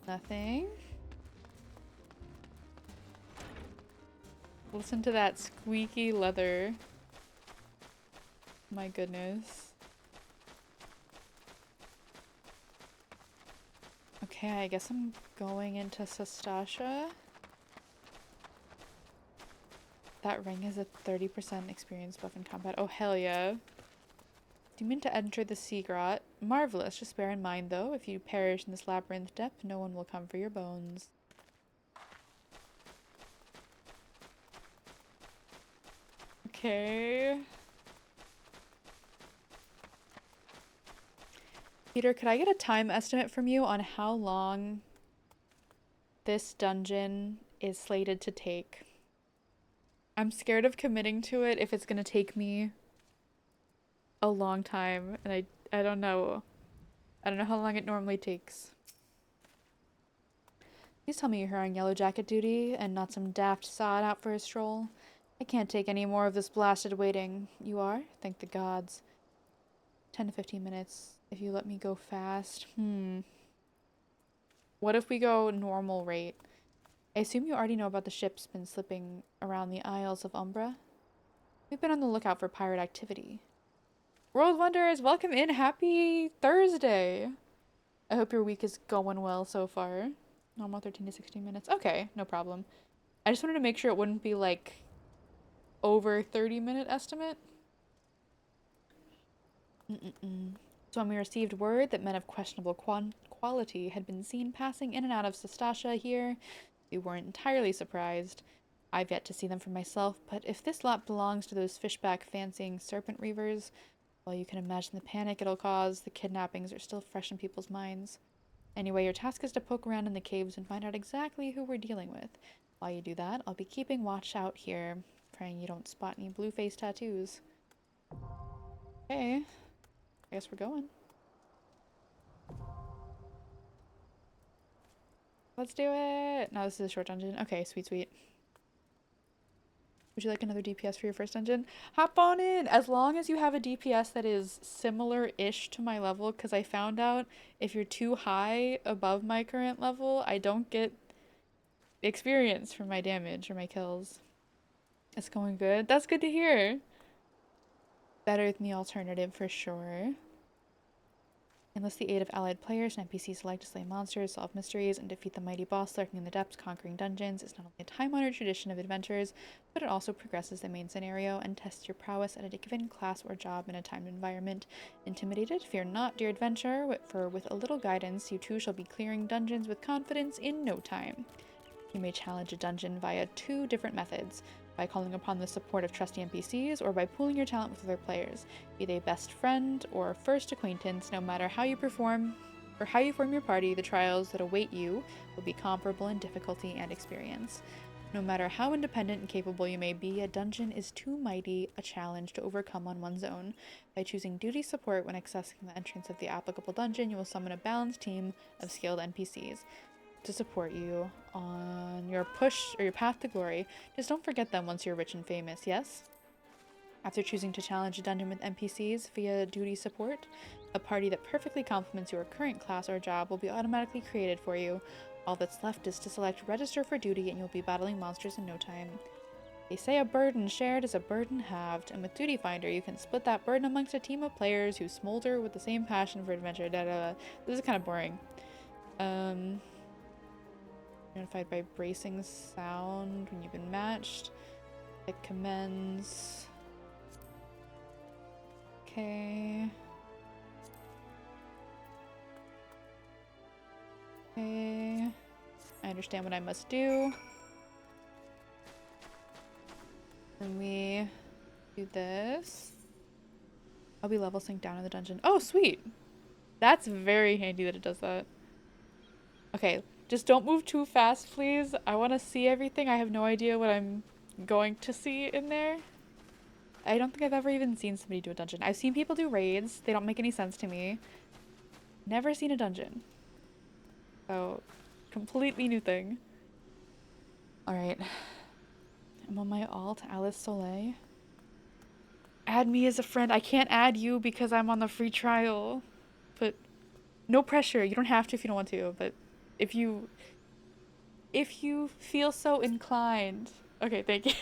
Nothing. Listen to that squeaky leather. My goodness. Okay, I guess I'm going into Sastasha. That ring is a 30% experience buff in combat. Oh, hell yeah. Do you mean to enter the sea grot? Marvelous. Just bear in mind, though, if you perish in this labyrinth depth, no one will come for your bones. Okay. Peter, could I get a time estimate from you on how long this dungeon is slated to take? I'm scared of committing to it if it's gonna take me a long time, and I don't know. I don't know how long it normally takes. Please tell me you're here on Yellow Jacket duty and not some daft sod out for a stroll. I can't take any more of this blasted waiting. You are? Thank the gods. 10 to 15 minutes if you let me go fast. What if we go normal rate? I assume you already know about the ships been slipping around the Isles of Umbra. We've been on the lookout for pirate activity. World Wonders, welcome in. Happy Thursday. I hope your week is going well so far. Normal 13 to 16 minutes. Okay, no problem. I just wanted to make sure it wouldn't be like over 30-minute estimate. So when we received word that men of questionable quality had been seen passing in and out of Sastasha here, we weren't entirely surprised. I've yet to see them for myself, but if this lot belongs to those fishback fancying serpent reavers, well, you can imagine the panic it'll cause. The kidnappings are still fresh in people's minds. Anyway, your task is to poke around in the caves and find out exactly who we're dealing with. While you do that, I'll be keeping watch out here, praying you don't spot any blue face tattoos. Okay, I guess we're going. Let's do it! Now this is a short dungeon. Okay, sweet, sweet. Would you like another DPS for your first dungeon? Hop on in! As long as you have a DPS that is similar-ish to my level, because I found out if you're too high above my current level, I don't get experience for my damage or my kills. It's going good. That's good to hear. Better than the alternative for sure. Enlist the aid of allied players and NPCs alike to slay monsters, solve mysteries, and defeat the mighty boss lurking in the depths. Conquering dungeons is not only a time-honored tradition of adventures, but it also progresses the main scenario and tests your prowess at a given class or job in a timed environment. Intimidated? Fear not, dear adventurer, for with a little guidance, you too shall be clearing dungeons with confidence in no time. You may challenge a dungeon via 2 different methods, by calling upon the support of trusty NPCs or by pooling your talent with other players. Be they best friend or first acquaintance, no matter how you perform or how you form your party, the trials that await you will be comparable in difficulty and experience. No matter how independent and capable you may be, a dungeon is too mighty a challenge to overcome on one's own. By choosing duty support when accessing the entrance of the applicable dungeon, you will summon a balanced team of skilled NPCs to support you on your push or your path to glory. Just don't forget them once you're rich and famous, yes? After choosing to challenge a dungeon with NPCs via duty support, a party that perfectly complements your current class or job will be automatically created for you. All that's left is to select register for duty and you'll be battling monsters in no time. They say a burden shared is a burden halved, and with Duty Finder you can split that burden amongst a team of players who smolder with the same passion for adventure. This is kind of boring. Notified by bracing sound when you've been matched. It commends. Okay. Okay. I understand what I must do. Then we do this. I'll be level synced down in the dungeon. Oh, sweet! That's very handy that it does that. Okay. Just don't move too fast, please. I want to see everything. I have no idea what I'm going to see in there. I don't think I've ever even seen somebody do a dungeon. I've seen people do raids. They don't make any sense to me. Never seen a dungeon. So, completely new thing. Alright. I'm on my alt, Alice Soleil. Add me as a friend. I can't add you because I'm on the free trial. But no pressure. You don't have to if you don't want to, but if you feel so inclined. Okay, thank you.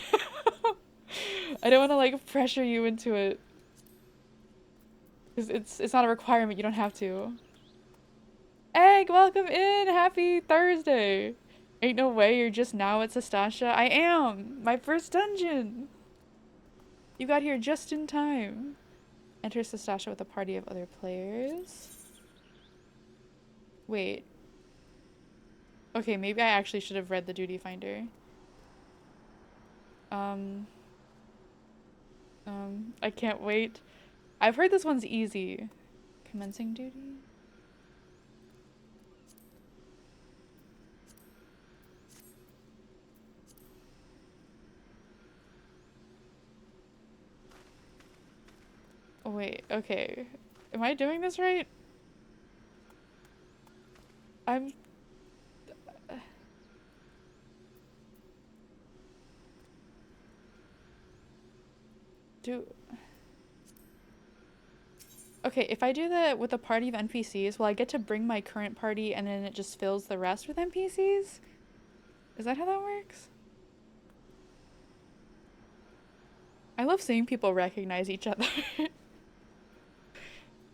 I don't want to like pressure you into it. Cuz it's not a requirement, you don't have to. Egg, welcome in. Happy Thursday. Ain't no way you're just now at Sastasha. I am. My first dungeon. You got here just in time. Enter Sastasha with a party of other players. Wait. Okay, maybe I actually should have read the duty finder. I can't wait. I've heard this one's easy. Commencing duty? Oh, wait, okay. Am I doing this right? I'm... Okay, if I do that with a party of NPCs, will I get to bring my current party and then it just fills the rest with NPCs? Is that how that works? I love seeing people recognize each other.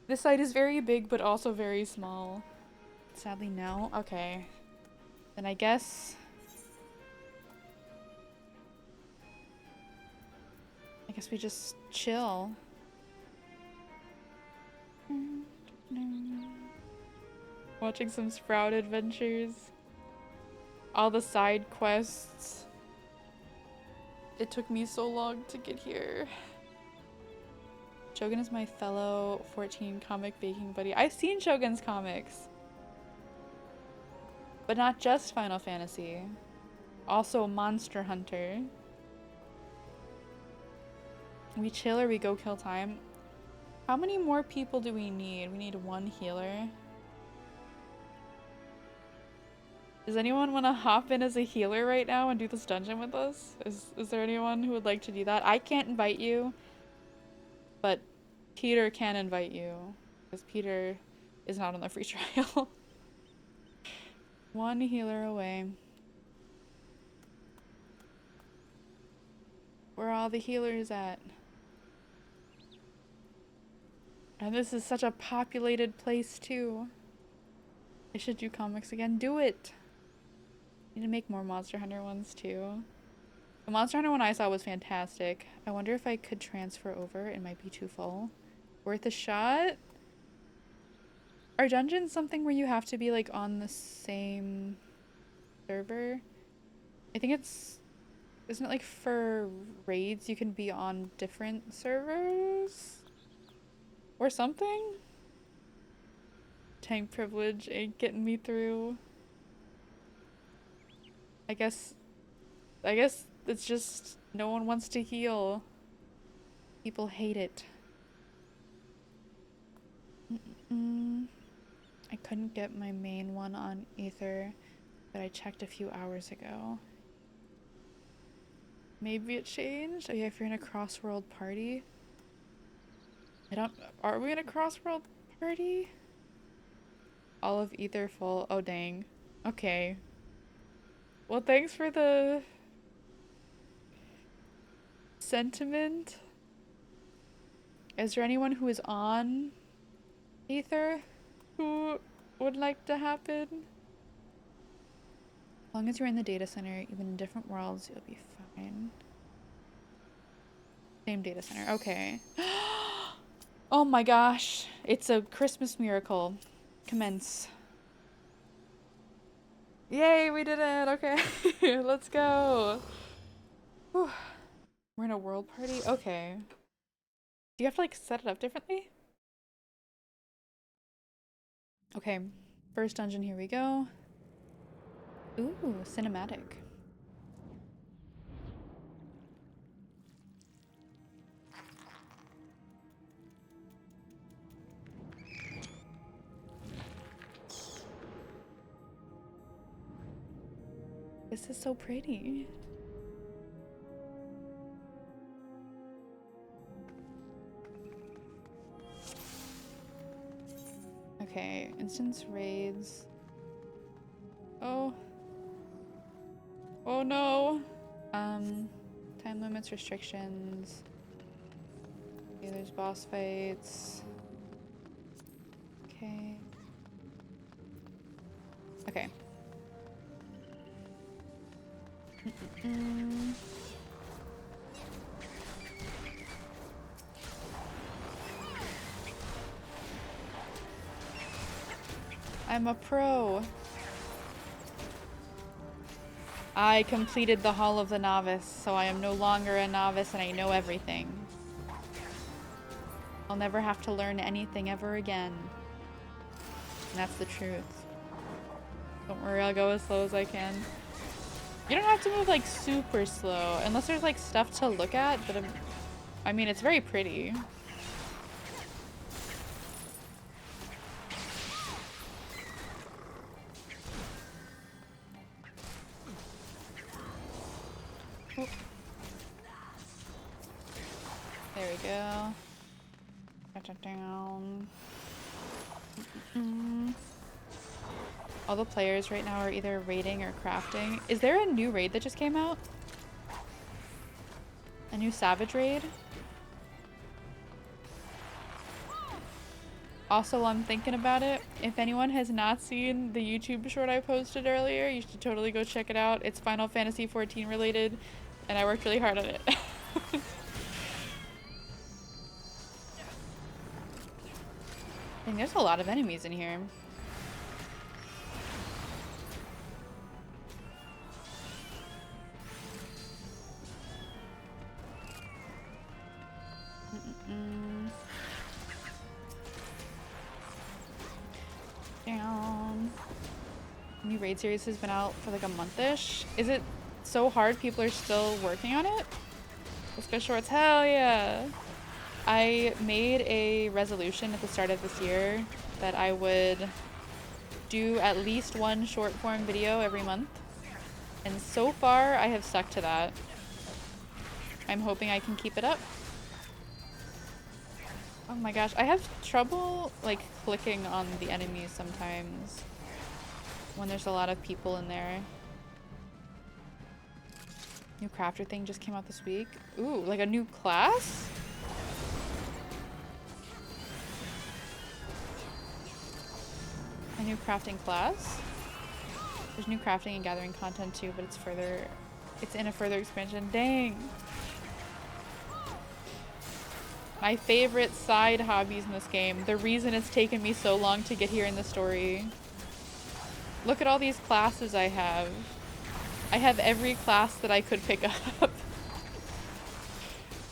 This site is very big, but also very small. Sadly, no. Okay. Then I guess we just chill. Watching some Sprout adventures. All the side quests. It took me so long to get here. Shogun is my fellow 14 comic baking buddy. I've seen Shogun's comics. But not just Final Fantasy. Also Monster Hunter. We chill or we go kill time. How many more people do we need? We need one healer. Does anyone want to hop in as a healer right now and do this dungeon with us? Is there anyone who would like to do that? I can't invite you, but Peter can invite you, because Peter is not on the free trial. One healer away. Where are all the healers at? And this is such a populated place too. I should do comics again. Do it! Need to make more Monster Hunter ones too. The Monster Hunter one I saw was fantastic. I wonder if I could transfer over. It might be too full. Worth a shot? Are dungeons something where you have to be like on the same server? I think it's... Isn't it like for raids you can be on different servers? Or something? Tank privilege ain't getting me through. I guess it's just no one wants to heal. People hate it. I couldn't get my main one on Ether, but I checked a few hours ago. Maybe it changed? Oh yeah, if you're in a cross-world party. Are we in a cross-world party? All of Ether full. Oh dang. Okay. Well, thanks for the sentiment. Is there anyone who is on Ether who would like to happen? As long as you're in the data center, even in different worlds, you'll be fine. Same data center. Okay. Oh my gosh. It's a Christmas miracle. Commence. Yay, we did it! Okay, let's go! Whew. We're in a world party? Okay. Do you have to like set it up differently? Okay, first dungeon, here we go. Ooh, cinematic. This is so pretty. Okay, instance raids. Oh. Oh no. Time limits, restrictions. Okay, there's boss fights. Okay. Okay. I'm a pro. I completed the Hall of the Novice, so I am no longer a novice and I know everything. I'll never have to learn anything ever again. And that's the truth. Don't worry, I'll go as slow as I can. You don't have to move like super slow, unless there's like stuff to look at, but I mean, it's very pretty. Oh. There we go. Down. All the players right now are either raiding or crafting. Is there a new raid that just came out? A new Savage raid? Also, while I'm thinking about it, if anyone has not seen the YouTube short I posted earlier, you should totally go check it out. It's Final Fantasy XIV related, and I worked really hard on it. And there's a lot of enemies in here. Down. New raid series has been out for like a month-ish. Is it so hard people are still working on it? Let's go shorts. Hell yeah! I made a resolution at the start of this year that I would do at least one short form video every month. And so far, I have stuck to that. I'm hoping I can keep it up. Oh my gosh, I have trouble like clicking on the enemies sometimes when there's a lot of people in there. New crafter thing just came out this week. Ooh, like a new class? A new crafting class? There's new crafting and gathering content too, but it's in a further expansion. Dang! My favorite side hobbies in this game. The reason it's taken me so long to get here in the story. Look at all these classes I have. I have every class that I could pick up.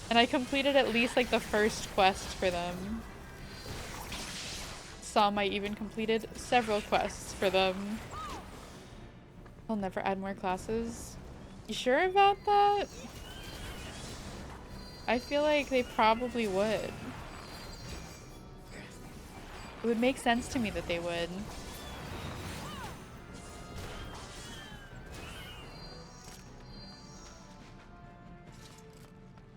And I completed at least like the first quest for them. Some I even completed several quests for them. I'll never add more classes. You sure about that? I feel like they probably would. It would make sense to me that they would.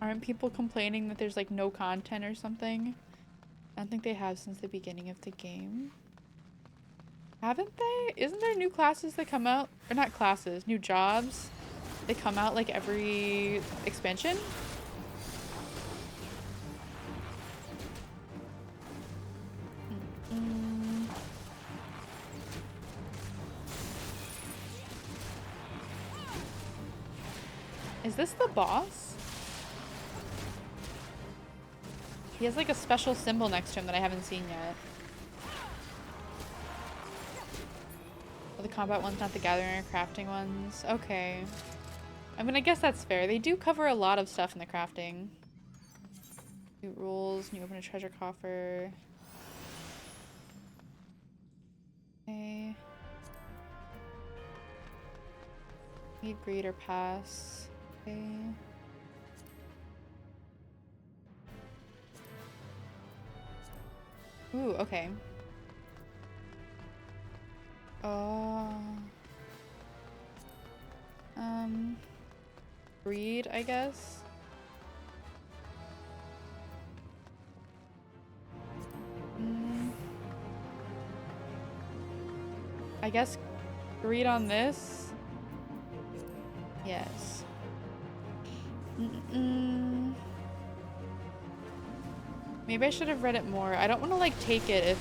Aren't people complaining that there's like no content or something? I don't think they have since the beginning of the game. Haven't they? Isn't there new classes that come out? Or not classes, new jobs. They come out like every expansion? Is this the boss? He has like a special symbol next to him that I haven't seen yet. Oh, the combat ones, not the gathering or crafting ones. Okay. I mean, I guess that's fair. They do cover a lot of stuff in the crafting. New rules, new open a treasure coffer. Okay. Need breed or pass. Okay. Ooh, okay. Oh. Breed, I guess. I guess breed on this. Yes. Maybe I should have read it more. I don't want to like take it if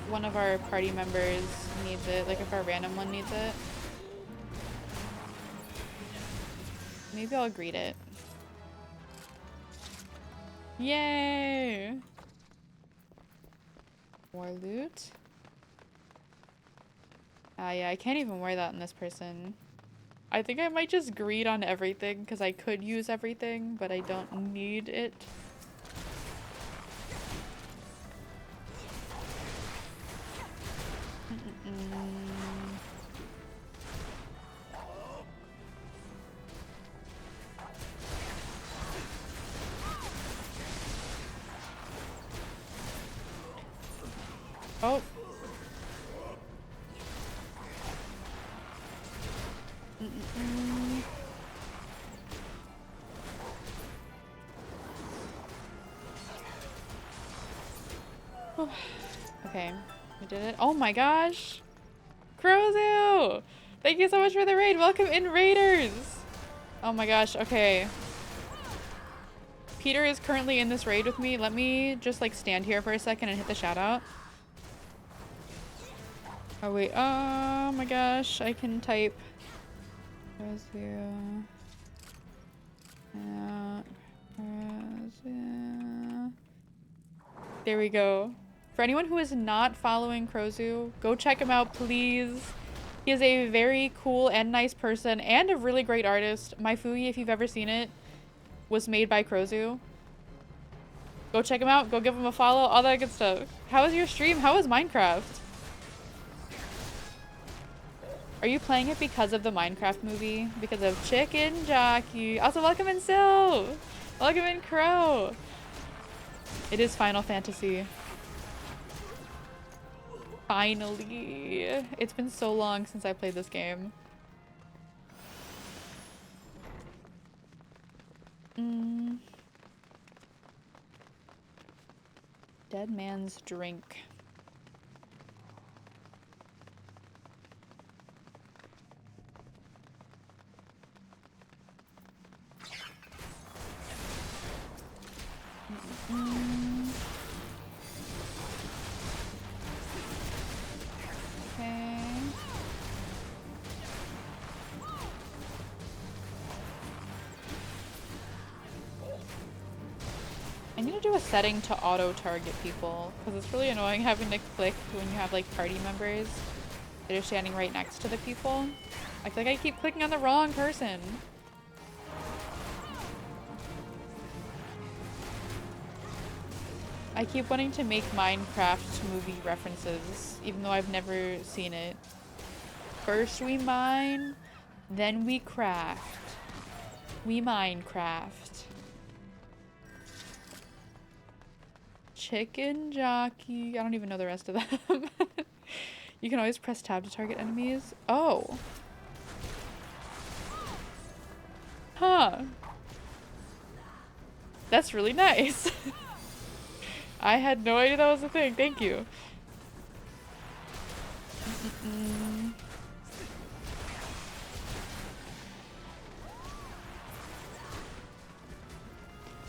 one of our party members needs it, like if our random one needs it. Maybe I'll greet it. Yay! More loot. Ah, yeah, I can't even wear that in this person. I think I might just greed on everything because I could use everything, but I don't need it. Oh. Okay, we did it. Oh my gosh! Crozu! Thank you so much for the raid! Welcome in, raiders! Oh my gosh, okay. Peter is currently in this raid with me. Let me just like stand here for a second and hit the shout out. Oh wait, oh my gosh, I can type. Crozu. Crozu. There we go. For anyone who is not following Crozu, go check him out, please. He is a very cool and nice person and a really great artist. My Fuyi, if you've ever seen it, was made by Crozu. Go check him out. Go give him a follow. All that good stuff. How was your stream? How was Minecraft? Are you playing it because of the Minecraft movie? Because of Chicken Jockey? Also, welcome in Sil! Welcome in Crow! It is Final Fantasy. Finally! It's been so long since I played this game. Dead man's drink. Okay. I need to do a setting to auto-target people, because it's really annoying having to click when you have like party members that are standing right next to the people. I feel like I keep clicking on the wrong person. I keep wanting to make Minecraft movie references, even though I've never seen it. First we mine, then we craft. We Minecraft. Chicken Jockey. I don't even know the rest of them. You can always press tab to target enemies. Oh. Huh. That's really nice. I had no idea that was a thing. Thank you.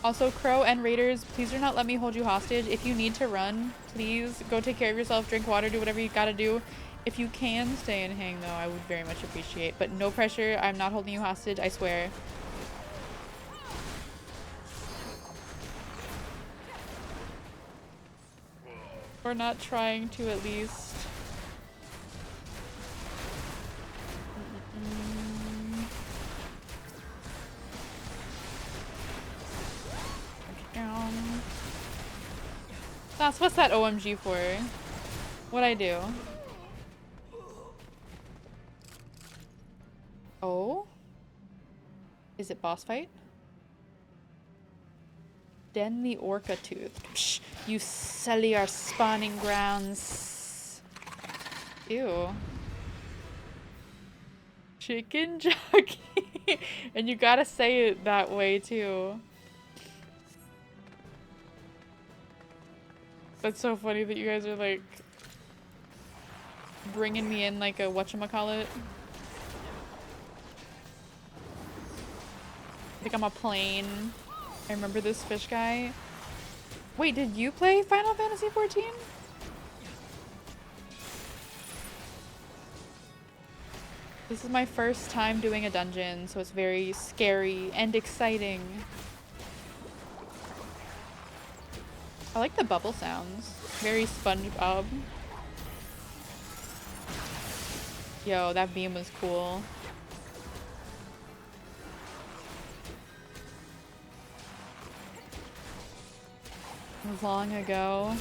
Also, Crow and Raiders, please do not let me hold you hostage. If you need to run, please go take care of yourself, drink water, do whatever you gotta do. If you can stay and hang, though, I would very much appreciate. But no pressure. I'm not holding you hostage, I swear. Or not trying to, at least. What's that OMG for? What'd I do? Oh? Is it boss fight? Den the Orca Tooth. Psh, you silly our spawning grounds. Ew. Chicken Jockey. And you gotta say it that way too. That's so funny that you guys are like bringing me in like a whatchamacallit. I think I'm a plane. I remember this fish guy. Wait, did you play Final Fantasy XIV? This is my first time doing a dungeon, so it's very scary and exciting. I like the bubble sounds. Very SpongeBob. Yo, that beam was cool. Long ago.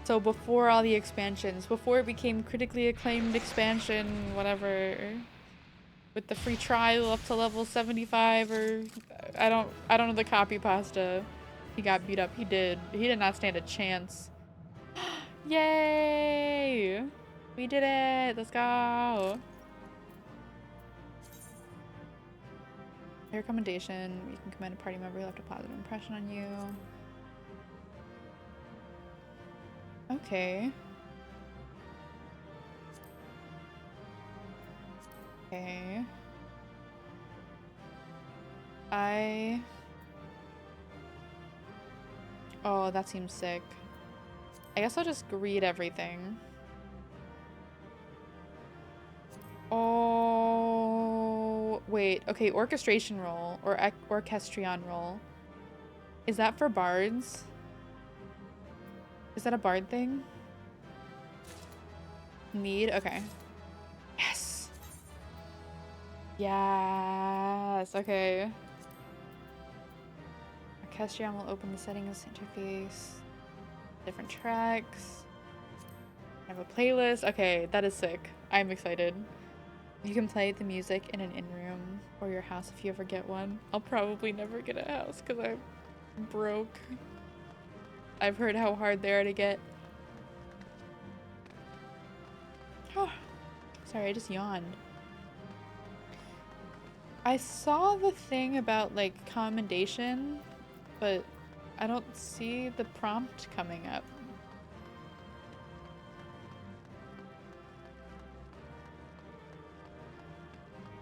So before all the expansions, before it became critically acclaimed expansion, whatever, with the free trial up to level 75, or I don't know the copy pasta. He got beat up. He did. He did not stand a chance. Yay! We did it. Let's go. Recommendation. You can commend a party member who left a positive impression on you. Okay. Okay. Oh, that seems sick. I guess I'll just read everything. Oh, wait. Okay, orchestration roll or orchestrion roll. Is that for bards? Is that a bard thing? Mead? Okay. Yes! Yes! Okay. Orchestrion will open the settings interface. Different tracks. I have a playlist. Okay, that is sick. I'm excited. You can play the music in an in-room or your house if you ever get one. I'll probably never get a house because I'm broke. I've heard how hard they are to get. Oh, sorry, I just yawned. I saw the thing about like commendation, but I don't see the prompt coming up.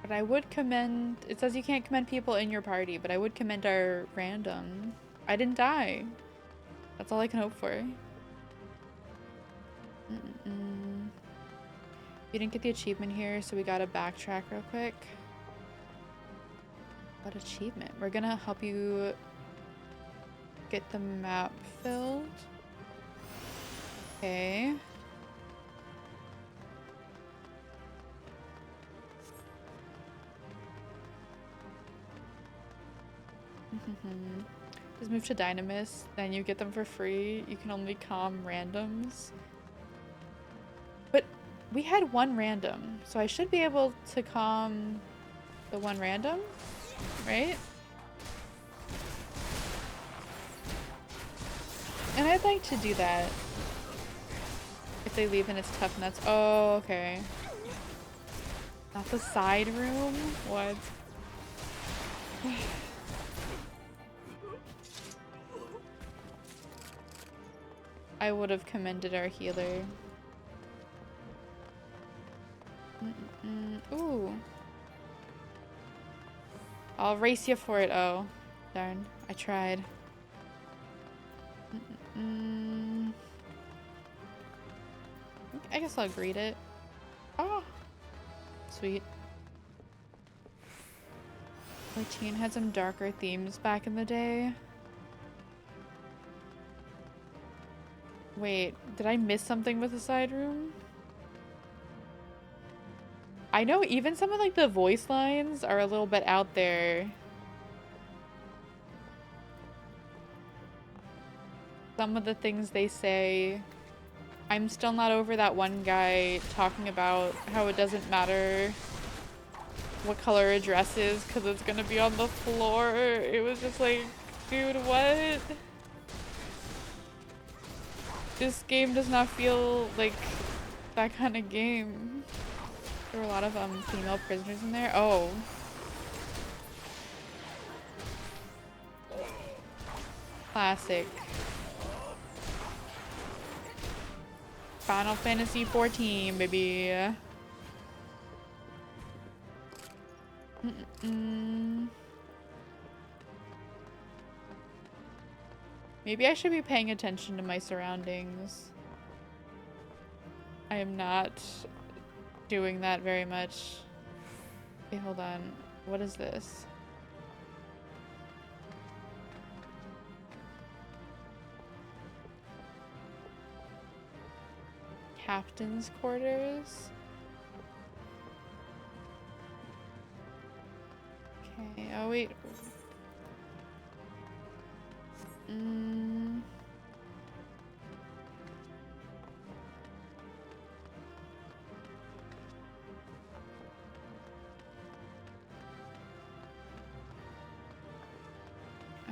But I would commend, it says you can't commend people in your party, but I would commend our random. I didn't die. That's all I can hope for. You didn't get the achievement here, so we gotta backtrack real quick. What achievement? We're gonna help you get the map filled. Okay. Just move to Dynamis, then you get them for free. You can only calm randoms. But we had one random, so I should be able to calm the one random, right? And I'd like to do that. If they leave and it's tough nuts. Oh, okay. Not the side room? What? I would have commended our healer. Ooh. I'll race you for it. Oh, darn. I tried. I guess I'll greet it. Oh, sweet. My teen had some darker themes back in the day. Wait, did I miss something with the side room? I know even some of like the voice lines are a little bit out there. Some of the things they say. I'm still not over that one guy talking about how it doesn't matter what color a dress is because it's gonna be on the floor. It was just like, dude, what? This game does not feel like that kind of game. There were a lot of female prisoners in there. Oh. Classic. Final Fantasy XIV, baby. Maybe I should be paying attention to my surroundings. I am not doing that very much. Okay, hold on. What is this? Captain's quarters. Okay, oh wait.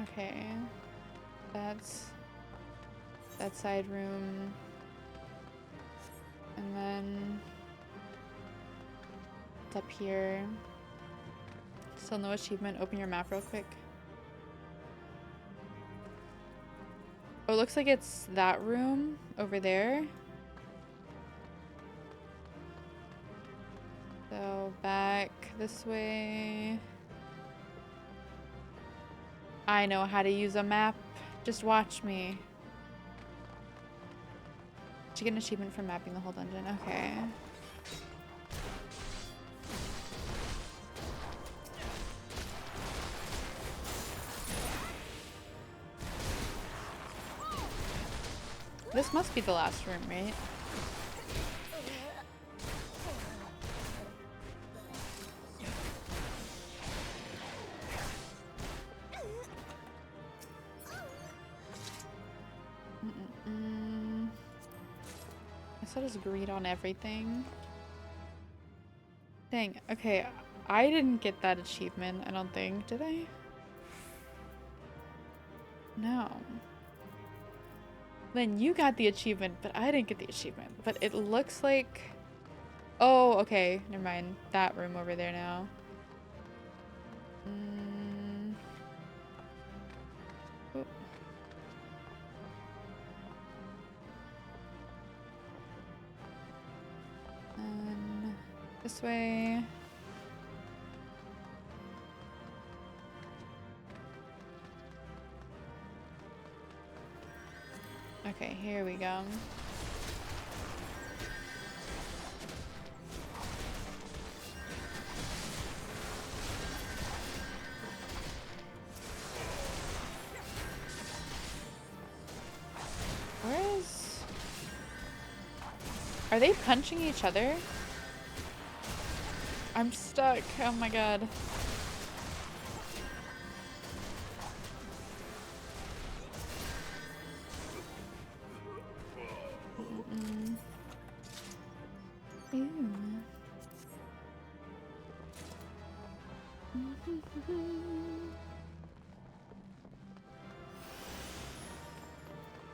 Okay. That's that side room. And then it's up here. Still no achievement. Open your map real quick. Oh, it looks like it's that room over there. So back this way. I know how to use a map. Just watch me. Did you get an achievement for mapping the whole dungeon? Okay. This must be the last room, right? So just agreed on everything. Dang, okay. I didn't get that achievement, I don't think. Did I? No. Then you got the achievement, but I didn't get the achievement. But it looks like... Oh, okay. Never mind. That room over there now. Oh. And this way. Okay, here we go. Where is... Are they punching each other? I'm stuck. Oh my god.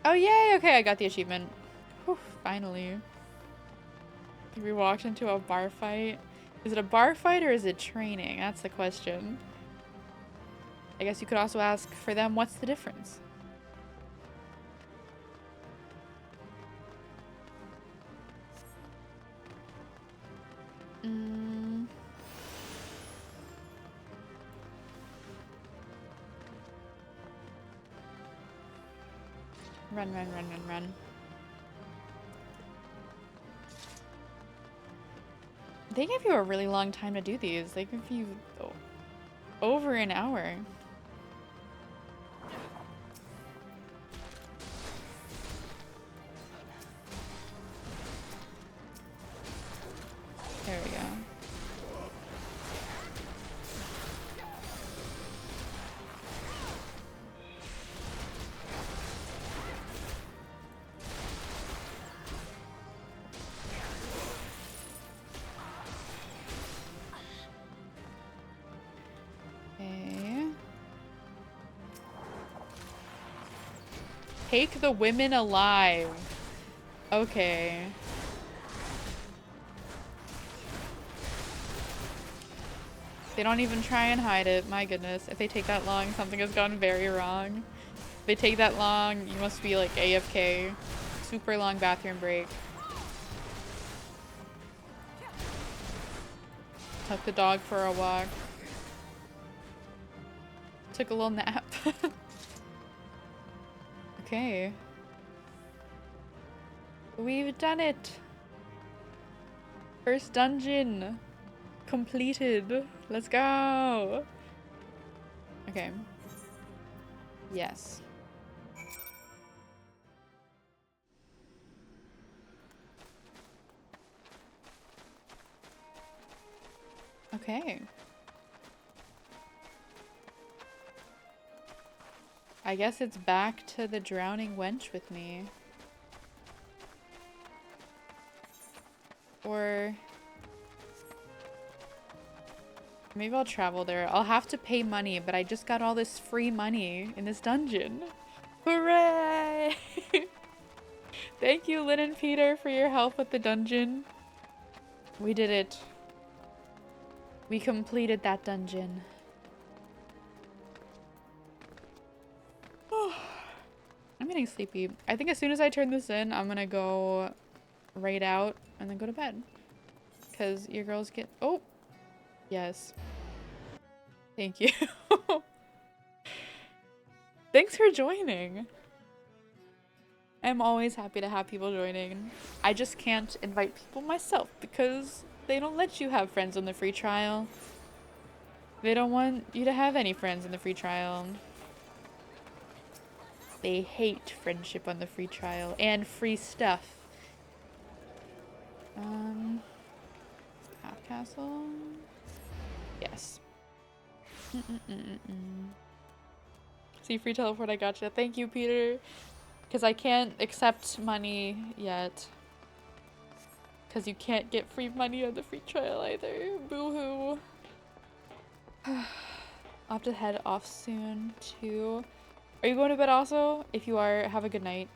Oh yay! Okay, I got the achievement. Whew, finally. We walked into a bar fight. Is it a bar fight or is it training? That's the question. I guess you could also ask for them, what's the difference? Run, run, run, run, run. They give you a really long time to do these. They give you over an hour. There we go. Take the women alive. Okay. They don't even try and hide it. My goodness. If they take that long, something has gone very wrong. If they take that long, you must be like AFK. Super long bathroom break. Took the dog for a walk. Took a little nap. Okay. We've done it! First dungeon completed. Let's go! Okay. Yes. Okay. I guess it's back to the drowning wench with me. Or... maybe I'll travel there. I'll have to pay money, but I just got all this free money in this dungeon. Hooray! Thank you, Lynn and Peter, for your help with the dungeon. We did it. We completed that dungeon. I'm getting sleepy. I think as soon as I turn this in, I'm gonna go raid out and then go to bed. Because your girls get... oh! Yes. Thank you. Thanks for joining. I'm always happy to have people joining. I just can't invite people myself because they don't let you have friends on the free trial. They don't want you to have any friends in the free trial. They hate friendship on the free trial and free stuff. Half castle? Yes. See, free teleport, I gotcha. Thank you, Peter. Because I can't accept money yet. because you can't get free money on the free trial either. Boo-hoo. I'll have to head off soon too. Are you going to bed also? If you are, have a good night.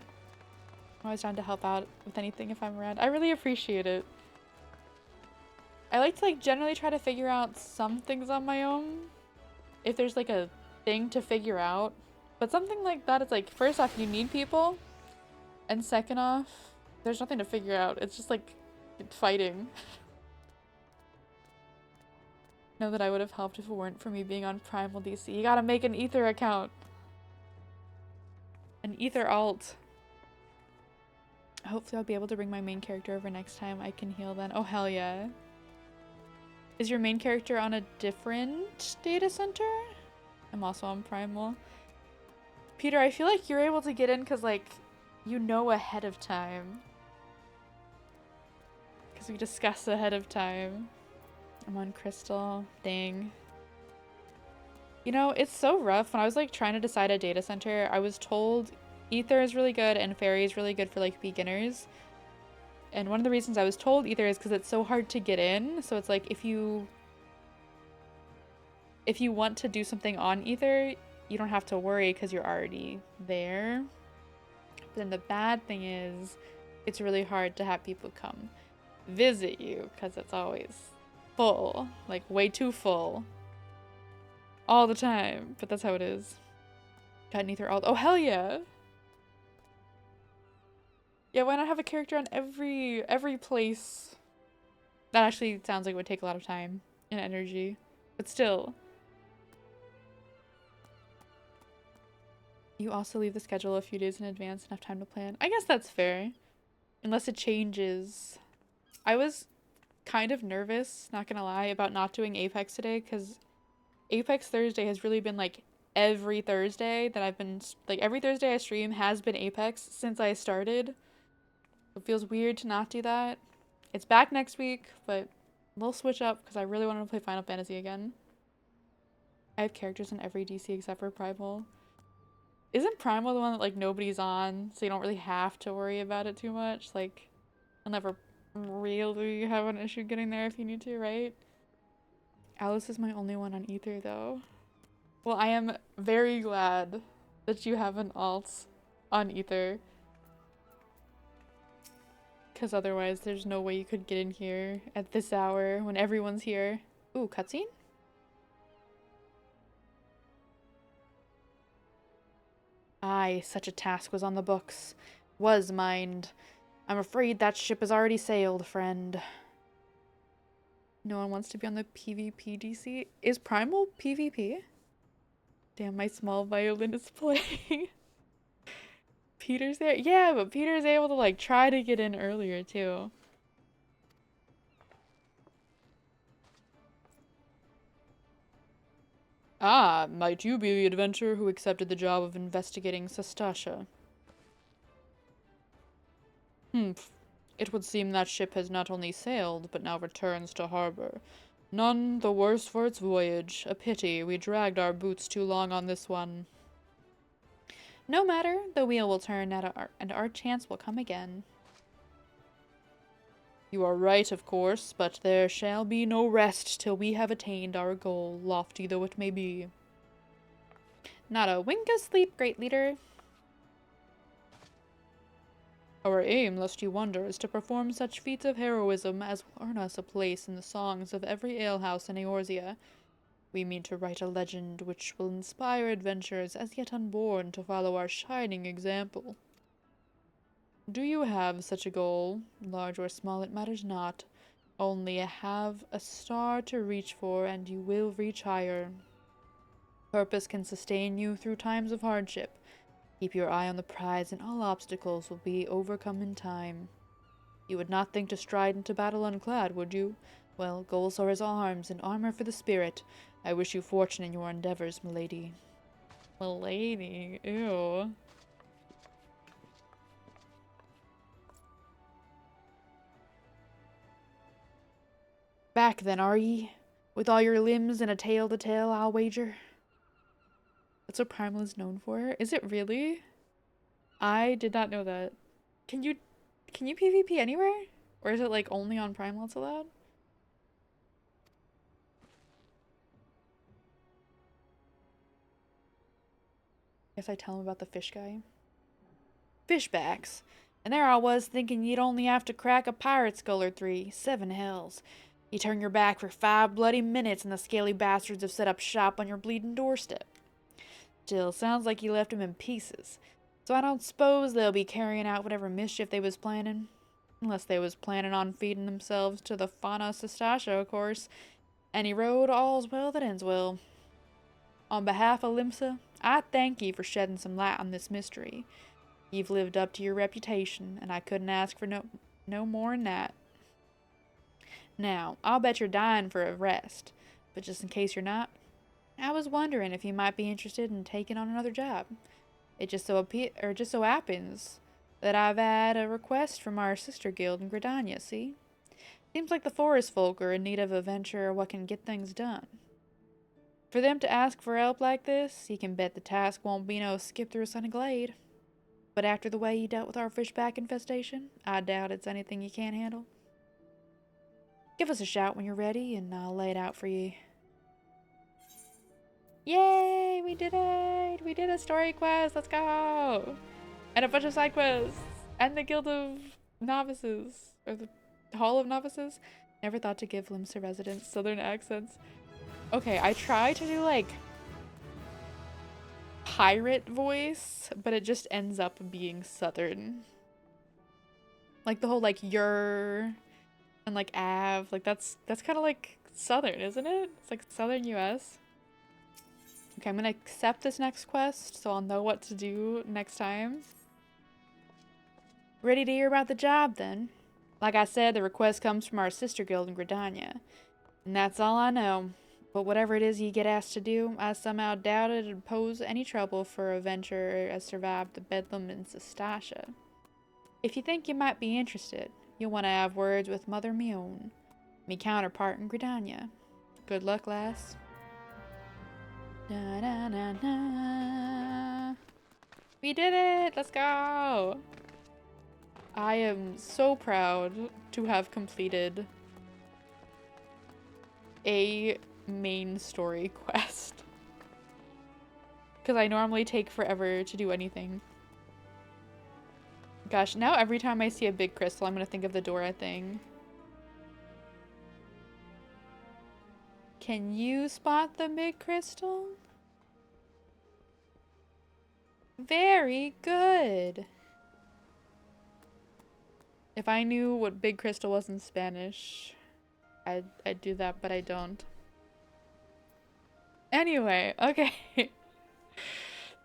I'm always down to help out with anything if I'm around. I really appreciate it. I like to like generally try to figure out some things on my own. If there's like a thing to figure out. But something like that, it's like, first off, you need people. And second off, there's nothing to figure out. It's just like fighting. Know that I would have helped if it weren't for me being on Primal DC. You gotta make an Ether account. An Ether alt. Hopefully I'll be able to bring my main character over next time. I can heal then. Oh, hell yeah. Is your main character on a different data center? I'm also on Primal. Peter, I feel like you're able to get in because, like, you know ahead of time. Because we discuss ahead of time. I'm on Crystal. Dang. You know, it's so rough. When I was, like, trying to decide a data center, I was told Ether is really good and Fairy is really good for, like, beginners. And one of the reasons I was told Ether is because it's so hard to get in. So it's like, if you want to do something on Ether, you don't have to worry because you're already there. But then the bad thing is, it's really hard to have people come visit you because it's always full. Like, way too full. All the time. But that's how it is. Got an Ether alt. Oh, hell yeah! Yeah, why not have a character on every place? That actually sounds like it would take a lot of time and energy. But still. You also leave the schedule a few days in advance, enough time to plan. I guess that's fair. Unless it changes. I was kind of nervous, not gonna lie, about not doing Apex today, because Apex Thursday has really been like every Thursday that I've been, like every Thursday I stream has been Apex since I started. It feels weird to not do that. It's back next week, but we'll switch up because I really want to play Final Fantasy again. I have characters in every DC except for Primal. Isn't Primal the one that like nobody's on, so you don't really have to worry about it too much? Like, you'll never really have an issue getting there if you need to, right? Alice is my only one on Ether though. Well, I am very glad that you have an alt on Ether. Because otherwise there's no way you could get in here at this hour when everyone's here. Ooh, cutscene? Aye, such a task was on the books. Was mined. I'm afraid that ship has already sailed, friend. No one wants to be on the PvP DC? Is Primal PvP? Damn, my small violin is playing. Peter's there? Yeah, but Peter's able to, like, try to get in earlier, too. Ah, might you be the adventurer who accepted the job of investigating Sastasha? Humph. It would seem that ship has not only sailed, but now returns to harbor. None the worse for its voyage. A pity, we dragged our boots too long on this one. No matter, the wheel will turn and our chance will come again. You are right, of course, but there shall be no rest till we have attained our goal, lofty though it may be. Not a wink of sleep, great leader. Our aim, lest you wonder, is to perform such feats of heroism as will earn us a place in the songs of every alehouse in Eorzea. We mean to write a legend which will inspire adventurers as yet unborn to follow our shining example. Do you have such a goal? Large or small, it matters not. Only have a star to reach for, and you will reach higher. Purpose can sustain you through times of hardship. Keep your eye on the prize, and all obstacles will be overcome in time. You would not think to stride into battle unclad, would you? Well, goals are as arms, and armor for the spirit. I wish you fortune in your endeavors, milady. Milady? Ew. Back then, are ye? With all your limbs and a tail to tell, I'll wager. That's what Primal is known for? Is it really? I did not know that. Can you PvP anywhere? Or is it like only on Primal it's allowed? Guess I tell him about the fish guy. Fishbacks. And there I was thinking you'd only have to crack a pirate skull or three. 7 hells. You turn your back for 5 bloody minutes and the scaly bastards have set up shop on your bleeding doorstep. Still, sounds like you left 'em in pieces. So I don't suppose they'll be carrying out whatever mischief they was planning. Unless they was planning on feeding themselves to the fauna Sastasha, of course. Any road, all's well that ends well. On behalf of Limsa, I thank you for shedding some light on this mystery. You've lived up to your reputation, and I couldn't ask for no more than that. Now, I'll bet you're dying for a rest, but just in case you're not, I was wondering if you might be interested in taking on another job. It just so happens that I've had a request from our sister guild in Gridania, see? Seems like the forest folk are in need of a venture what can get things done. For them to ask for help like this, you can bet the task won't be no skip through a sunny glade. But after the way you dealt with our fishback infestation, I doubt it's anything you can't handle. Give us a shout when you're ready, and I'll lay it out for you. Yay! We did it! We did a story quest! Let's go! And a bunch of side quests! And the Guild of Novices. Or the Hall of Novices. Never thought to give Limsa residents southern accents. Okay, I try to do like pirate voice, but it just ends up being southern. Like the whole like "your" and like "av", like that's kind of like southern, isn't it? It's like southern US. Okay, I'm gonna accept this next quest so I'll know what to do next time. Ready to hear about the job then? Like I said, the request comes from our sister guild in Gridania. And that's all I know. But whatever it is you get asked to do, I somehow doubt it'd pose any trouble for a venture as survived the bedlam in Sastasha. If you think you might be interested, you'll want to have words with Mother Mion, me counterpart in Gridania. Good luck, lass. Da, da, da, da. We did it! Let's go! I am so proud to have completed a main story quest. Because I normally take forever to do anything. Gosh, now every time I see a big crystal, I'm gonna think of the Dora thing. Can you spot the big crystal? Very good. If I knew what big crystal was in Spanish, I'd do that, but I don't. Anyway, okay.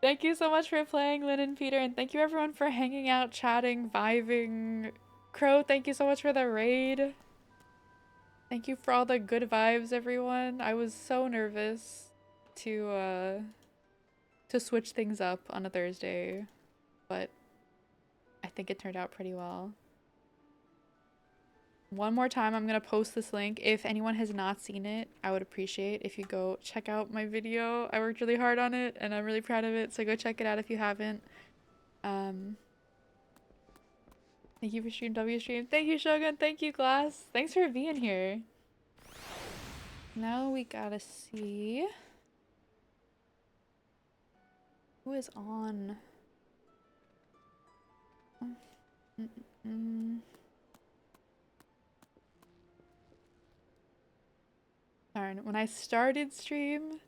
Thank you so much for playing, Lynn and Peter, and thank you everyone for hanging out, chatting, vibing. Crow, thank you so much for the raid. Thank you for all the good vibes, everyone. I was so nervous to switch things up on a Thursday, but I think it turned out pretty well. One more time, I'm gonna post this link. If anyone has not seen it, I would appreciate if you go check out my video. I worked really hard on it and I'm really proud of it, so go check it out if you haven't. Thank you for stream W stream. Thank you, Shogun. Thank you, Glass. Thanks for being here. Now we gotta see who is on. Darn, when I started stream,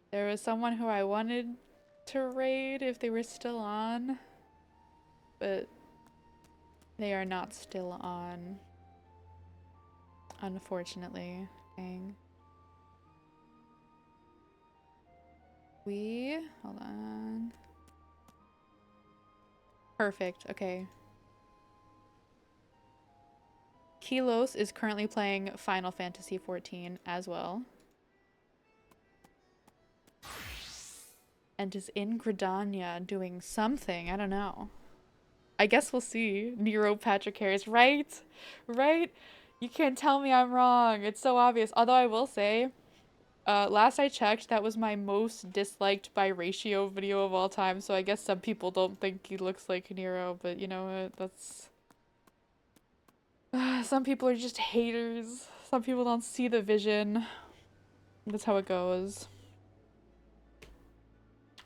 there was someone who I wanted to raid if they were still on, but they are not still on, unfortunately. Dang. Hold on. Perfect, okay. Kilos is currently playing Final Fantasy XIV as well. And is in Gridania doing something, I don't know. I guess we'll see. Nero Patrick Harris, right? Right? You can't tell me I'm wrong. It's so obvious. Although I will say, last I checked, that was my most disliked by ratio video of all time. So I guess some people don't think he looks like Nero, but you know what? That's... Some people are just haters. Some people don't see the vision. That's how it goes.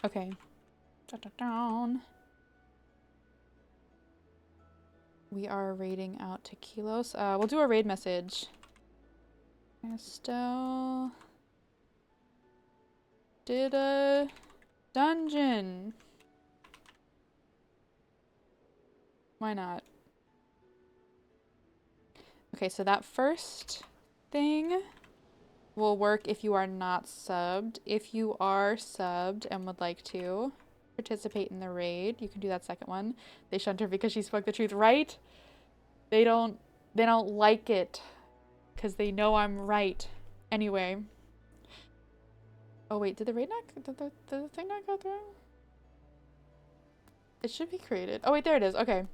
Okay. Down. We are raiding out to Kilos. We'll do a raid message. Estelle did a dungeon. Why not? Okay, so that first thing will work if you are not subbed. If you are subbed and would like to participate in the raid, you can do that second one. They shunned her because she spoke the truth, right? They don't like it because they know I'm right. Anyway. Oh wait, did the raid not, did the thing not go through? It should be created. Oh wait, there it is. Okay.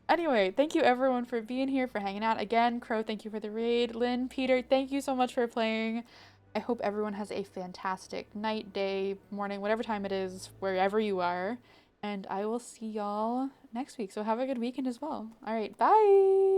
Anyway, thank you everyone for being here, for hanging out. Again, Crow, thank you for the raid. Lynn, Peter, thank you so much for playing. I hope everyone has a fantastic night, day, morning, whatever time it is, wherever you are. And I will see y'all next week. So have a good weekend as well. All right, bye.